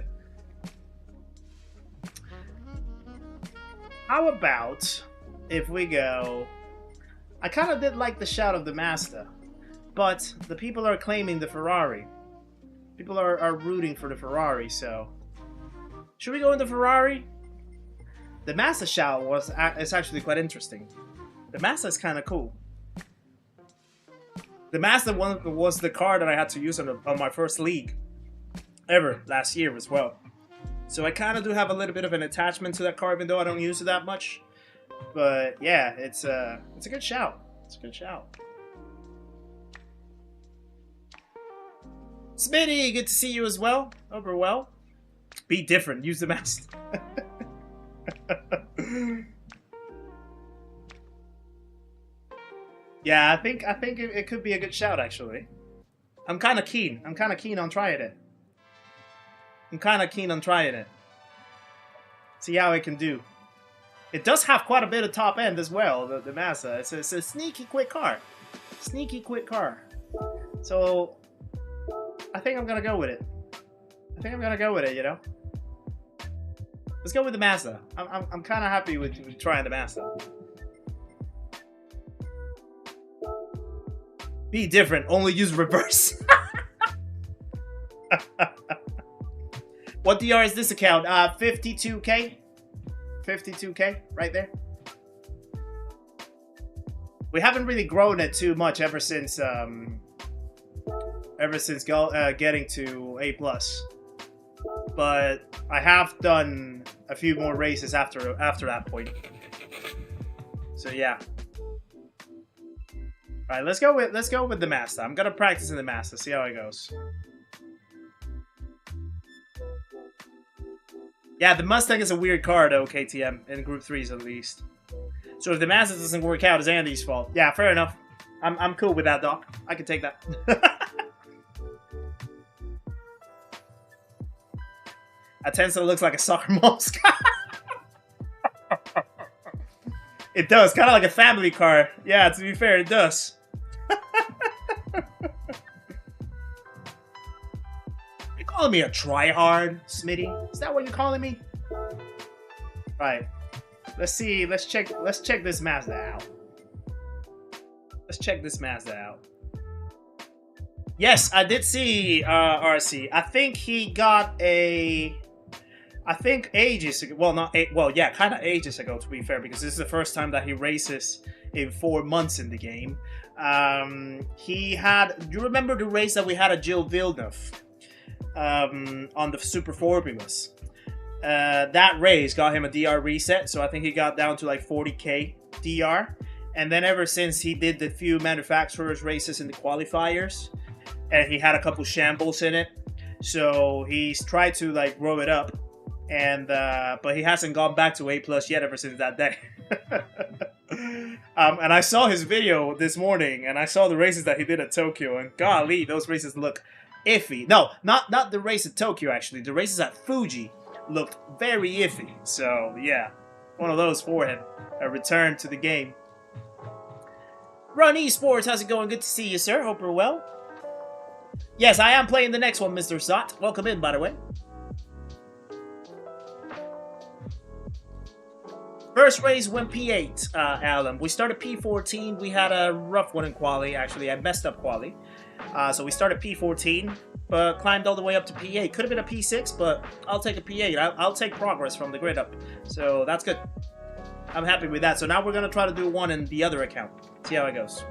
How about if we go... I kind of did like the shout of the Mazda, but the people are claiming the Ferrari. People are rooting for the Ferrari, so... Should we go in the Ferrari? The Mazda shout is actually quite interesting. The Mazda is kind of cool. The Mazda one was the car that I had to use on my first league ever last year as well. So I kind of do have a little bit of an attachment to that car, even though I don't use it that much. But yeah, it's a good shout. It's a good shout. Smitty, good to see you as well. Hope you're well. Be different. Use the Mazda. Yeah, I think it could be a good shout, actually. I'm kind of keen. I'm kind of keen on trying it. See how it can do. It does have quite a bit of top end as well, the Mazda. It's a sneaky quick car. Sneaky quick car. So, I think I'm going to go with it. You know? Let's go with the Mazda. I'm kind of happy with trying the Mazda. Be different. Only use reverse. What DR is this account? 52k. 52k, right there. We haven't really grown it too much ever since getting to A+. But I have done a few more races after that point. So yeah. All right, let's go with the Mazda. I'm gonna practice in the Mazda, see how it goes. Yeah, the Mustang is a weird car though, KTM, in Group 3s at least. So if the Mazda doesn't work out, it's Andy's fault. Yeah, fair enough. I'm cool with that, Doc. I can take that. A Tesla looks like a soccer mosque. It does, kind of like a family car. Yeah, to be fair, it does. You calling me a tryhard, Smitty? Is that what you're calling me? Right. Let's see. Let's check this Mazda out. Let's check this Mazda out. Yes, I did see RC. I think he got a... I think ages ago, yeah, kind of ages ago to be fair, because this is the first time that he races in 4 months in the game. He had, do you remember the race that we had at Gilles Villeneuve on the Super Formulas? That race got him a DR reset, so I think he got down to like 40k DR. And then ever since, he did the few manufacturers races in the qualifiers, and he had a couple shambles in it. So he's tried to like grow it up. And but he hasn't gone back to A+ yet ever since that day. And I saw his video this morning, and I saw the races that he did at Tokyo, and golly, those races look iffy. No, not the race at Tokyo, actually. The races at Fuji looked very iffy. So yeah, one of those for him. A return to the game. Run Esports, how's it going? Good to see you, sir. Hope you're well. Yes, I am playing the next one, Mr. Sot. Welcome in, by the way. First race went P8, Alan. We started P14. We had a rough one in quali, actually. I messed up quali. So we started P14, but climbed all the way up to P8. Could have been a P6, but I'll take a P8. I'll take progress from the grid up. So that's good. I'm happy with that. So now we're going to try to do one in the other account. See how it goes.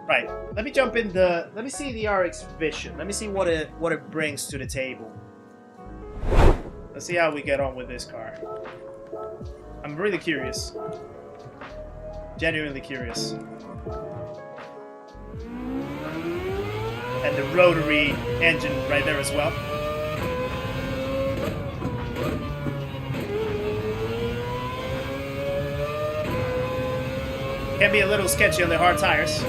Right. Let me jump in the... Let me see the RX Vision. Let me see what it brings to the table. Let's see how we get on with this car. I'm really curious. Genuinely curious. And the rotary engine right there as well. Can be a little sketchy on the hard tires.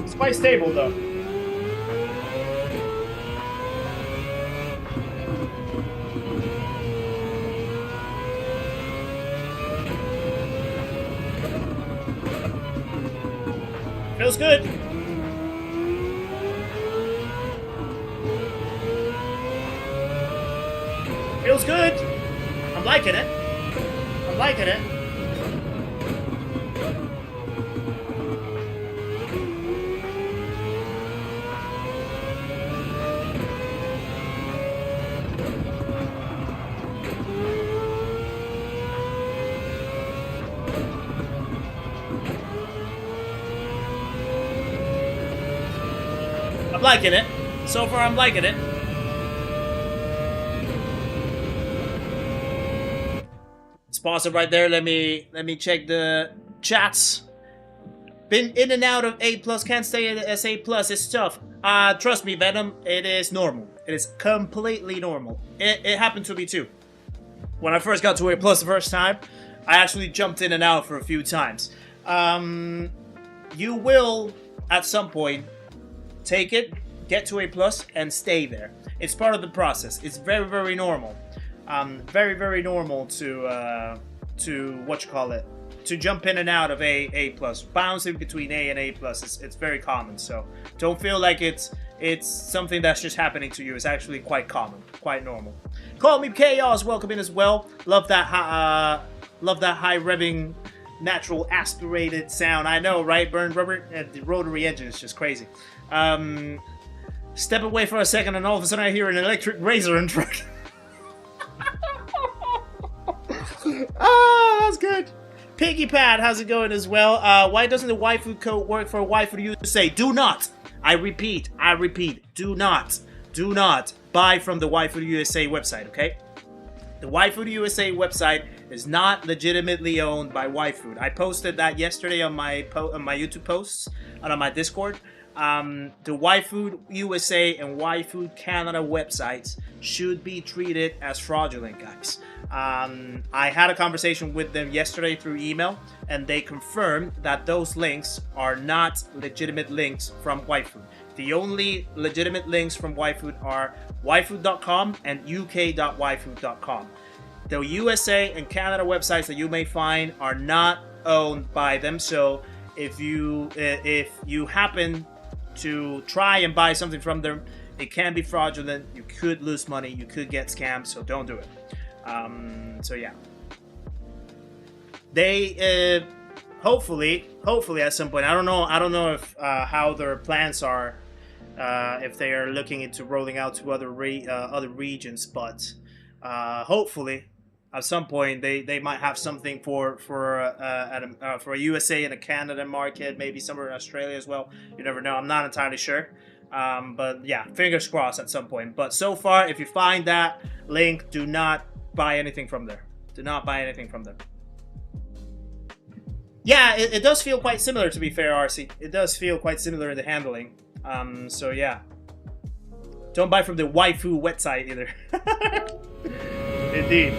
It's quite stable though. Feels good. Feels good. I'm liking it. I'm liking it. I'm liking it. So far, I'm liking it. Let's pause it right there. Let me check the chats. Been in and out of A+, can't stay as A+, it's tough. Trust me, Venom, it is normal. It is completely normal. It happened to me too. When I first got to A+ the first time, I actually jumped in and out for a few times. You will, at some point, take it, get to A+, and stay there. It's part of the process. It's very, very normal. Very, very normal to what you call it, to jump in and out of A+. Bouncing between A and A+, it's very common. So don't feel like it's something that's just happening to you. It's actually quite common, quite normal. Call me Chaos, welcome in as well. Love that high revving, natural aspirated sound. I know, right? Burned rubber and the rotary engine is just crazy. Step away for a second and all of a sudden I hear an electric razor in truck. Oh, that's good. Piggy Pad, how's it going as well? Why doesn't the waifu code work for waifu USA? Do not, I repeat, do not buy from the waifu USA website, okay? The waifu USA website is not legitimately owned by waifu. I posted that yesterday on my YouTube posts and on my Discord. The waifu USA and waifu Canada websites should be treated as fraudulent, guys. I had a conversation with them yesterday through email, and they confirmed that those links are not legitimate links from waifu. The only legitimate links from waifu are waifu.com and uk.waifu.com. The USA and Canada websites that you may find are not owned by them, so if you happen to try and buy something from them, it can be fraudulent. You could lose money. You could get scammed. So don't do it. So yeah, they hopefully at some point. I don't know if how their plans are, if they are looking into rolling out to other regions, but hopefully at some point they might have something for a USA and a Canada market, maybe somewhere in Australia as well. You never know. I'm not entirely sure. But yeah, fingers crossed at some point. But so far, if you find that link, do not buy anything from there. Do not buy anything from there. Yeah, it does feel quite similar, to be fair, RC. It does feel quite similar in the handling. So yeah. Don't buy from the waifu website either. Indeed.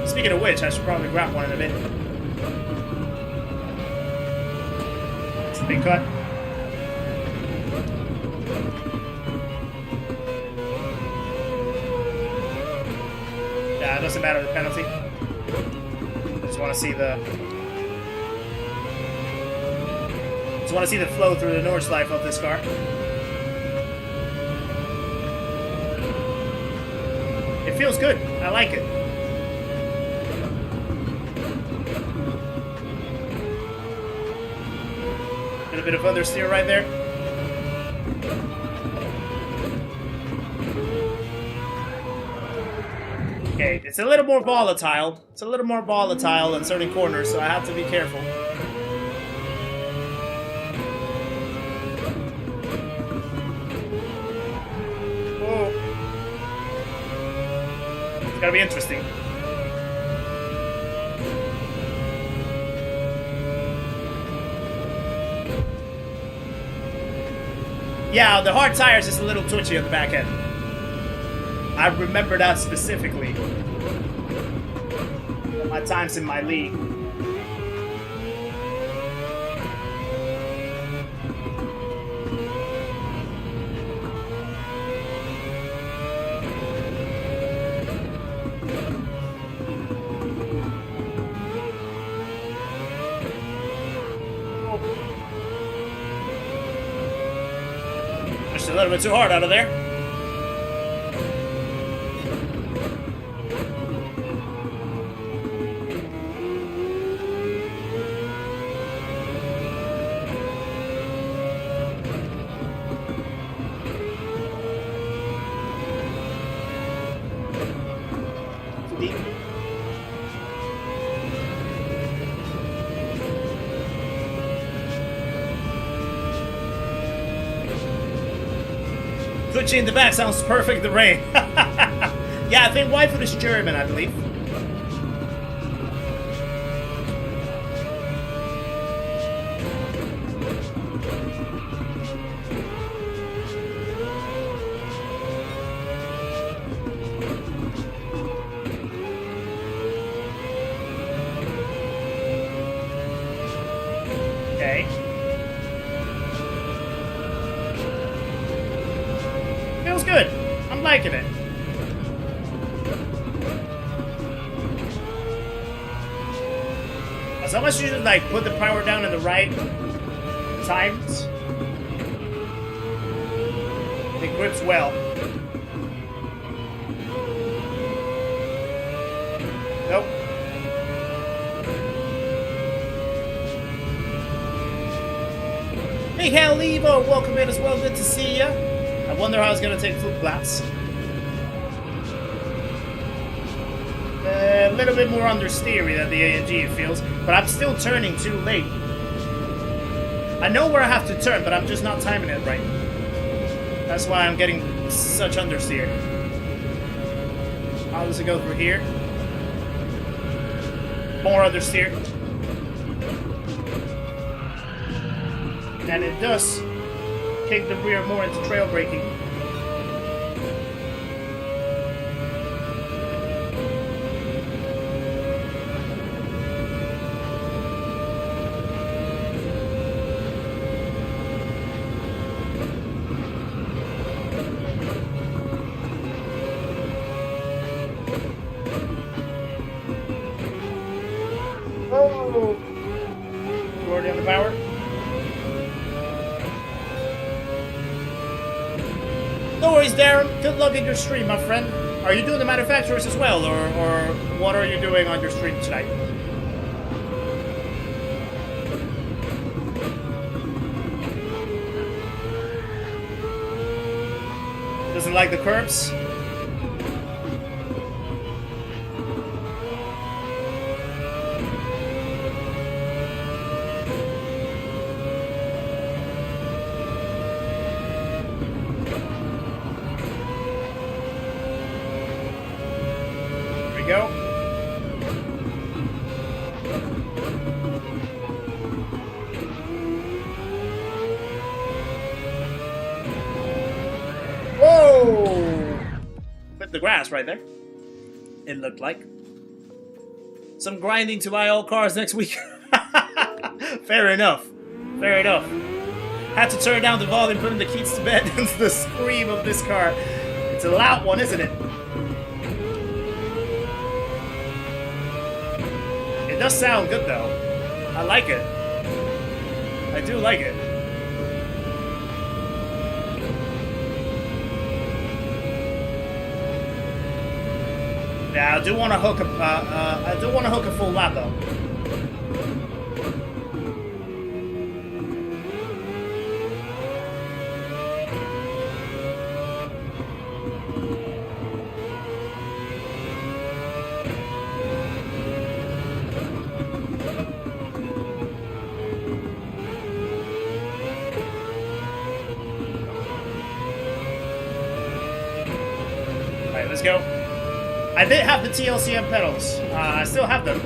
Speaking of which, I should probably grab one in a bit. It's a big cut. Yeah, it doesn't matter the penalty. I just want to see the flow through the Nordschleife of this car. It feels good. I like it. A bit of understeer right there. Okay, it's a little more volatile. It's a little more volatile in certain corners, so I have to be careful. Whoa. It's gotta be interesting. Yeah, the hard tires is a little twitchy on the back end. I remember that specifically. My times in my league. Just a little bit too hard out of there. Twitchy in the back sounds perfect in the rain. Yeah, I think Whitefoot is German, I believe. Okay. Feels good. I'm liking it. As long as you just like put the power down in the right times, it grips well. Nope. Hey, Hal Evo, welcome in as well. Good to see ya. I wonder how it's gonna take flip flats. A little bit more understeery than the AMG, it feels, but I'm still turning too late. I know where I have to turn, but I'm just not timing it right. That's why I'm getting such understeer. How does it go through here? More understeer. And it does kick the rear more into trail braking. Oh! You already on the power? No worries, Darren. Good luck in your stream, my friend. Are you doing the manufacturers as well, or what are you doing on your stream tonight? Doesn't like the curbs? Go. Whoa! Bit the grass right there. It looked like. Some grinding to buy all cars next week. Fair enough. Fair enough. Had to turn down the volume, putting the kids to bed, and the scream of this car. It's a loud one, isn't it? It does sound good though. I like it. I do like it. Yeah, I do want to hook a full lap though. Let's go. I did have the TLCM pedals. I still have them.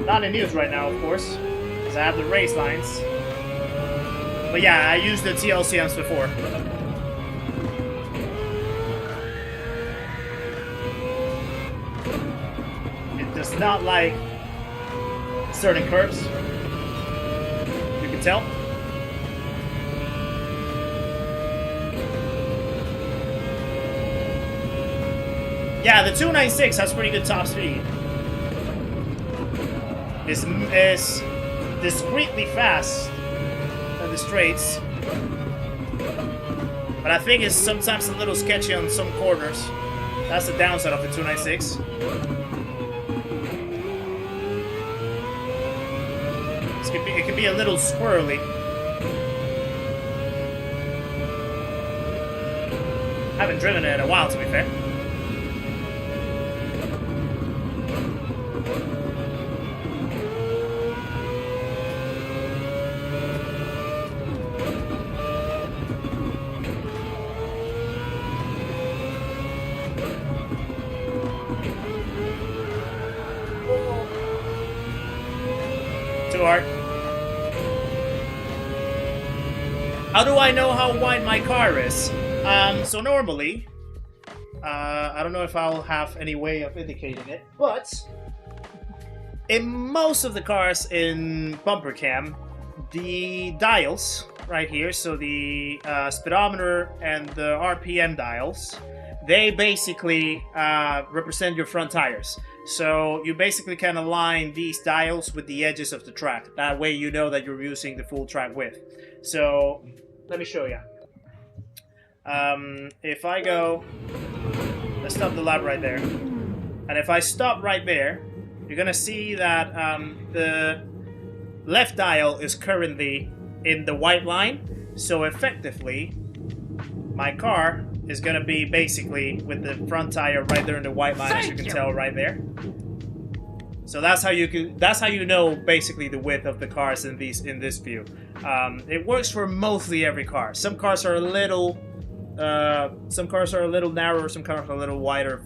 Not in use right now, of course, because I have the Racelines. But yeah, I used the TLCMs before. It does not like certain curves. You can tell. Yeah, the 296 has pretty good top speed. It's discreetly fast on the straights. But I think it's sometimes a little sketchy on some corners. That's the downside of the 296. It can be a little squirrely. I haven't driven it in a while, to be fair. Too hard. How do I know how wide my car is? So normally, I don't know if I'll have any way of indicating it, but in most of the cars in bumper cam, the dials right here, so the speedometer and the RPM dials, they basically represent your front tires. So you basically can align these dials with the edges of the track. That way you know that you're using the full track width. So let me show you. If I go, let's stop the lap right there. And if I stop right there, you're gonna see that the left dial is currently in the white line. So effectively, my car is gonna be basically with the front tire right there in the white line, as you can tell right there. So that's how you know basically the width of the cars in this view. It works for mostly every car. Some cars are a little narrower, some cars are a little wider.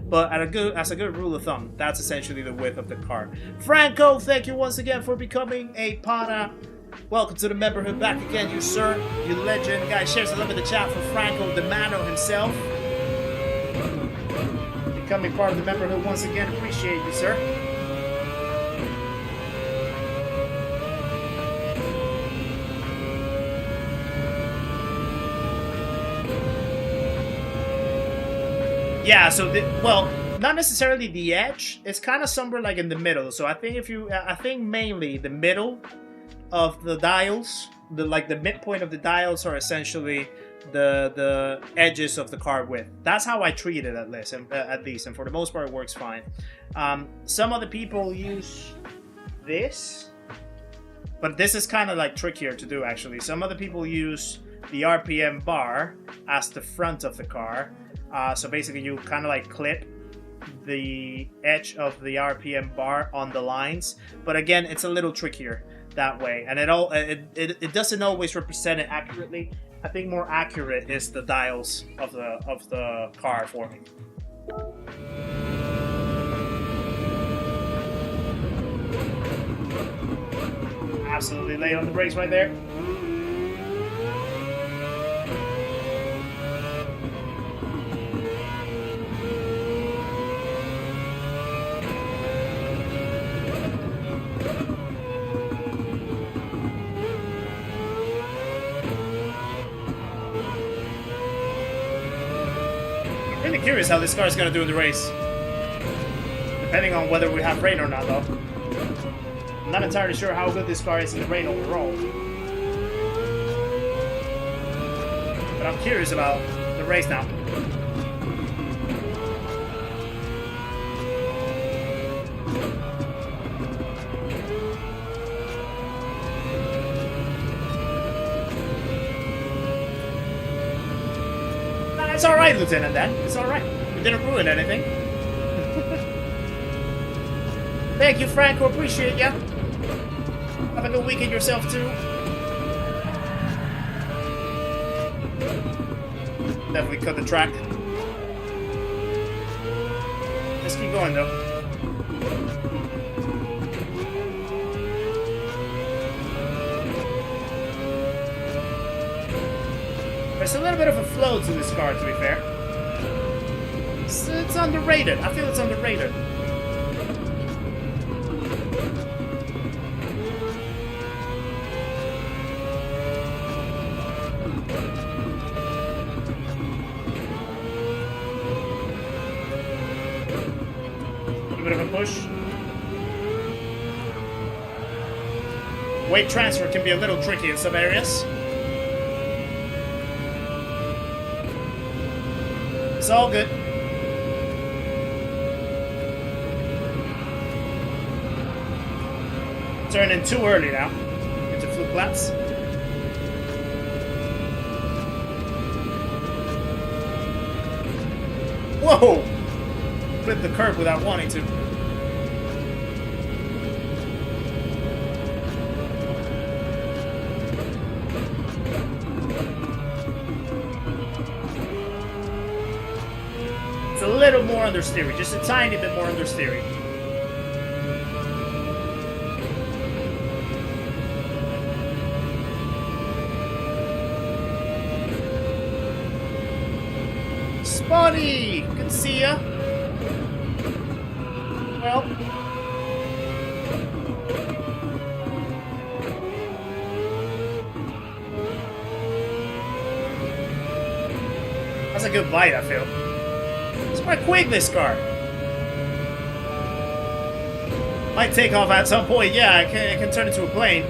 But as a good rule of thumb, that's essentially the width of the car. Franco, thank you once again for becoming a pana. Welcome to the memberhood back again, you sir, you legend. Guys, share some love in the chat for Franco the Manu himself. Becoming part of the memberhood once again, appreciate you, sir. Yeah, so well, not necessarily the edge. It's kind of somewhere like in the middle. So I think mainly the middle of the dials, the midpoint of the dials are essentially the edges of the car width. That's how I treat it at least, and for the most part it works fine. Some other people use this, but this is kind of like trickier to do actually. Some other people use the RPM bar as the front of the car. So basically you kind of like clip the edge of the RPM bar on the lines, but again it's a little trickier that way, and it doesn't always represent it accurately. I think more accurate is the dials of the car for me. Absolutely late on the brakes right there. Curious how this car is going to do in the race. Depending on whether we have rain or not, though. I'm not entirely sure how good this car is in the rain overall. But I'm curious about the race now. It's alright, Lieutenant Dan. It's alright. We didn't ruin anything. Thank you, Franco. Appreciate ya. Have a good weekend yourself, too. Definitely cut the track. Let's keep going, though. There's a little bit of a flow to this car, to be fair. It's underrated. I feel it's underrated. A little bit of a push. Weight transfer can be a little tricky in some areas. It's all good. Turning too early now into flip flats. Whoa! Clipped the curb without wanting to. It's a little more understeering, just a tiny bit more understeering. Spotty! Good to see ya. Well. That's a good bite, I feel. It's quite quick, this car. Might take off at some point, yeah, it can turn into a plane.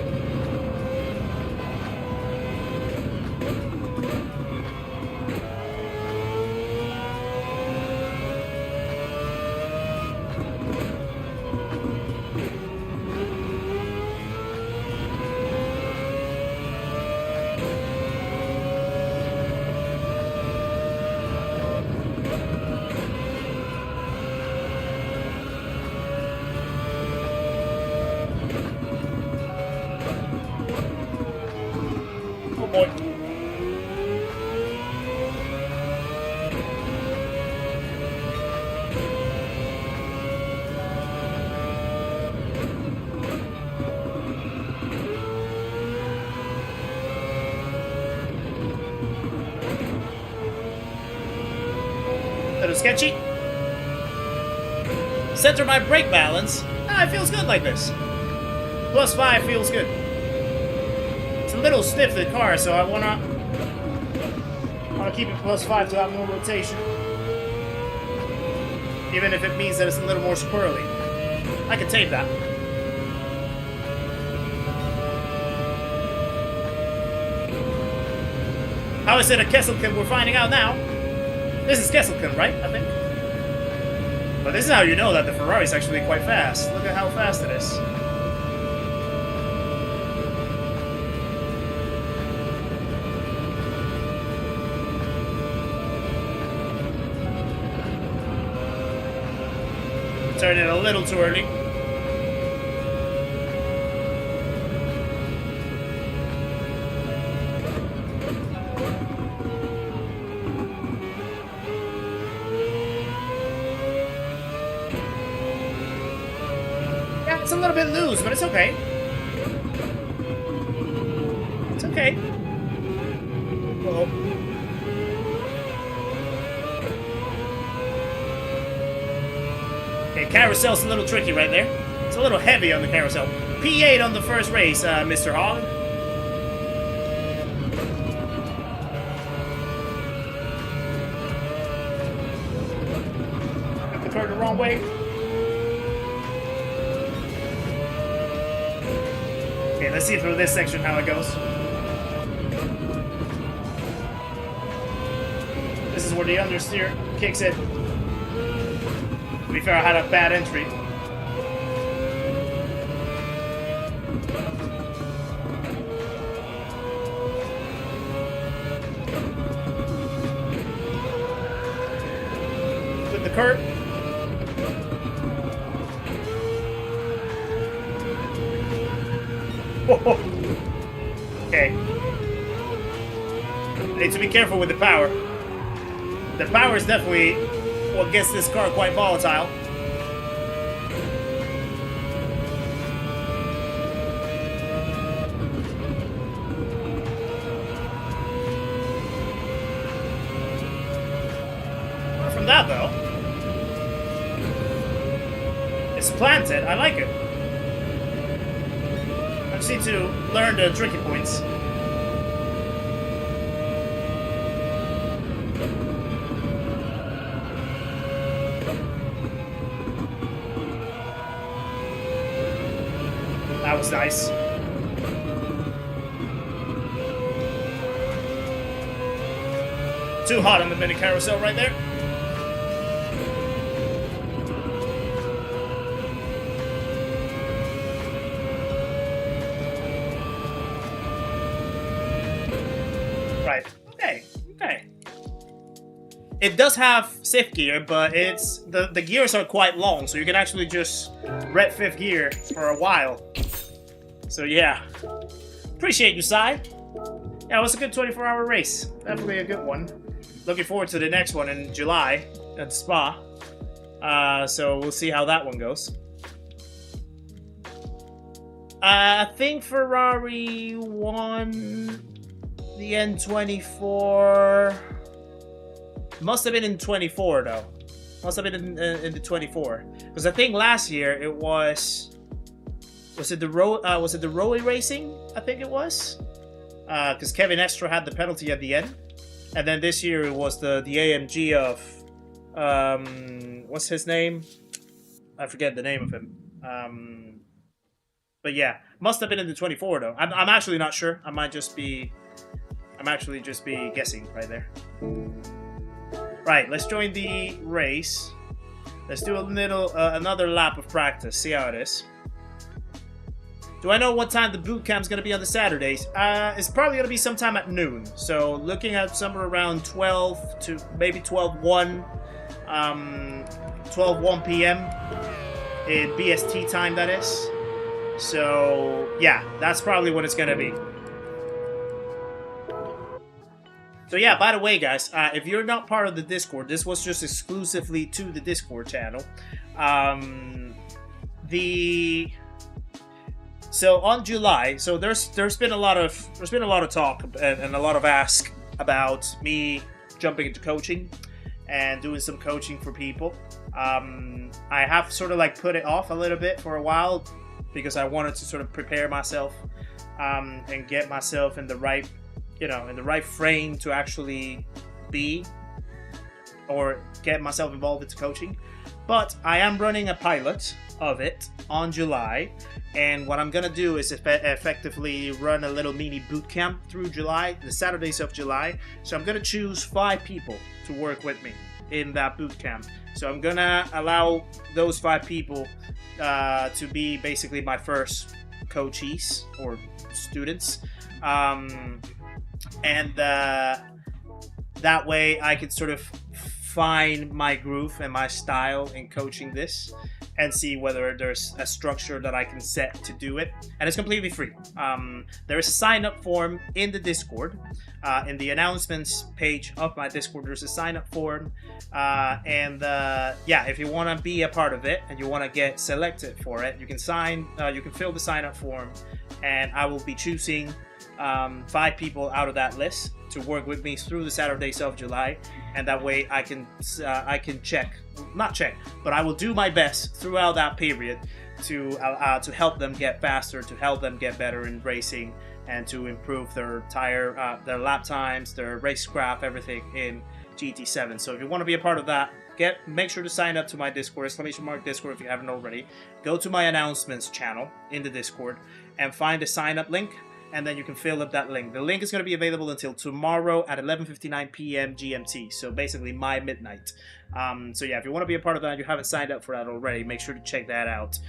Boy. Little sketchy. Center my brake balance. Ah, it feels good like this. +5 feels good. It's a little stiff, the car, so I wanna keep it +5 to have more rotation. Even if it means that it's a little more squirrely. I can tape that. How is it a Kesselkin? We're finding out now. This is Kesselkin, right? I think. But this is how you know that the Ferrari is actually quite fast. Look at how fast it is. Turned it a little too early. Yeah, it's a little bit loose, but it's okay. It's okay. Uh-oh. Carousel's a little tricky right there. It's a little heavy on the carousel. P8 on the first race, Mr. Hogg. Got the car the wrong way. Okay, let's see through this section how it goes. This is where the understeer kicks in. To be fair, I had a bad entry. With the curb. Okay. I need to be careful with the power. The power is definitely what gets this car quite volatile. that, though. It's planted. I like it. I just need to learn the tricky points. That was nice. Too hot on the mini carousel right there. Right. Okay. Okay. It does have 5th gear, but it's the gears are quite long, so you can actually just red 5th gear for a while. So yeah. Appreciate you, Sai. Yeah, it was a good 24-hour race. Definitely a good one. Looking forward to the next one in July at Spa. So we'll see how that one goes. I think Ferrari won the N24. Must have been in 24 though. Must have been in the 24. Because I think last year it was it the Roe Racing? I think it was. Because Kevin Estra had the penalty at the end. And then this year it was the AMG of what's his name? I forget the name of him. But yeah, must have been in the 24 though. I'm actually not sure. I'm actually just be guessing right there. Right, let's join the race. Let's do a little another lap of practice. See how it is. Do I know what time the boot camp's going to be on the Saturdays? It's probably going to be sometime at noon. So looking at somewhere around 12 to maybe 12:01, 12:01 p.m. in BST time, that is. So yeah, that's probably what it's going to be. So yeah, by the way, guys, if you're not part of the Discord, this was just exclusively to the Discord channel. So on July, so there's been a lot of talk and a lot of ask about me jumping into coaching and doing some coaching for people. I have sort of like put it off a little bit for a while because I wanted to sort of prepare myself and get myself in the right, in the right frame to actually be or get myself involved into coaching. But I am running a pilot of it on July, and what I'm gonna do is effectively run a little mini boot camp through July, the Saturdays of July. So I'm gonna choose 5 people to work with me in that boot camp. So I'm gonna allow those 5 people to be basically my first coachees or students, and that way I can sort of find my groove and my style in coaching this and see whether there's a structure that I can set to do it. And it's completely free. There is a sign-up form in the Discord. In the announcements page of my Discord, there's a sign-up form. Yeah, if you want to be a part of it and you want to get selected for it, you can fill the sign-up form, and I will be choosing 5 people out of that list to work with me through the Saturdays of July, and that way I can but I will do my best throughout that period to help them get faster, to help them get better in racing, and to improve their their lap times, their racecraft, everything in GT7. So if you want to be a part of that, make sure to sign up to my Discord, !Discord if you haven't already. Go to my announcements channel in the Discord and find the sign up link, and then you can fill up that link. The link is going to be available until tomorrow at 11:59 p.m. GMT, so basically my midnight. So yeah, if you want to be a part of that and you haven't signed up for that already, make sure to check that out.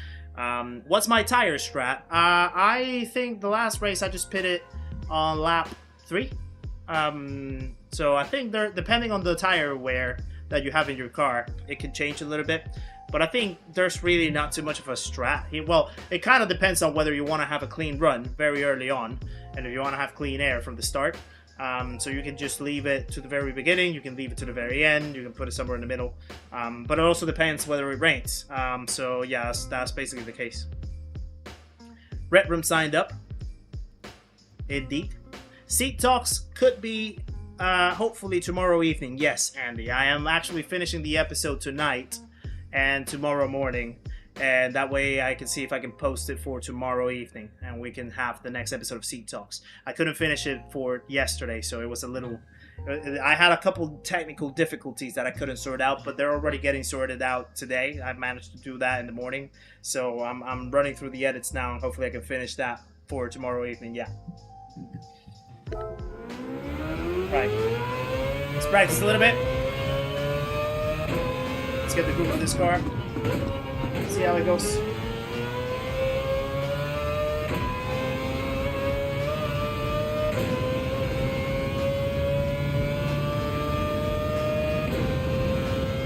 What's my tire strat? I think the last race I just pitted on lap 3. So I think depending on the tire wear that you have in your car, it can change a little bit. But I think there's really not too much of a strat. Well, it kind of depends on whether you want to have a clean run very early on, and if you want to have clean air from the start. So you can just leave it to the very beginning, you can leave it to the very end, you can put it somewhere in the middle. But it also depends whether it rains. So yeah, that's basically the case. Red Room signed up. Indeed. Seat talks could be hopefully tomorrow evening. Yes, Andy, I am actually finishing the episode tonight and tomorrow morning, and that way I can see if I can post it for tomorrow evening, and we can have the next episode of Seat Talks. I couldn't finish it for yesterday, so it was a little... I had a couple technical difficulties that I couldn't sort out, but they're already getting sorted out today. I managed to do that in the morning, so I'm running through the edits now, and hopefully I can finish that for tomorrow evening. Yeah. Right. Let's practice a little bit. Let's get the groove of this car. See how it goes.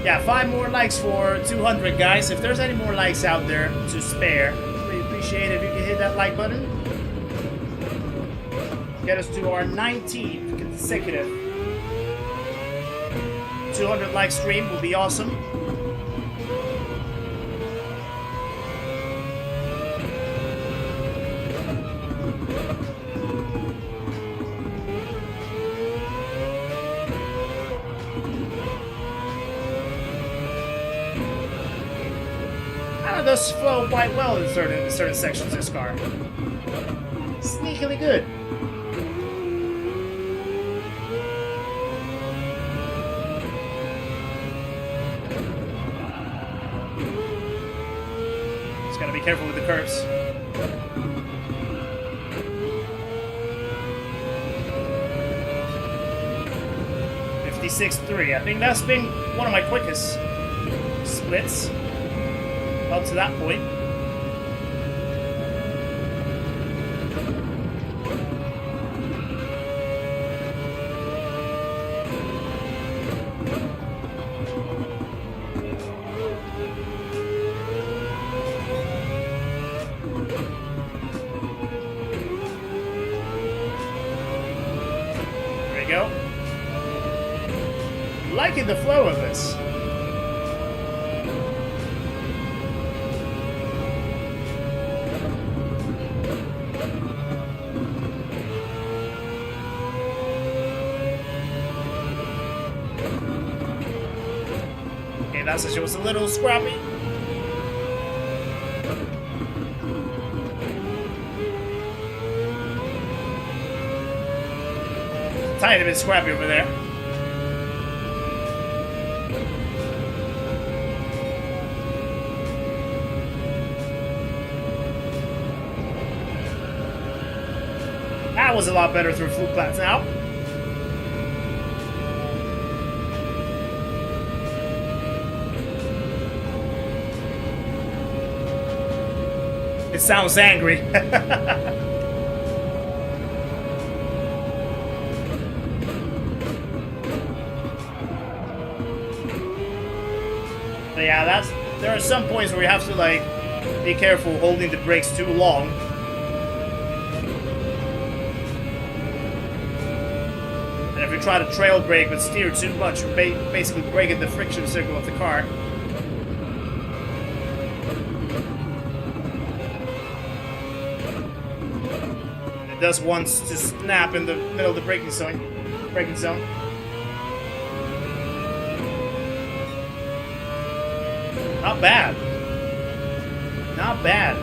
Yeah, 5 more likes for 200, guys. If there's any more likes out there to spare, we appreciate it if you can hit that like button. Get us to our 19th consecutive 200 like stream will be awesome. Does flow quite well in certain sections of this car. Sneakily good. Just gotta be careful with the curves. .56.3. I think that's been one of my quickest splits. Up to that point. There we go. Liking the flow of this. That's it was a little scrappy. Tiny bit scrappy over there. That was a lot better through fluke plats now. It sounds angry. But yeah, there are some points where you have to like be careful holding the brakes too long. And if you try to trail brake but steer too much, you're basically breaking the friction circle of the car. It does once to snap in the middle of the braking zone. Not bad. Not bad.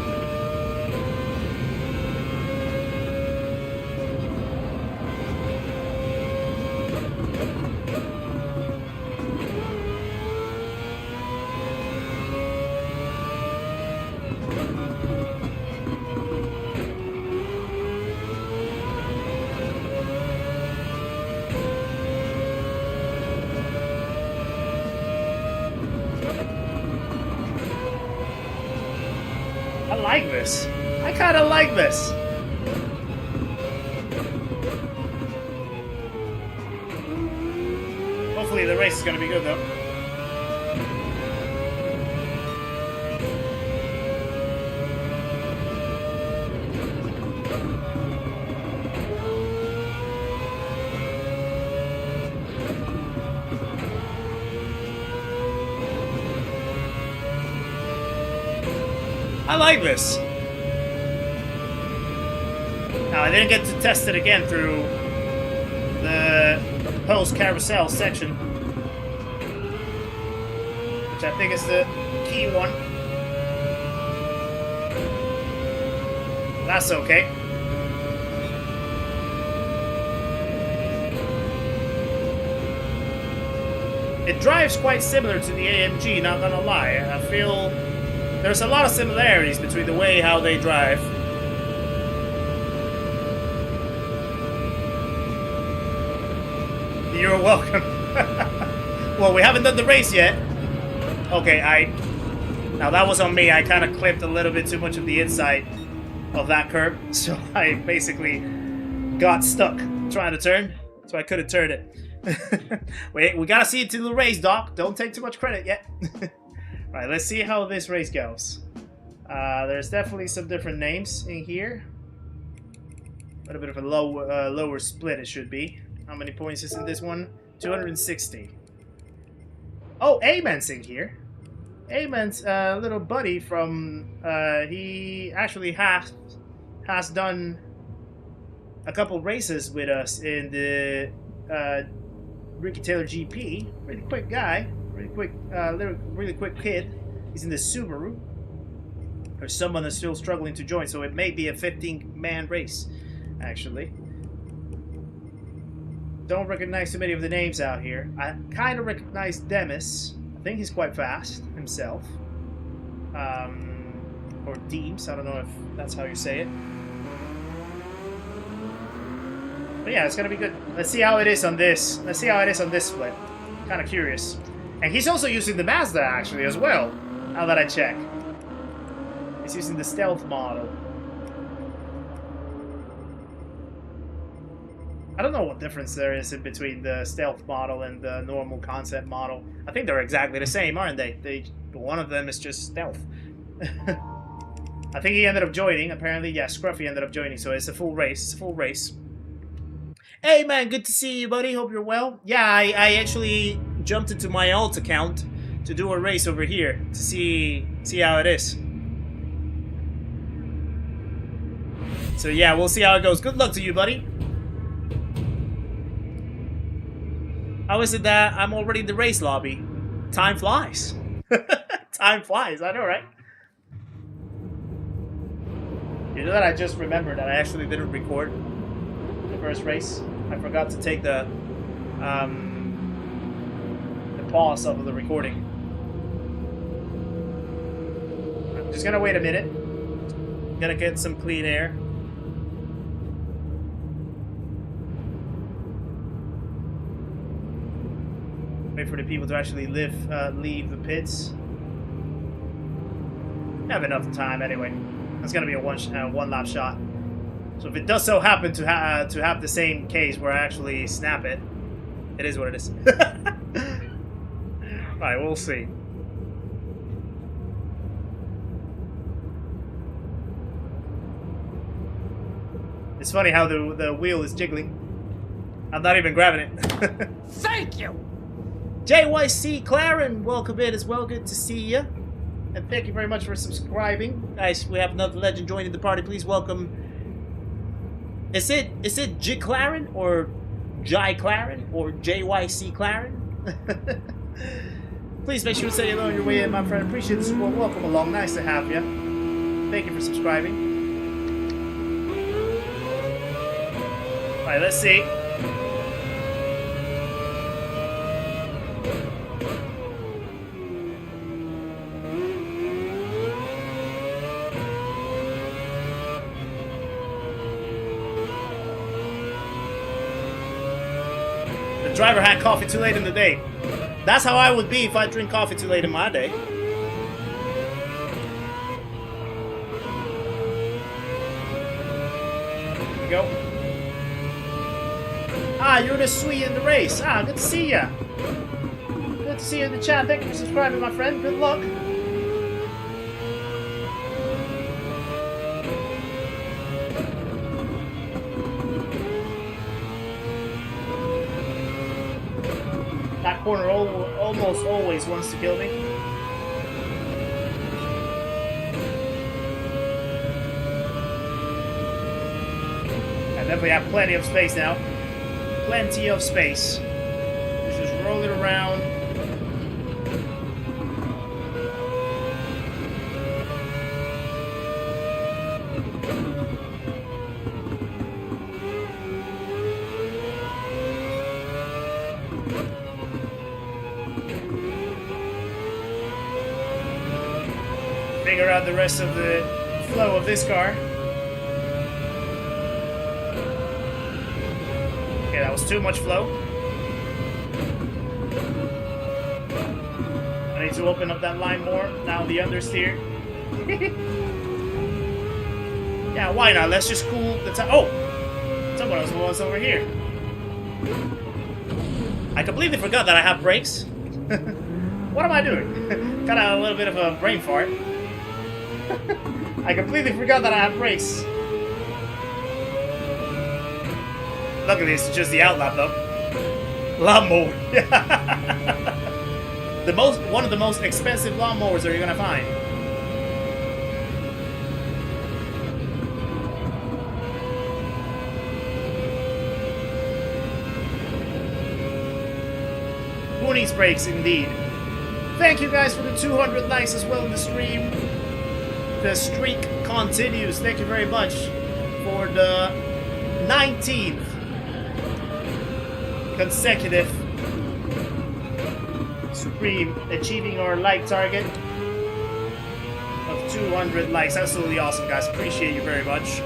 I like this. I kind of like this. Hopefully the race is going to be good though. I like this. Now, I didn't get to test it again through the supposed carousel section, which I think is the key one. That's okay. It drives quite similar to the AMG, not gonna lie. I feel there's a lot of similarities between the way how they drive. You're welcome. Well, we haven't done the race yet. Okay, now that was on me. I kind of clipped a little bit too much of the inside of that curb, so I basically got stuck trying to turn, so I couldn't turn it. We gotta see it to the race, Doc. Don't take too much credit yet. Right, let's see how this race goes. There's definitely some different names in here. A little bit of a lower split it should be. How many points is in this one? 260. Oh, Amen's in here. Amen's little buddy from... he actually has done a couple races with us in the Ricky Taylor GP. Really quick guy. Really quick kid. He's in the Subaru. There's someone that's still struggling to join, so it may be a 15-man race, actually. Don't recognize too many of the names out here. I kind of recognize Demis. I think he's quite fast himself. Or Deems. I don't know if that's how you say it. But yeah, it's gonna be good. Let's see how it is on this. Let's see how it is on this split. Kind of curious. And he's also using the Mazda actually as well. Now that I check, he's using the stealth model. I don't know what difference there is in between the stealth model and the normal concept model. I think they're exactly the same, aren't they? One of them is just stealth. I think he ended up joining. Apparently, yeah, Scruffy ended up joining. So it's a full race. It's a full race. Hey man, good to see you, buddy. Hope you're well. Yeah, I actually jumped into my alt account to do a race over here to see how it is. So yeah, we'll see how it goes. Good luck to you, buddy. How is it that I'm already in the race lobby? Time flies. Time flies, I know, right? You know that I just remembered that I actually didn't record the first race. I forgot to take the pause off of the recording. I'm just gonna wait a minute. Gonna get some clean air. Wait for the people to actually leave the pits. I have enough time anyway. That's gonna be a one lap shot. So if it does so happen to have the same case where I actually snap it, it is what it is. Alright, we'll see. It's funny how the wheel is jiggling. I'm not even grabbing it. Thank you! JYC Claren, welcome in as well. Good to see you. And thank you very much for subscribing. Guys, we have another legend joining the party. Please welcome. Is it J Claren or Jai Claren or JYC Claren? Please make sure to say hello on your way in, my friend. Appreciate the support. Welcome along. Nice to have you. Thank you for subscribing. Alright, let's see. The driver had coffee too late in the day. That's how I would be if I drink coffee too late in my day. Here we go. Ah, you're the sweet in the race. Ah, good to see ya. Good to see you in the chat. Thank you for subscribing, my friend. Good luck. That corner almost always wants to kill me. I definitely have plenty of space now. Plenty of space. roll it around. Figure out the rest of the flow of this car. Okay, that was too much flow. I need to open up that line more. Now the understeer. Yeah, why not? Let's just cool the time. Oh! Someone else was over here. I completely forgot that I have brakes. What am I doing? Got a little bit of a brain fart. I completely forgot that I have brakes. Luckily, it's just the outlap, though. Lawnmower. One of the most expensive lawnmowers that you're gonna find. Who needs brakes, indeed? Thank you guys for the 200 likes as well in the stream. The streak continues. Thank you very much for the 19th consecutive stream, achieving our like target of 200 likes. Absolutely awesome, guys. Appreciate you very much.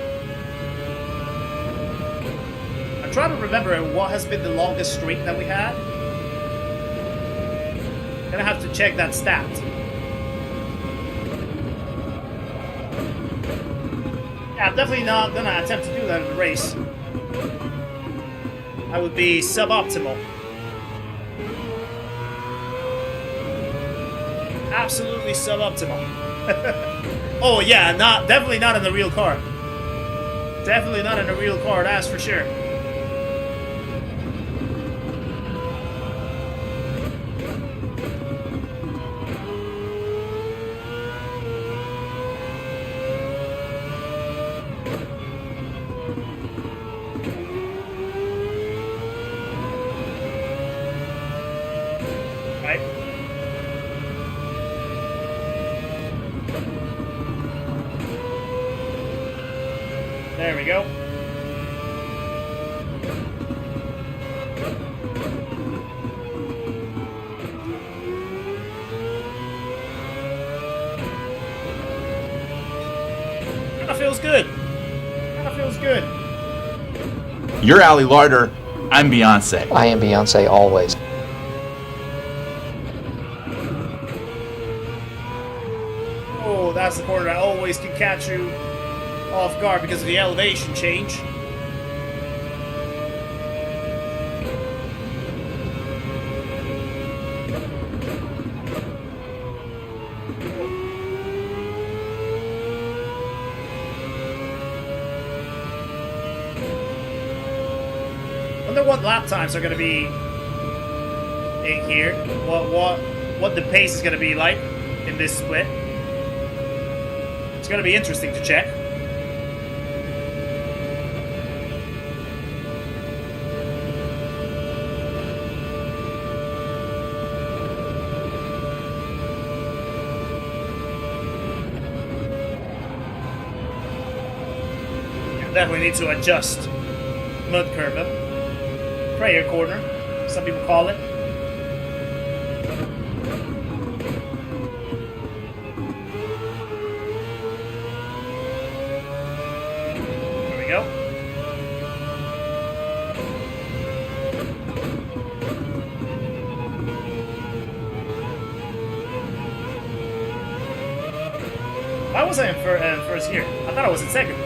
I'm trying to remember what has been the longest streak that we had. Gonna have to check that stat. Yeah, I'm definitely not gonna attempt to do that in the race. That would be suboptimal. Absolutely suboptimal. Oh yeah, definitely not in the real car. Definitely not in a real car, that's for sure. There we go. Kinda feels good. Kinda feels good. You're Ali Larder. I'm Beyonce. I am Beyonce always. Oh, that's the corner that always can catch you off guard because of the elevation change. Wonder what lap times are going to be in here. What the pace is going to be like in this split. It's going to be interesting to check. Definitely need to adjust mud curve, prayer corner, some people call it. There we go. Why was I in first gear? I thought I was in second.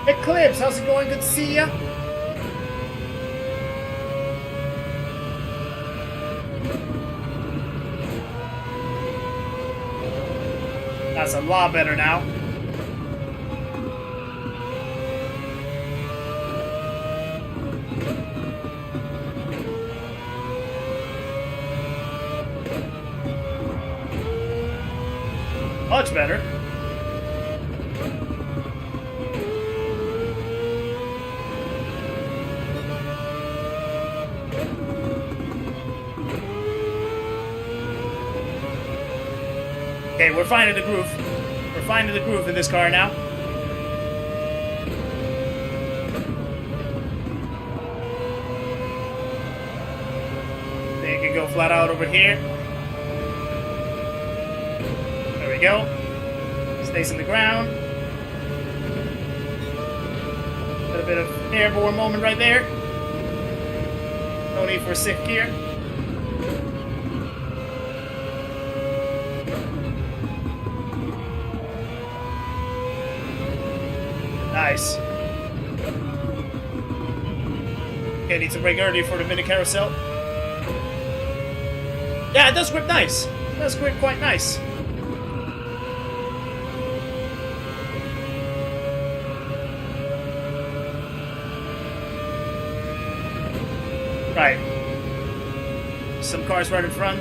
Eclipse, how's it going? Good to see ya. That's a lot better now. Much better. Okay, we're finding the groove. We're finding the groove in this car now. Then you can go flat out over here. There we go. Stays in the ground. A little bit of airborne moment right there. No need for a sick gear. Nice. Okay, need to brake early for the mini carousel. Yeah, it does grip nice. It does grip quite nice. Right. Some cars right in front.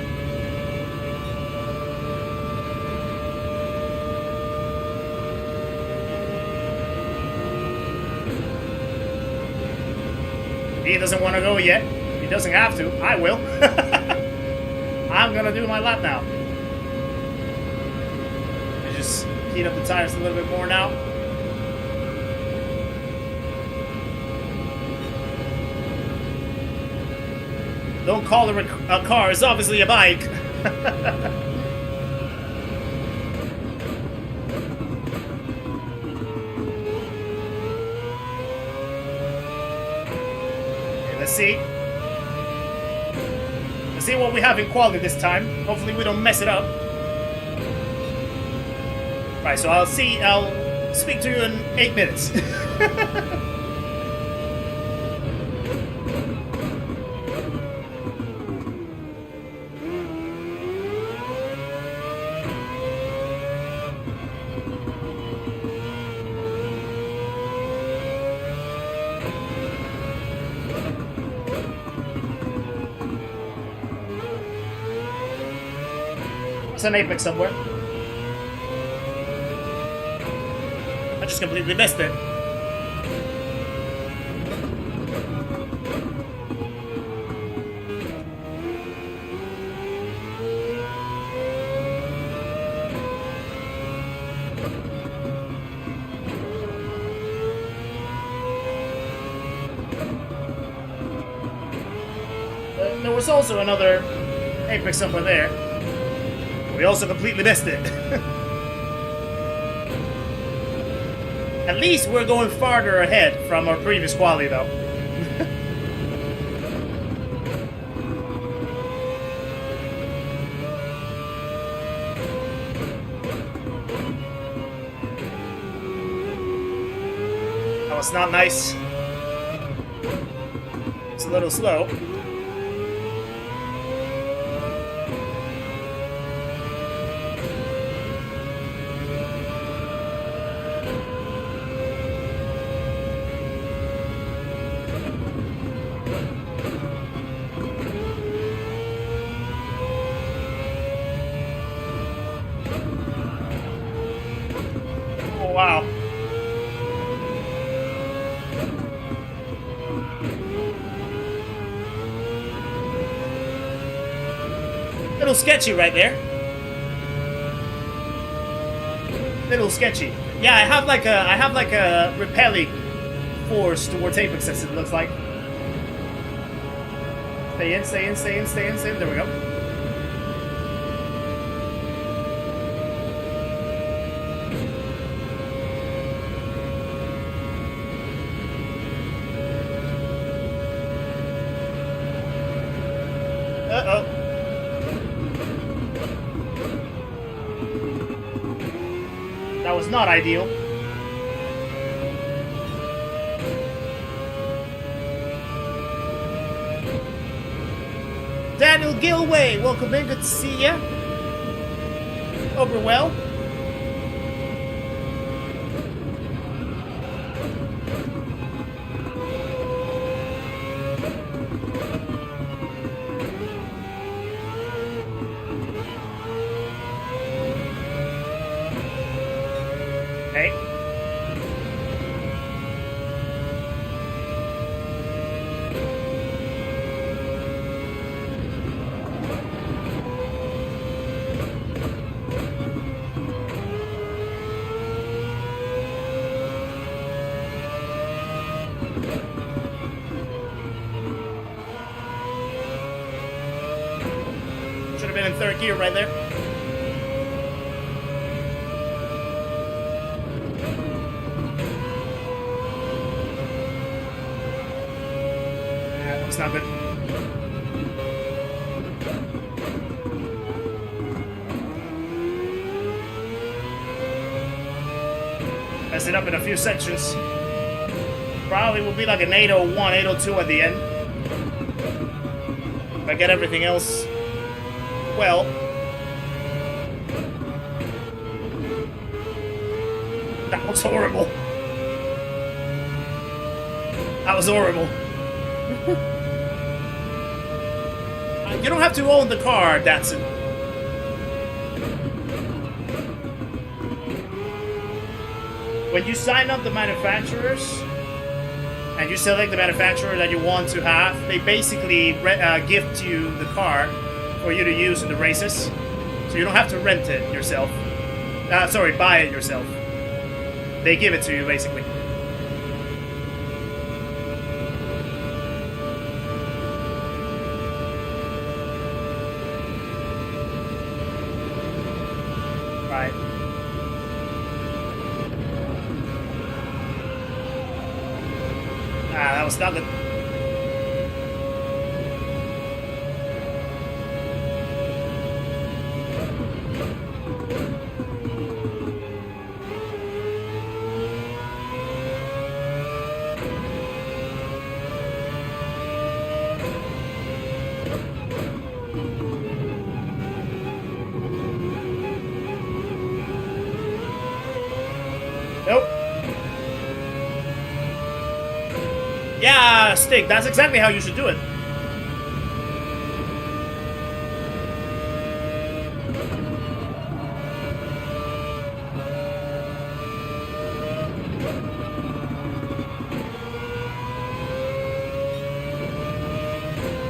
He doesn't want to go yet. He doesn't have to. I will. I'm gonna do my lap now. I just heat up the tires a little bit more now. Don't call it a car. It's obviously a bike. Let's see. Let's see what we have in quality this time. Hopefully we don't mess it up. Right, so I'll speak to you in 8 minutes. It's an apex somewhere. I just completely missed it. There was also another apex somewhere there. We also completely missed it. At least we're going farther ahead from our previous quality, though. That was not nice. It's a little slow. Wow. Little sketchy right there. Little sketchy. Yeah, I have like a repelling force towards apexes, it looks like. Stay in, stay in, stay in, stay in, stay in. There we go. Uh-oh. That was not ideal. Daniel Gilway, welcome in. Good to see ya. Hope you're well. been in third gear right there. That looks not good. Mess it up in a few sections. Probably will be like an 801, 802 at the end. If I get everything else well. That was horrible. That was horrible. You don't have to own the car, Datsun. When you sign up the manufacturers and you select the manufacturer that you want to have, they basically gift you the car for you to use in the races. So you don't have to rent it yourself. Sorry, buy it yourself. They give it to you, basically. Right. That was not good. Nope. Yeah, Stick, that's exactly how you should do it.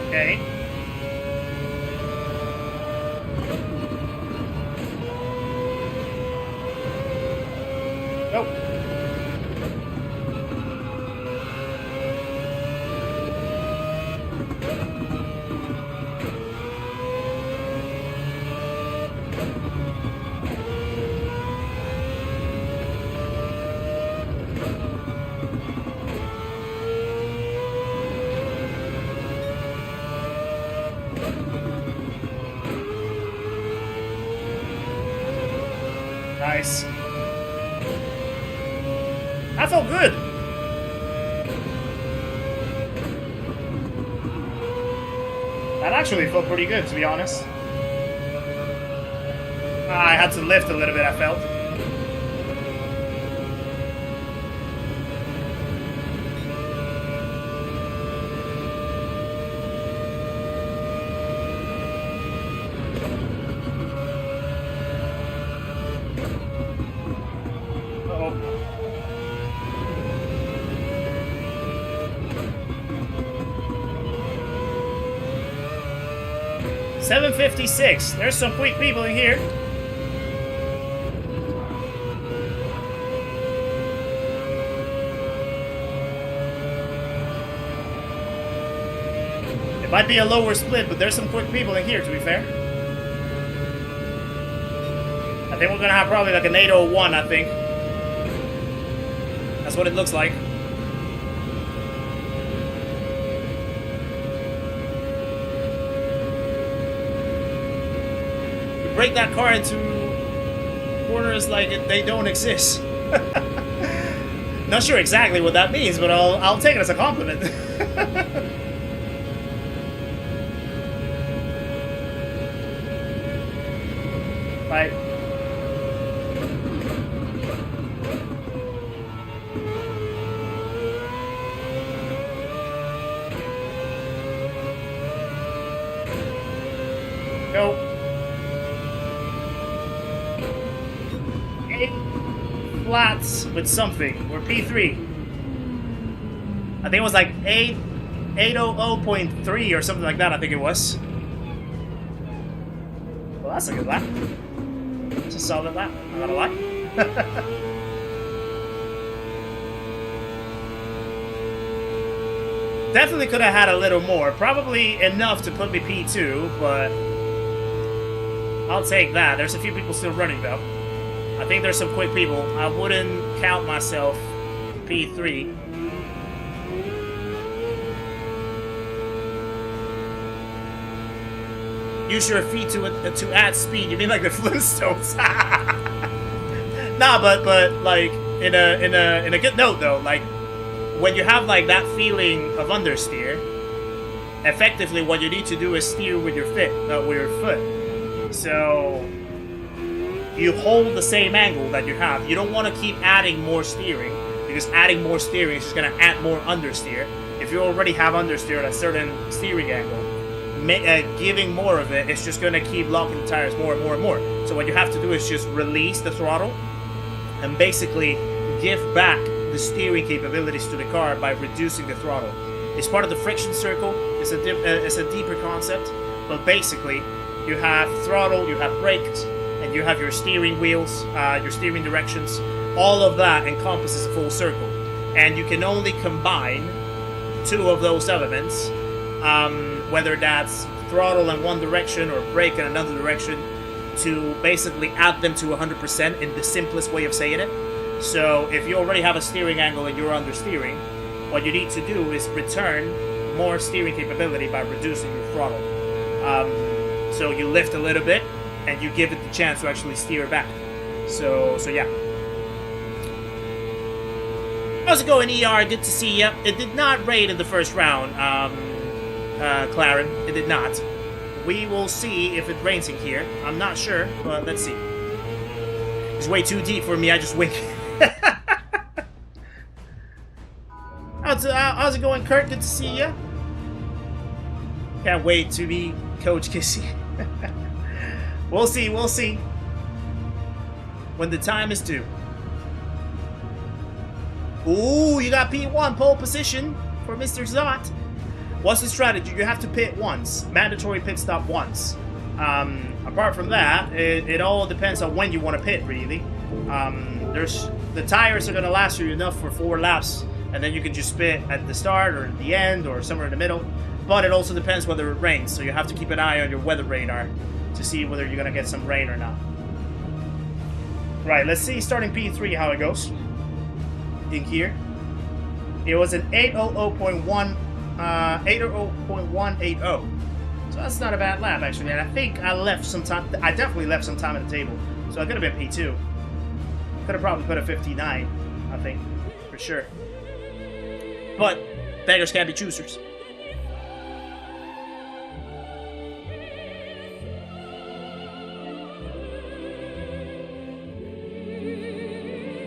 Okay. Nope. Nice. That felt good. That actually felt pretty good, to be honest. I had to lift a little bit, I felt. Uh-oh. $7.56. There's some quick people in here. It might be a lower split, but there's some quick people in here, to be fair. I think we're gonna have probably like an 801, I think. That's what it looks like. We break that car into corners like they don't exist. Not sure exactly what that means, but I'll take it as a compliment. Right. Go. 8 flats with something. We're P3. I think it was like 800.3 or something like that, I think it was. Well, that's a good lap. It's a solid lap, I'm not gonna lie. Definitely could have had a little more. Probably enough to put me P2, but I'll take that. There's a few people still running, though. I think there's some quick people. I wouldn't count myself P3. Use your feet to add speed. You mean like the Flintstones? Nah, but like in a good note though. Like when you have like that feeling of understeer, effectively what you need to do is steer with your foot. So you hold the same angle that you have. You don't want to keep adding more steering because adding more steering is just going to add more understeer. If you already have understeer at a certain steering angle, giving more of it is just going to keep locking the tires more and more and more. So what you have to do is just release the throttle and basically give back the steering capabilities to the car by reducing the throttle. It's part of the friction circle. It's a deeper concept, but basically you have throttle, you have brakes, and you have your steering wheels, your steering directions. All of that encompasses a full circle, and you can only combine two of those elements, whether that's throttle in one direction or brake in another direction, to basically add them to 100% in the simplest way of saying it. So if you already have a steering angle and you're understeering, what you need to do is return more steering capability by reducing your throttle. So you lift a little bit and you give it the chance to actually steer back. So yeah. How's it going, ER? Good to see ya. It did not rain in the first round, Claren. It did not. We will see if it rains in here. I'm not sure, but let's see. It's way too deep for me. I just wink. How's it going, Kurt? Good to see ya. Can't wait to be Coach Kizzi. We'll see. We'll see. When the time is due. Ooh, you got P1 pole position for Mr. Zott. What's the strategy? You have to pit once. Mandatory pit stop once. Apart from that, it all depends on when you want to pit, really. The tires are going to last you enough for 4 laps, and then you can just pit at the start or at the end or somewhere in the middle. But it also depends whether it rains, so you have to keep an eye on your weather radar to see whether you're going to get some rain or not. Right, let's see starting P3 how it goes. In here. It was an 800.1 800.180. So that's not a bad lap actually, and I think I left some time. I definitely left some time at the table, so I could have been P2. Could have probably put a 59, I think, for sure. But beggars can't be choosers.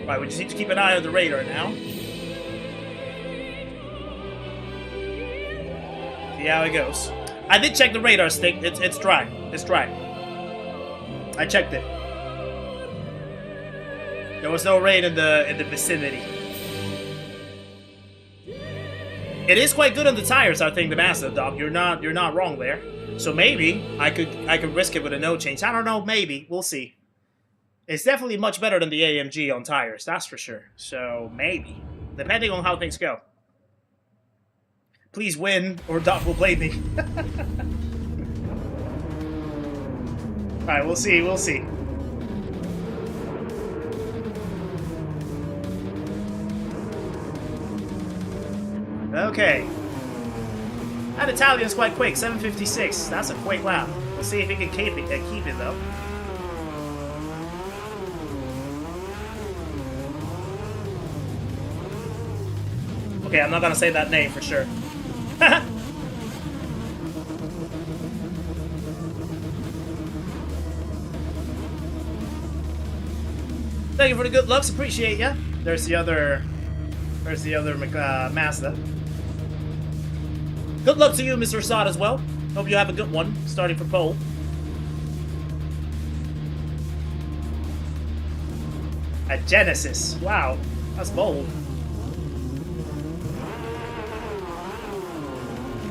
Right, we just need to keep an eye on the radar now. See how it goes. I did check the radar stick. It's dry. It's dry. I checked it. There was no rain in the vicinity. It is quite good on the tires, I think, the Mazda, Doc. You're not wrong there. So maybe I could risk it with a no change. I don't know. Maybe we'll see. It's definitely much better than the AMG on tires, that's for sure. So, maybe. Depending on how things go. Please win, or Doc will blame me. Alright, we'll see, we'll see. Okay. That Italian's quite quick, 7:56. That's a quick lap. We'll see if he can keep it though. Okay, I'm not gonna say that name for sure. Thank you for the good looks, appreciate ya. There's the other Mazda. Good luck to you, Mr. Assad, as well. Hope you have a good one, starting for pole. A Genesis, wow, that's bold.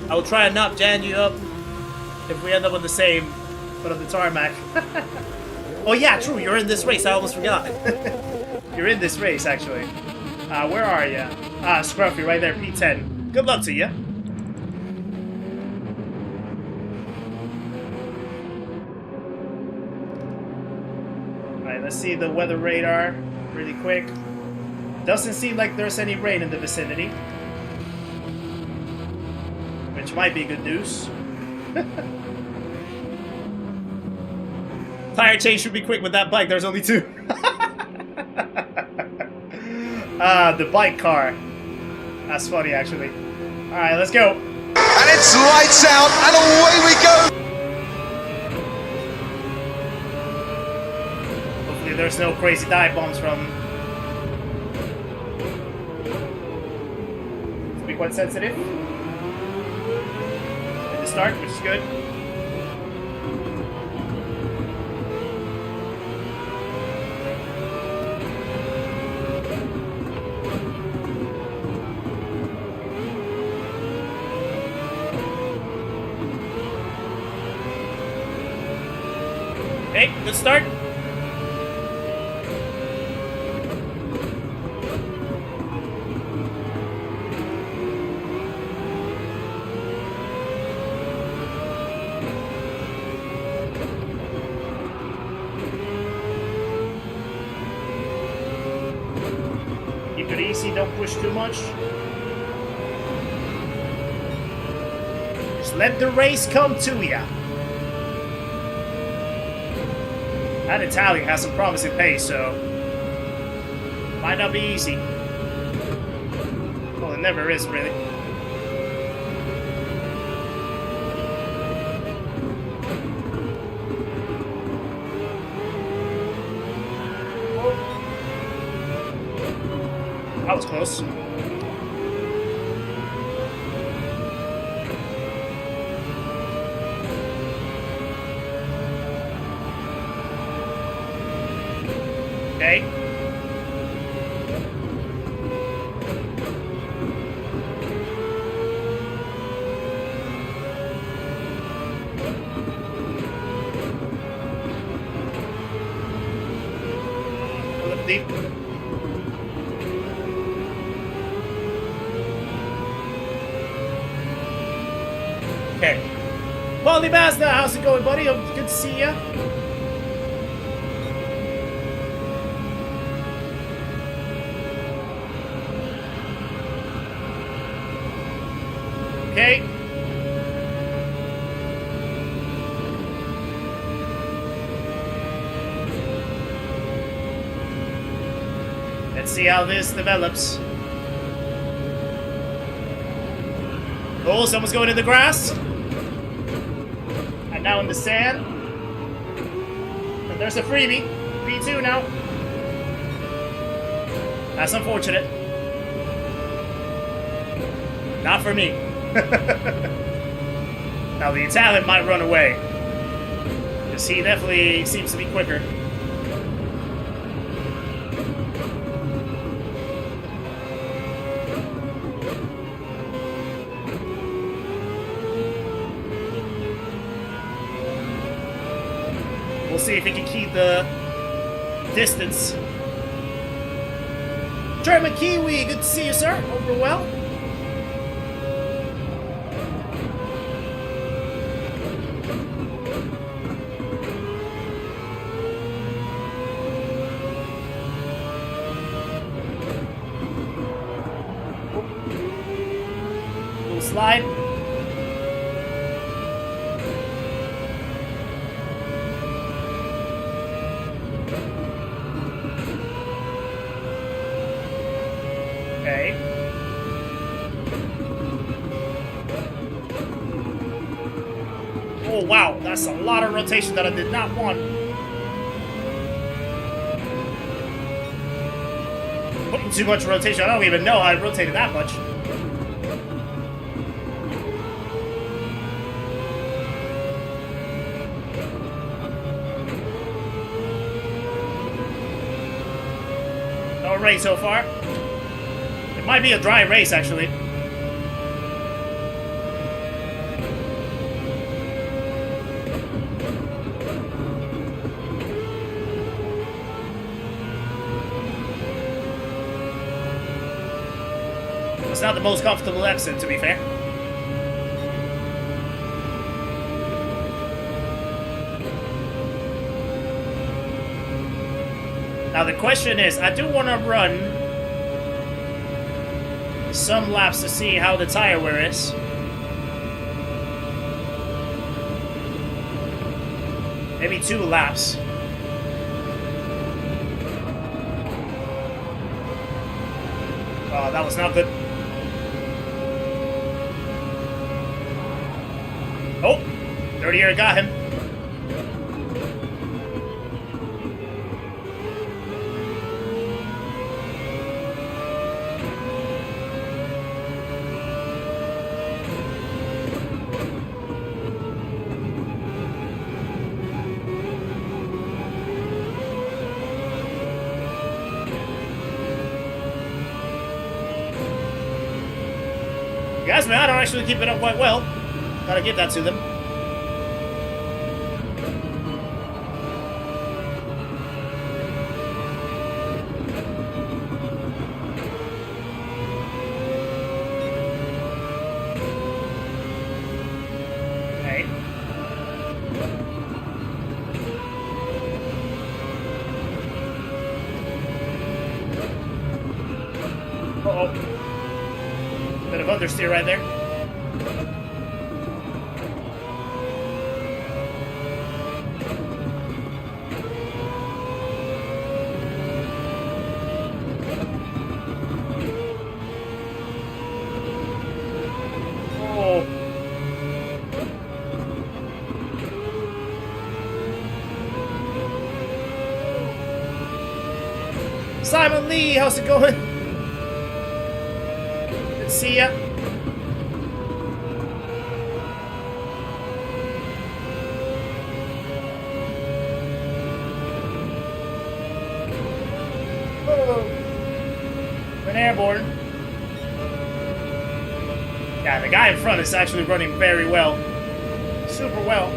I will try and not jam you up if we end up on the same, but on the tarmac. Oh yeah, true, you're in this race, I almost forgot. You're in this race, actually. Where are you? Scruffy, right there, P10. Good luck to you. Let's see the weather radar really quick. Doesn't seem like there's any rain in the vicinity, which might be good news. Tire change should be quick with that bike. There's only 2. The bike car. That's funny, actually. All right, let's go. And it's lights out, and away we go. Hopefully there's no crazy dive bombs from... To be quite sensitive. At the start, which is good. Okay, good start. Keep it easy, don't push too much. Just let the race come to ya. That Italian has some promising pace, so might not be easy. Well, it never is, really. That was close. Okay. A little deep. Okay. Baldy Mazda, how's it going, buddy? Good to see ya. Okay. Let's see how this develops. Oh, someone's going in the grass. And now in the sand. And there's a freebie. P2 now. That's unfortunate. Not for me. Now the Italian might run away, because he definitely seems to be quicker. We'll see if he can keep the distance. German Kiwi, good to see you, sir. Hope you're well. Slide. Okay. Oh wow, that's a lot of rotation that I did not want. Putting too much rotation. I don't even know I rotated that much. Race so far. It might be a dry race, actually. It's not the most comfortable exit, to be fair. Now the question is, I do want to run some laps to see how the tire wear is. Maybe 2 laps. Oh, that was not good. Oh, 30-year got him. Guys, man, I don't actually keep it up quite well. Gotta give that to them. Hey. Uh-oh. Bit of understeer right there. Oh. Simon Lee, how's it going? Good to see ya. Airborne. Yeah, the guy in front is actually running very well. Super well.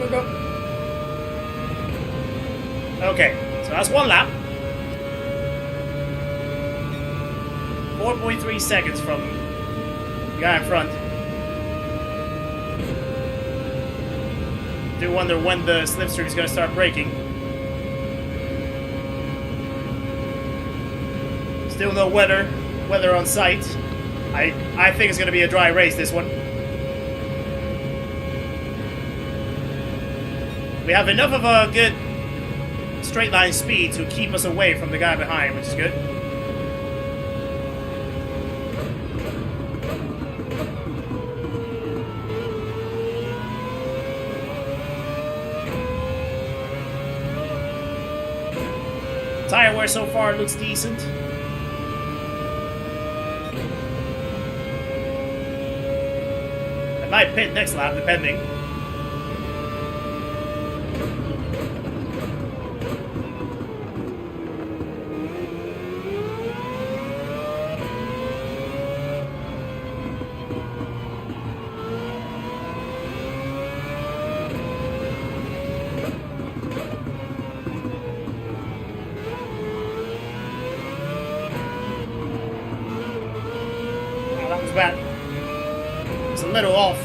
Go. Okay, so that's 1 lap. 4.3 seconds from the guy in front. Do wonder when the slipstream is going to start braking. Still no weather on site. I think it's going to be a dry race, this one. We have enough of a good straight line speed to keep us away from the guy behind, which is good. Tire wear so far looks decent. I might pit next lap, depending. Bad. It's a little off.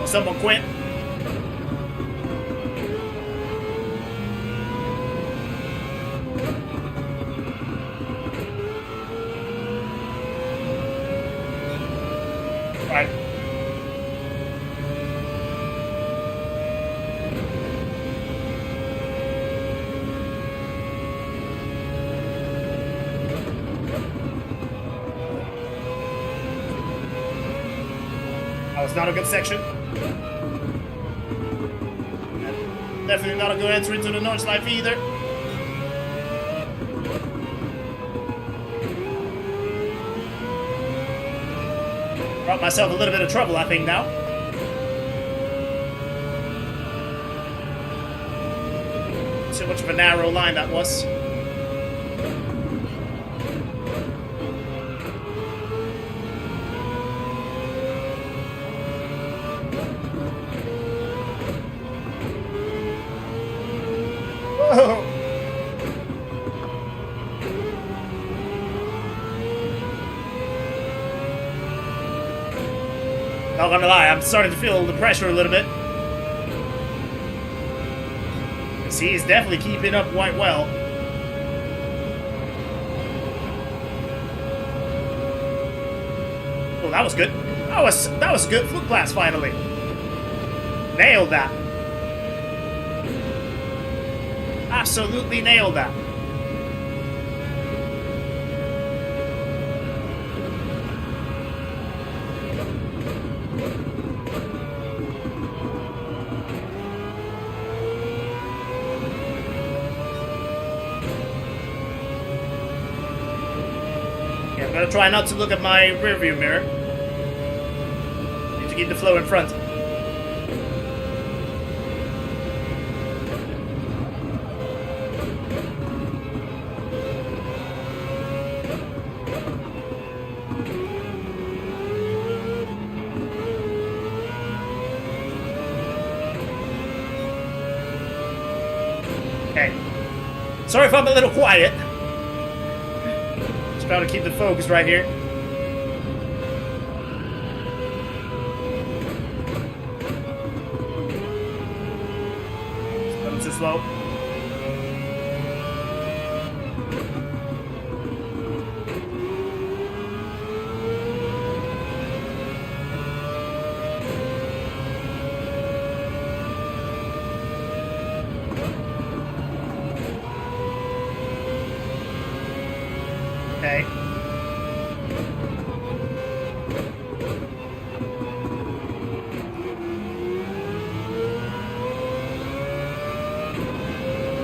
Someone quit. Right. That was not a good section. Definitely not a good entry into the notch life either. Brought myself a little bit of trouble, I think, now. much of a narrow line that was. Whoa! Not gonna lie, I'm starting to feel the pressure a little bit. See, he's definitely keeping up quite well. Oh, that was good. That was good. Foot class finally. Nailed that. Absolutely nailed that. I'm gonna try not to look at my rearview mirror. Need to keep the flow in front. Okay. Sorry if I'm a little quiet. Try to keep the focus right here. It's too slow. Okay.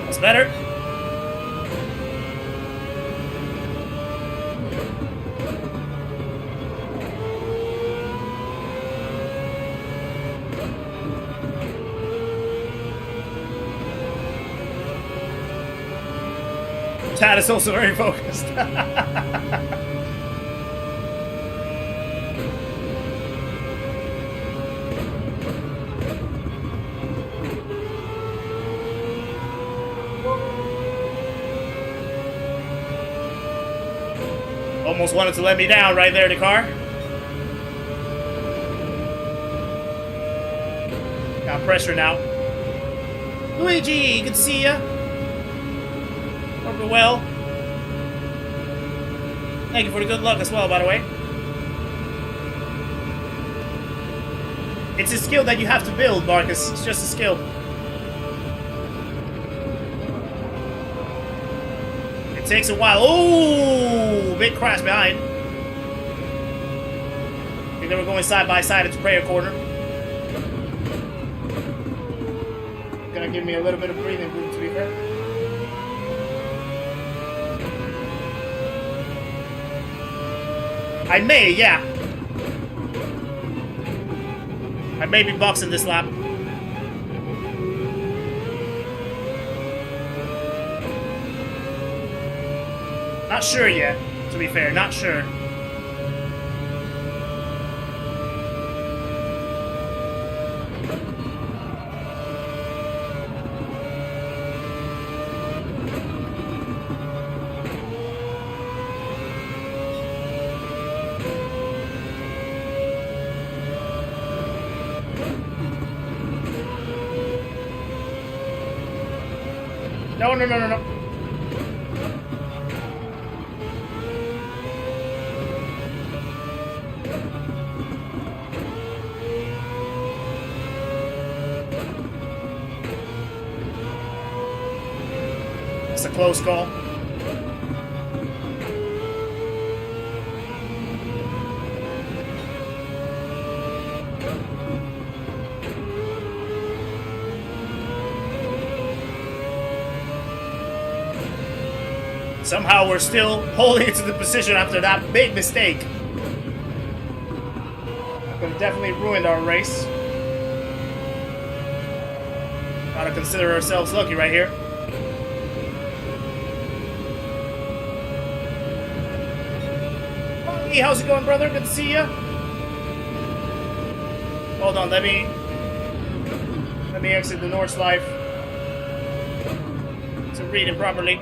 That's better. Tad is also very focused. Almost wanted to let me down right there, the car. Got pressure now. Luigi, good to see ya. Working well. Thank you for the good luck as well, by the way. It's a skill that you have to build, Marcus. It's just a skill. It takes a while. Oh, big crash behind. I think they were going side by side into prayer corner. Gonna give me a little bit of breathing room, to be fair. I may, yeah. I may be boxing this lap. Not sure yet, to be fair, not sure. No. It's a close call. Somehow we're still holding it to the position after that big mistake. That could have definitely ruined our race. Gotta consider ourselves lucky right here. Lee, how's it going, brother? Good to see you. Hold on, let me exit the Norse life to read it properly.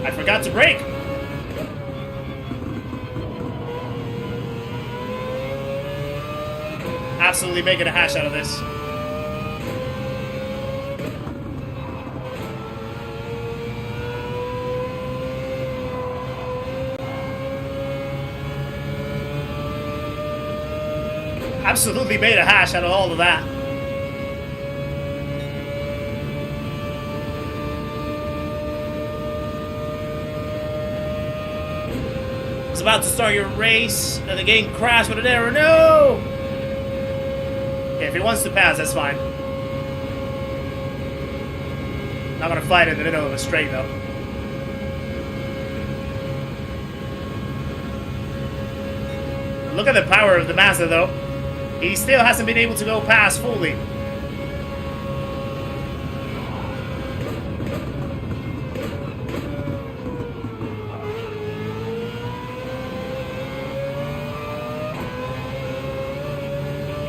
I forgot to brake. Absolutely making a hash out of this. Absolutely made a hash out of all of that. I was about to start your race, and the game crashed with an error. No! Okay, if he wants to pass, that's fine. Not gonna fight in the middle of a straight, though. Look at the power of the Mazda, though. He still hasn't been able to go past fully.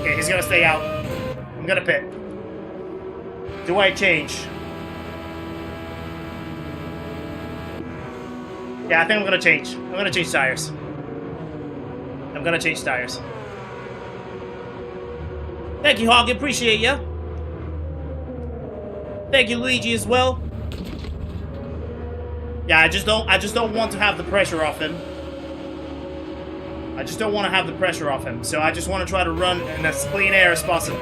Okay, he's gonna stay out. I'm gonna pit. Do I change? Yeah, I think I'm gonna change. I'm gonna change tires. I'm gonna change tires. Thank you, Hog. Appreciate ya. Thank you, Luigi, as well. Yeah, I just don't want to have the pressure off him. I just don't want to have the pressure off him. So I just want to try to run in as clean air as possible.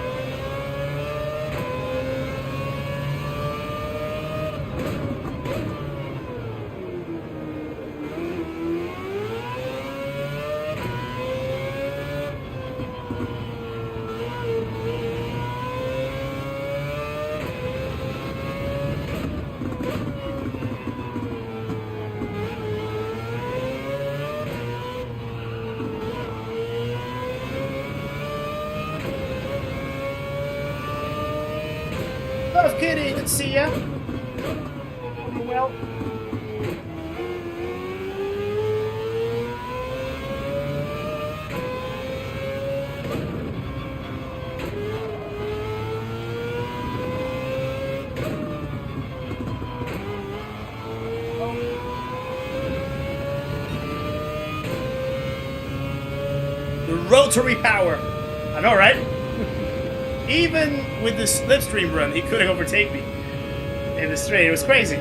Love Kitty, good to see ya. Well. The rotary power. I know, right? Even with the slipstream run, he couldn't overtake me in the straight. It was crazy.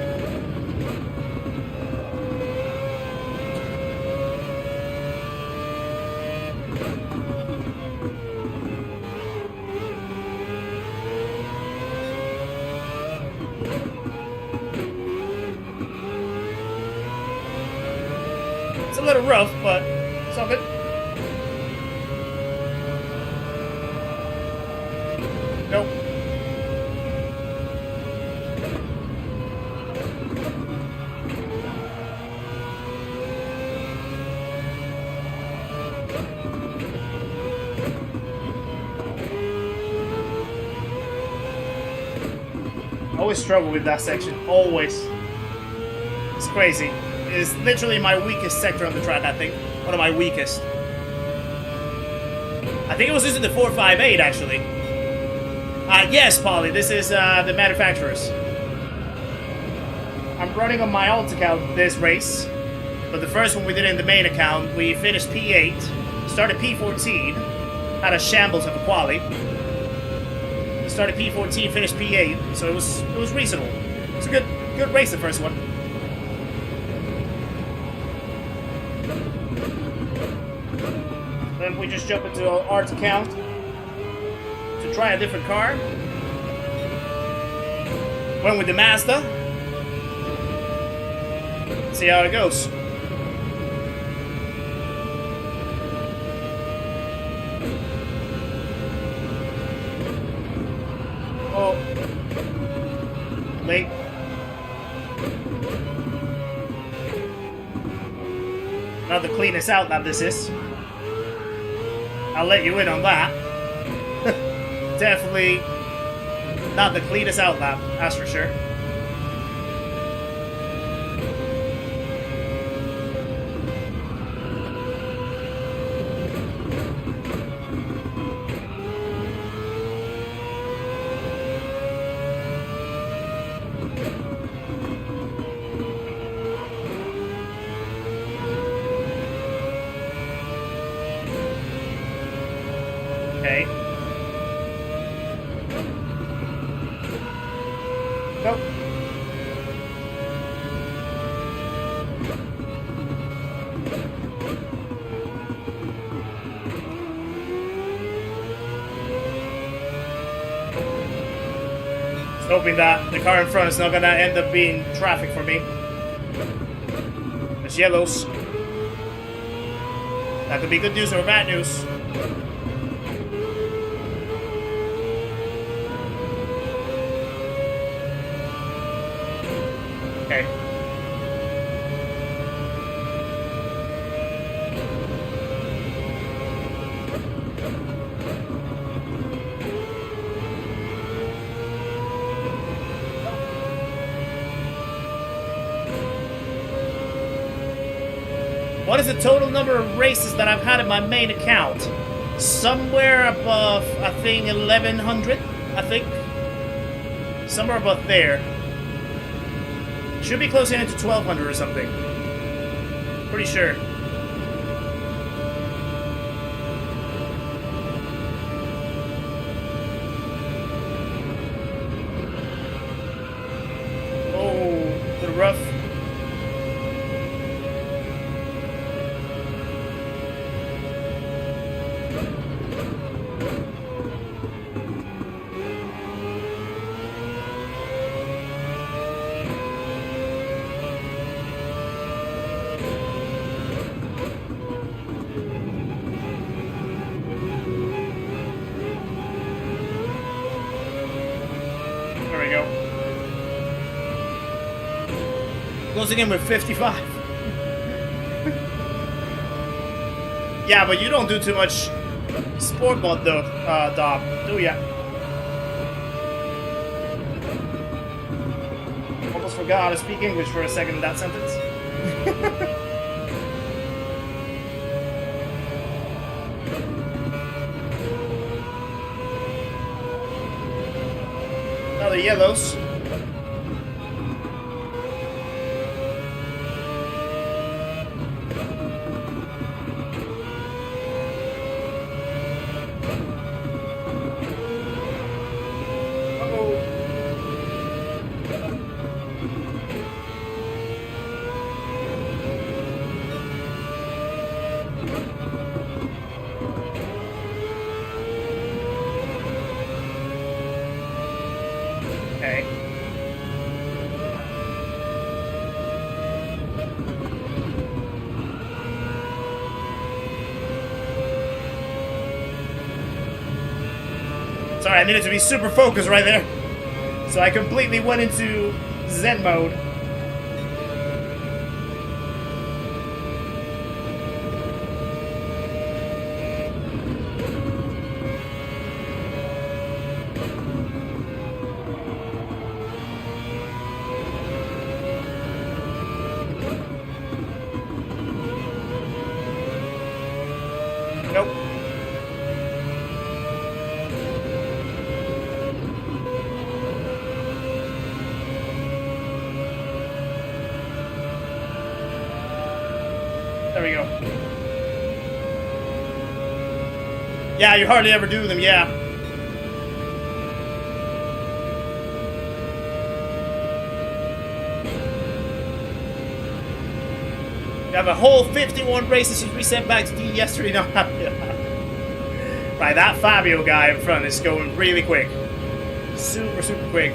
It's a little rough, but it's all good. Nope. I always struggle with that section. Always. It's crazy. It is literally my weakest sector on the track, I think. One of my weakest. I think it was using the 458, actually. Yes, Polly, this is the manufacturers. I'm running on my alt account this race, but the first one we did in the main account, we finished P8, started P14, had a shambles of a quali. We started P14, finished P8, so it was reasonable. It was a good race, the first one. Then we just jump into our art account to try a different car. Went with the Mazda. See how it goes. Oh. Late. Not the cleanest out that this is. I'll let you in on that. Definitely not the cleanest out lap, that's for sure. hoping that the car in front is not gonna end up being traffic for me. There's yellows. That could be good news or bad news. Okay. What is the total number of races that I've had in my main account? Somewhere above, I think, 1,100, I think. Somewhere above there. Should be closing into 1,200 or something. Pretty sure. Oh, a little rough. Closing in with 55. Yeah, but you don't do too much sport mod though, Dom, do ya? Almost forgot how to speak English for a second in that sentence. Now the yellows. Sorry, I needed to be super focused right there. So I completely went into Zen mode. Nope. There we go. Yeah, you hardly ever do them, yeah. You have a whole 51 races since we sent back to D yesterday. No, right, that Fabio guy in front is going really quick. Super, super quick.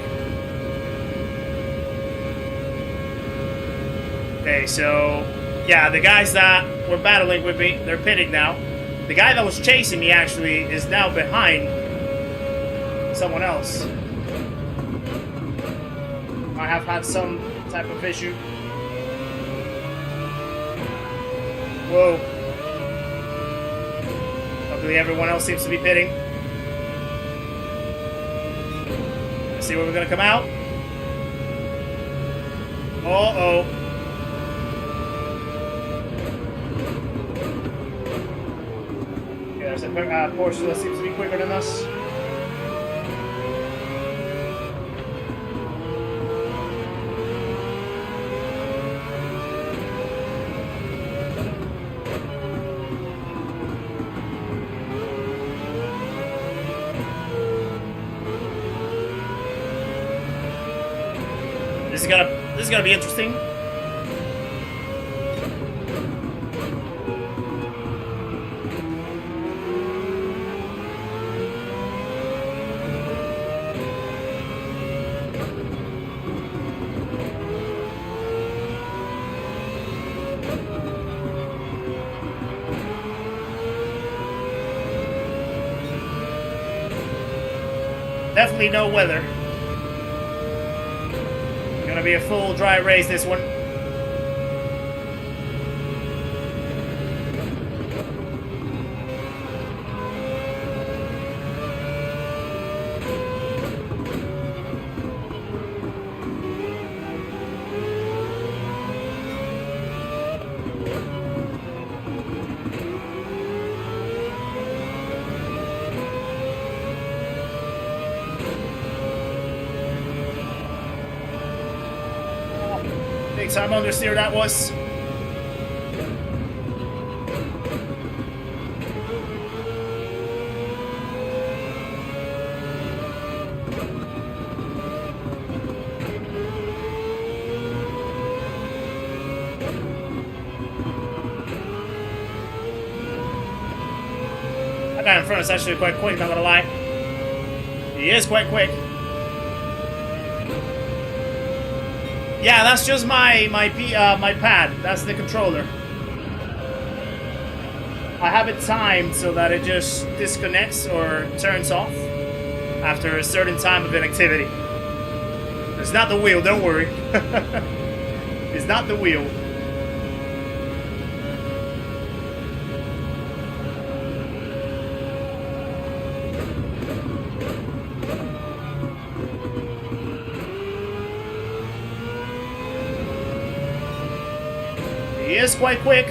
Okay, so... yeah, the guys that were battling with me, they're pitting now. The guy that was chasing me, actually, is now behind someone else. I have had some type of issue. Whoa. Luckily, everyone else seems to be pitting. Let's see where we're going to come out. Uh-oh. There's a Porsche that seems to be quicker than us. This is gonna be interesting. Definitely no weather. Gonna be a full dry race this one. Big time understeer that was. That guy in front is actually quite quick, not gonna lie. He is quite quick. Yeah, that's just my pad. That's the controller. I have it timed so that it just disconnects or turns off after a certain time of inactivity. It's not the wheel, don't worry. It's not the wheel. He is quite quick.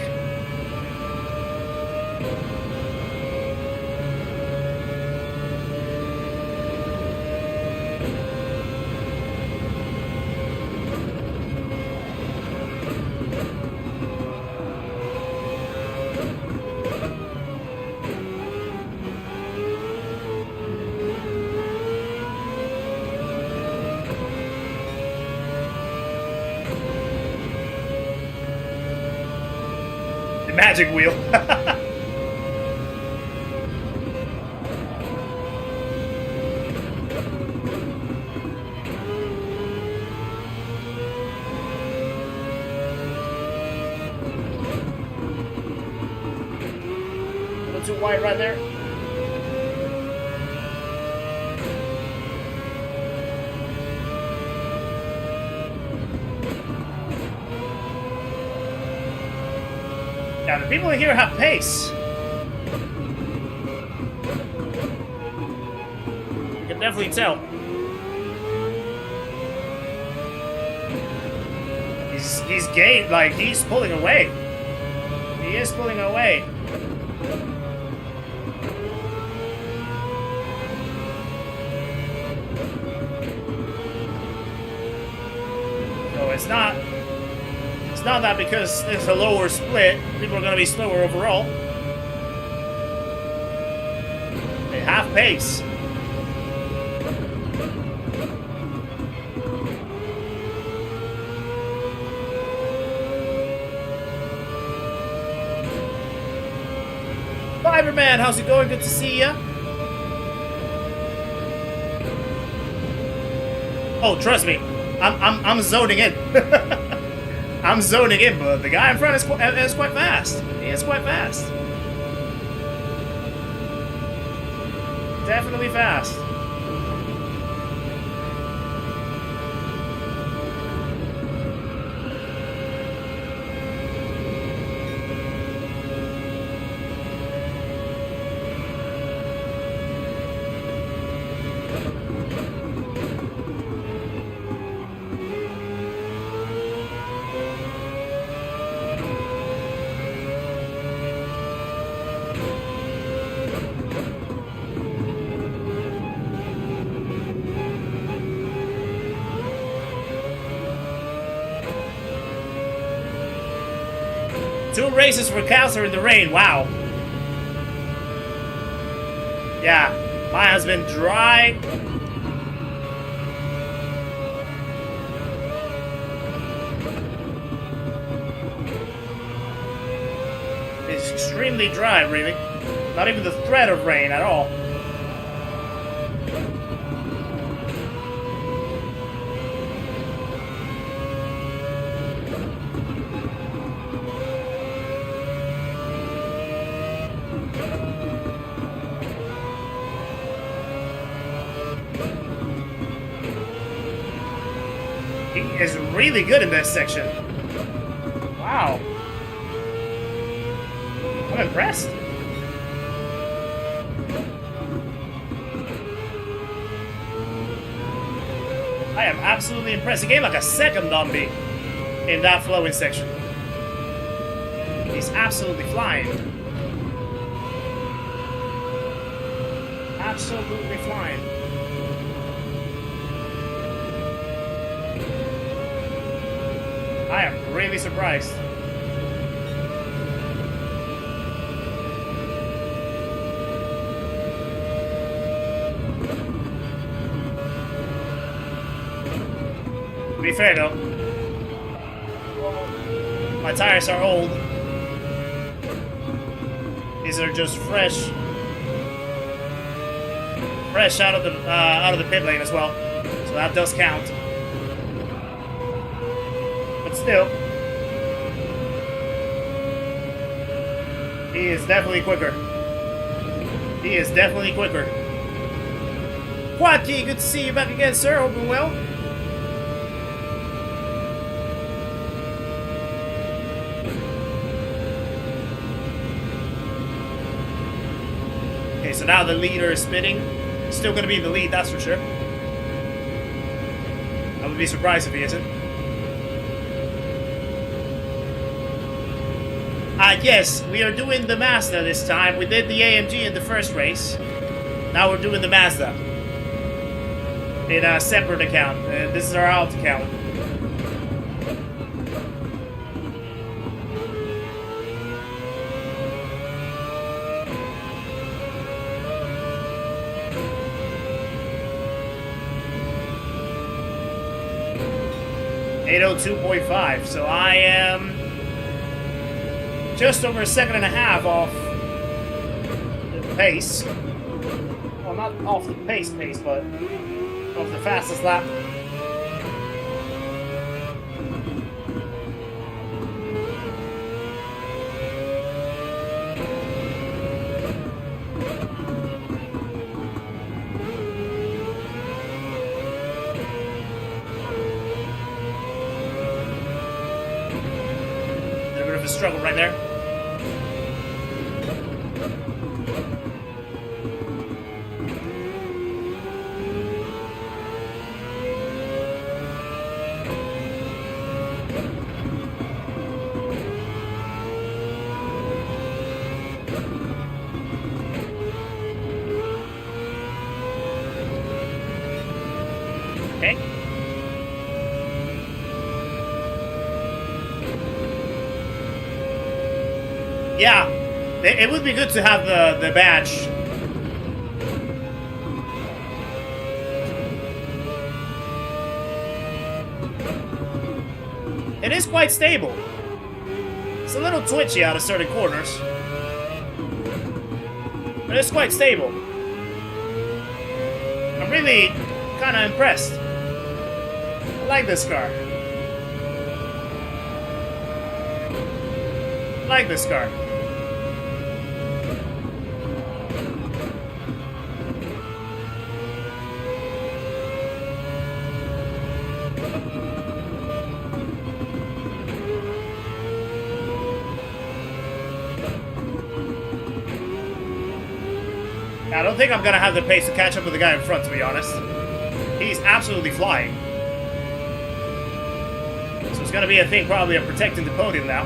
The magic wheel. A little too wide right there. Yeah, the people in here have pace. You can definitely tell. He's gained, like, he's pulling away. He is pulling away. So it's not that because it's a lower split, people are going to be slower overall. They have pace. Fiberman, how's it going? Good to see ya. Oh, trust me, I'm zoning in. I'm zoning in, but the guy in front is quite fast. He is quite fast. Definitely fast. Two races for Kowser in the rain, wow. Yeah, mine has been dry. It's extremely dry, really. Not even the threat of rain at all. is really good in this section. Wow. I'm impressed. I am absolutely impressed. He gave like a second on me in that flowing section. He's absolutely flying. Absolutely flying. I am really surprised. To be fair though, my tires are old. These are just fresh out of the pit lane as well, so that does count. But still, he is definitely quicker. He is definitely quicker. Quadkey, good to see you back again, sir. Hoping well. Okay, so now the leader is spinning. Still going to be in the lead, that's for sure. I would be surprised if he isn't. Yes, we are doing the Mazda this time. We did the AMG in the first race. Now we're doing the Mazda in a separate account. This is our alt account. .5, so I am just over a second and a half off the pace. Well, not off the pace, but off the fastest lap. Struggle right there. Okay. Yeah, it would be good to have the badge. It is quite stable. It's a little twitchy out of certain corners, but it's quite stable. I'm really kind of impressed. I like this car. I like this car. I don't think I'm gonna have the pace to catch up with the guy in front, to be honest. He's absolutely flying. So it's gonna be a thing probably of protecting the podium now.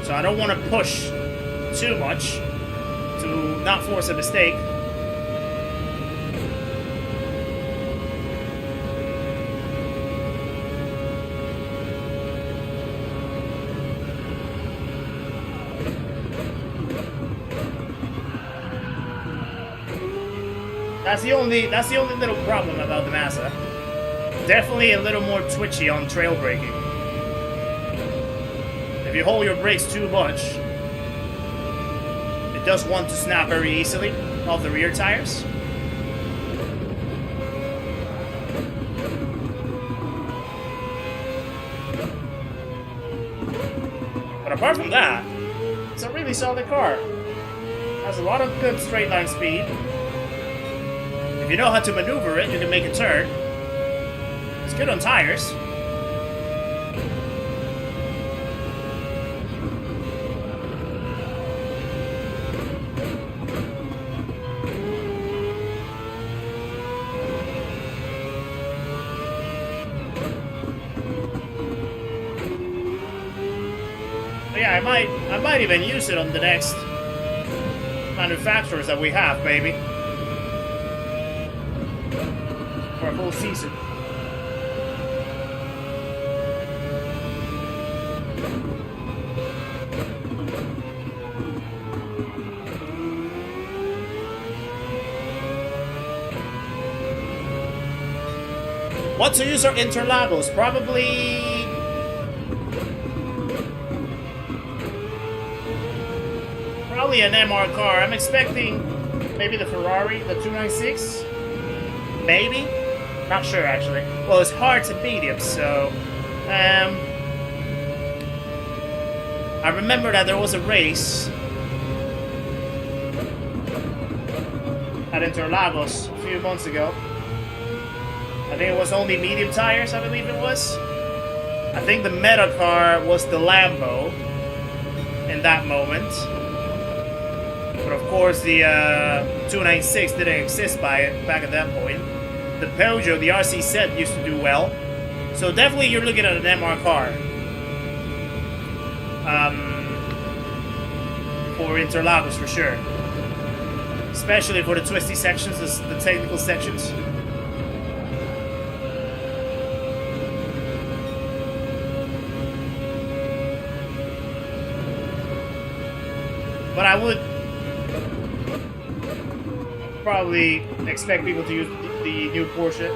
So I don't want to push too much to not force a mistake. That's the only little problem about the Mazda. Definitely a little more twitchy on trail braking. If you hold your brakes too much, it does want to snap very easily off the rear tires. But apart from that, it's a really solid car. Has a lot of good straight line speed. If you know how to maneuver it, you can make a turn. It's good on tires. Yeah, I might even use it on the next manufacturers that we have, maybe. For a full season. What to use our Interlagos? Probably an MR car. I'm expecting maybe the Ferrari, the 296. Maybe? Not sure actually. Well, it's hard to medium, so I remember that there was a race at Interlagos a few months ago. I think it was only medium tires, I believe it was. I think the meta car was the Lambo in that moment. But of course the 296 didn't exist back at that point. The Peugeot, the RC set used to do well. So definitely you're looking at an MR car. For Interlagos for sure. Especially for the twisty sections, the technical sections. But I would probably expect people to use the new Porsche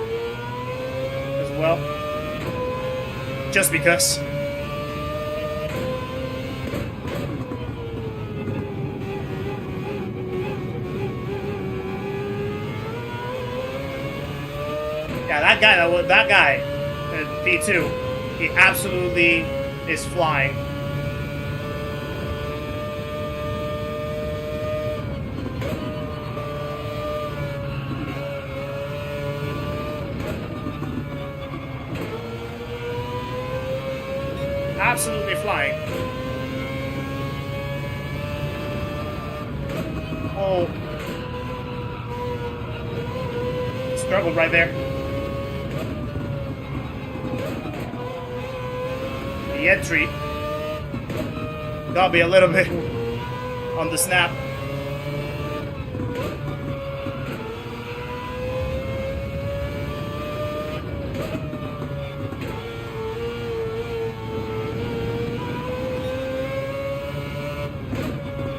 as well. Just because. Yeah, that guy, P2, he absolutely is flying. Absolutely flying. Oh. Struggled right there. The entry. Gotta be a little bit on the snap.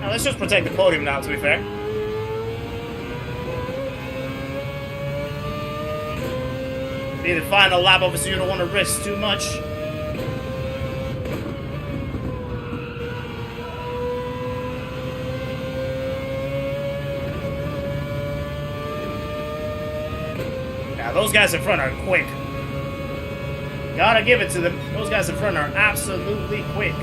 Let's just protect the podium now, to be fair. Be the final lap, obviously you don't want to risk too much. Yeah, those guys in front are quick. Gotta give it to them. Those guys in front are absolutely quick.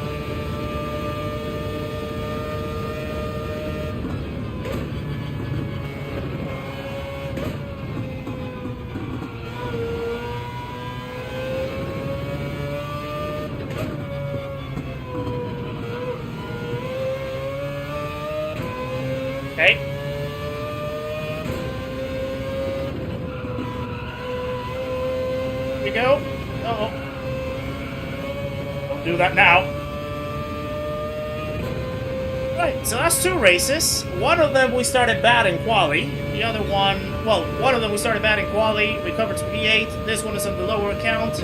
Okay. Here we go. Uh-oh. Don't do that now. Right, so that's two races. One of them we started bad in quali. The other one, well, one of them we started bad in quali. We covered to P8. This one is on the lower account.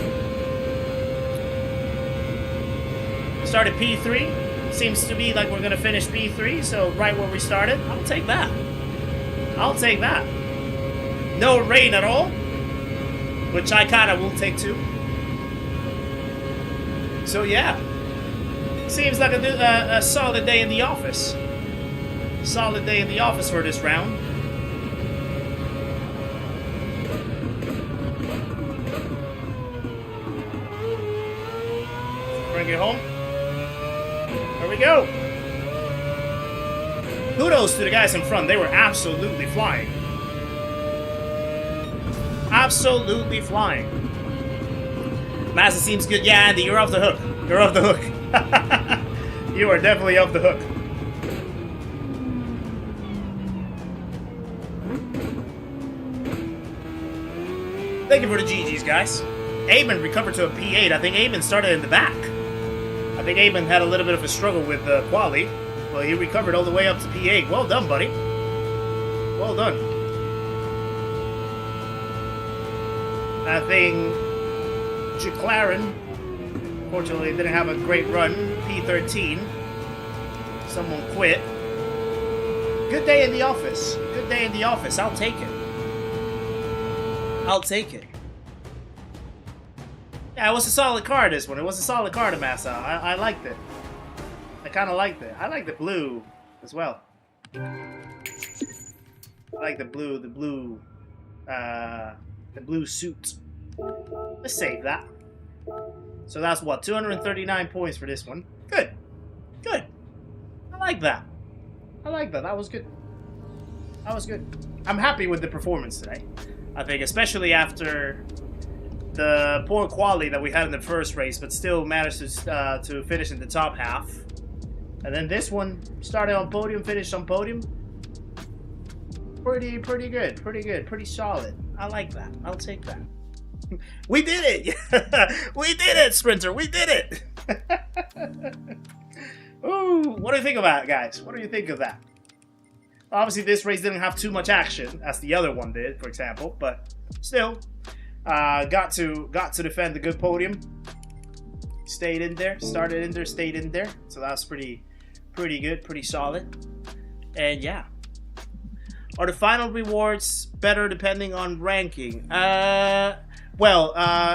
Started P3. Seems to be like we're gonna finish P3, so right where we started. I'll take that. I'll take that. No rain at all, which I kind of will take too. So yeah, seems like a solid day in the office. Solid day in the office for this round. Bring it home. There we go. Kudos to the guys in front. They were absolutely flying. Absolutely flying. Massa seems good. Yeah, Andy, you're off the hook. You're off the hook. You are definitely off the hook. Thank you for the GGs, guys. Aben recovered to a P8. I think Aben started in the back. I think Aben had a little bit of a struggle with quali. Well, he recovered all the way up to P8. Well done, buddy. Well done. I think McLaren, fortunately, didn't have a great run. P13. Someone quit. Good day in the office. Good day in the office. I'll take it. I'll take it. Yeah, it was a solid car, this one. It was a solid car to Massa. I liked it. I kind of liked it. I like the blue as well. I like the blue suit. Let's save that. So that's what, 239 points for this one. Good. Good. I like that. I like that. That was good. That was good. I'm happy with the performance today. I think, especially after the poor quality that we had in the first race, but still managed to finish in the top half. And then this one started on podium, finished on podium. Pretty good, pretty solid. I like that. I'll take that. We did it! We did it, Sprinter! We did it! Ooh, what do you think of that, guys? What do you think of that? Obviously, this race didn't have too much action, as the other one did, for example, but still, got to defend the good podium. Stayed in there, started in there, stayed in there. So that's pretty good, pretty solid. And yeah. Are the final rewards better depending on ranking?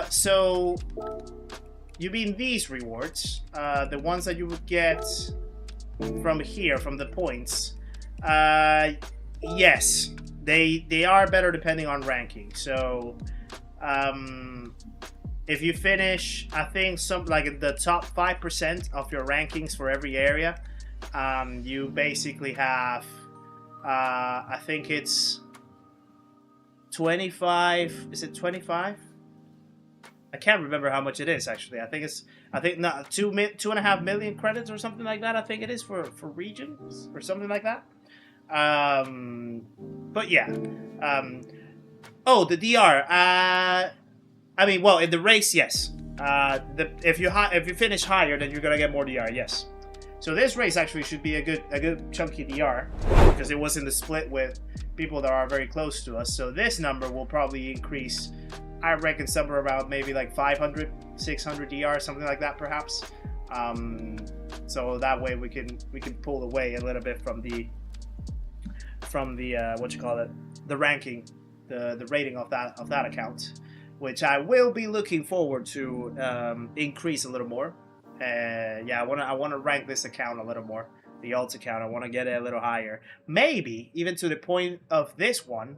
So you mean these rewards, the ones that you would get from here, from the points? Yes, they are better depending on ranking. So, if you finish, I think some like in the top 5% of your rankings for every area, you basically have, I think it's 25. Is it 25? I can't remember how much it is actually. I think 2.5 million credits or something like that. I think it is for regions or something like that. But yeah. Oh, the DR. I mean, well, in the race, yes. If you finish higher, then you're gonna get more DR. Yes. So this race actually should be a good chunky DR because it was in the split with people that are very close to us. So this number will probably increase. I reckon somewhere around maybe like 500, 600 DR, something like that, perhaps. So that way we can pull away a little bit from the what you call it, the ranking, the rating of that account, which I will be looking forward to increase a little more. Yeah, I want to rank this account a little more, the alt account. I want to get it a little higher, maybe even to the point of this one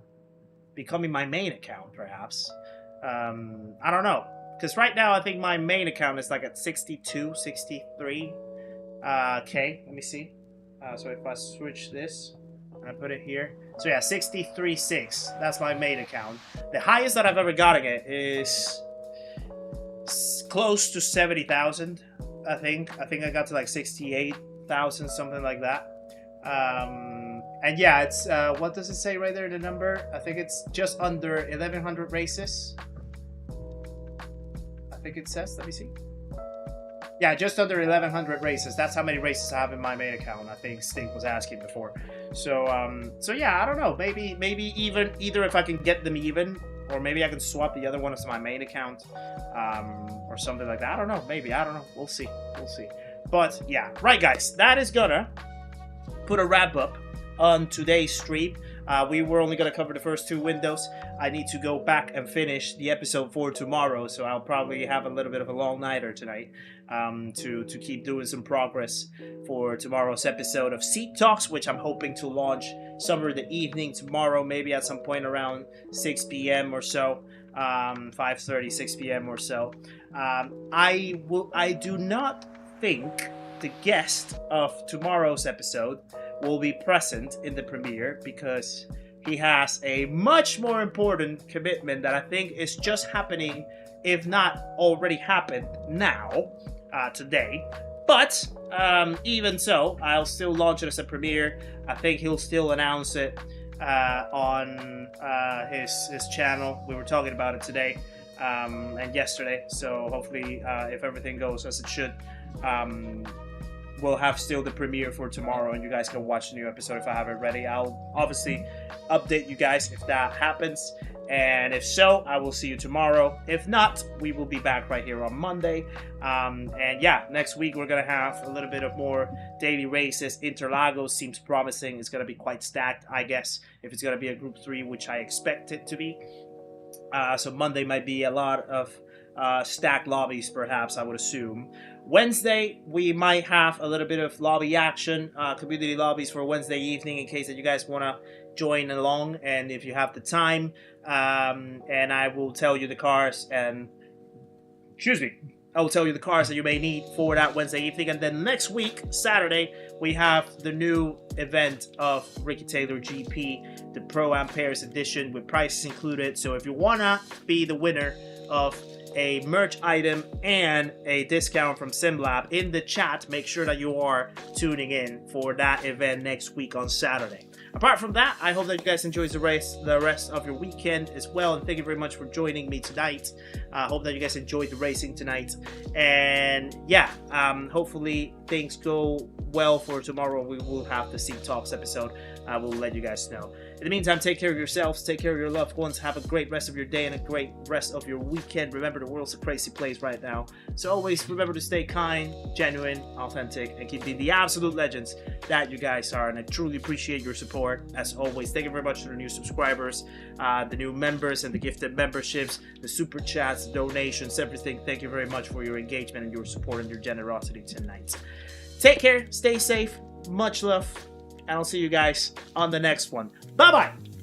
becoming my main account, perhaps. I don't know, because right now I think my main account is like at 62, 63 K. Let me see. So if I switch this and I put it here, so yeah, 63.6. That's my main account. The highest that I've ever gotten it is close to 70,000. I think I got to like 68,000, something like that. And yeah, it's what does it say right there, the number? I think it's just under 1,100 races. I think it says, let me see. Yeah, just under 1,100 races. That's how many races I have in my main account. I think Stink was asking before. So yeah, I don't know. Maybe even either if I can get them even, or maybe I can swap the other one as my main account, or something like that. I don't know. Maybe, I don't know. We'll see. We'll see. But yeah, right, guys. That is gonna put a wrap up on today's stream. We were only going to cover the first two windows. I need to go back and finish the episode for tomorrow, so I'll probably have a little bit of a long nighter tonight to keep doing some progress for tomorrow's episode of Seat Talks, which I'm hoping to launch somewhere in the evening tomorrow, maybe at some point around 6 p.m. or so, 5:30, 6 p.m. or so. I do not think the guest of tomorrow's episode will be present in the premiere because he has a much more important commitment that I think is just happening, if not already happened now, today. But even so, I'll still launch it as a premiere. I think he'll still announce it on his channel. We were talking about it today and yesterday. So hopefully, if everything goes as it should, we'll have still the premiere for tomorrow, and you guys can watch the new episode if I have it ready. I'll obviously update you guys if that happens. And if so, I will see you tomorrow. If not, we will be back right here on Monday. And yeah, next week we're going to have a little bit of more daily races. Interlagos seems promising. It's going to be quite stacked, I guess, if it's going to be a Group 3, which I expect it to be. So Monday might be a lot of stacked lobbies, perhaps, I would assume. Wednesday, we might have a little bit of lobby action, community lobbies for Wednesday evening in case that you guys want to join along, and if you have the time, and I will tell you the cars and I will tell you the cars that you may need for that Wednesday evening. And then next week, Saturday, we have the new event of Ricky Taylor GP, the Pro Am Paris edition with prices included. So if you wanna be the winner of a merch item and a discount from SimLab in the chat, make sure that you are tuning in for that event next week on Saturday. Apart from that, I hope that you guys enjoy the rest of your weekend as well, and thank you very much for joining me tonight. I hope that you guys enjoyed the racing tonight, and yeah, hopefully things go well for tomorrow. We will have the Seat Talks episode. I will let you guys know. In the meantime, take care of yourselves, take care of your loved ones, have a great rest of your day and a great rest of your weekend. Remember, the world's a crazy place right now, so always remember to stay kind, genuine, authentic, and keep being the absolute legends that you guys are. And I truly appreciate your support as always. Thank you very much to the new subscribers, the new members, and the gifted memberships, the super chats, donations, everything. Thank you very much for your engagement and your support and your generosity tonight. Take care, stay safe, much love, and I'll see you guys on the next one. Bye-bye!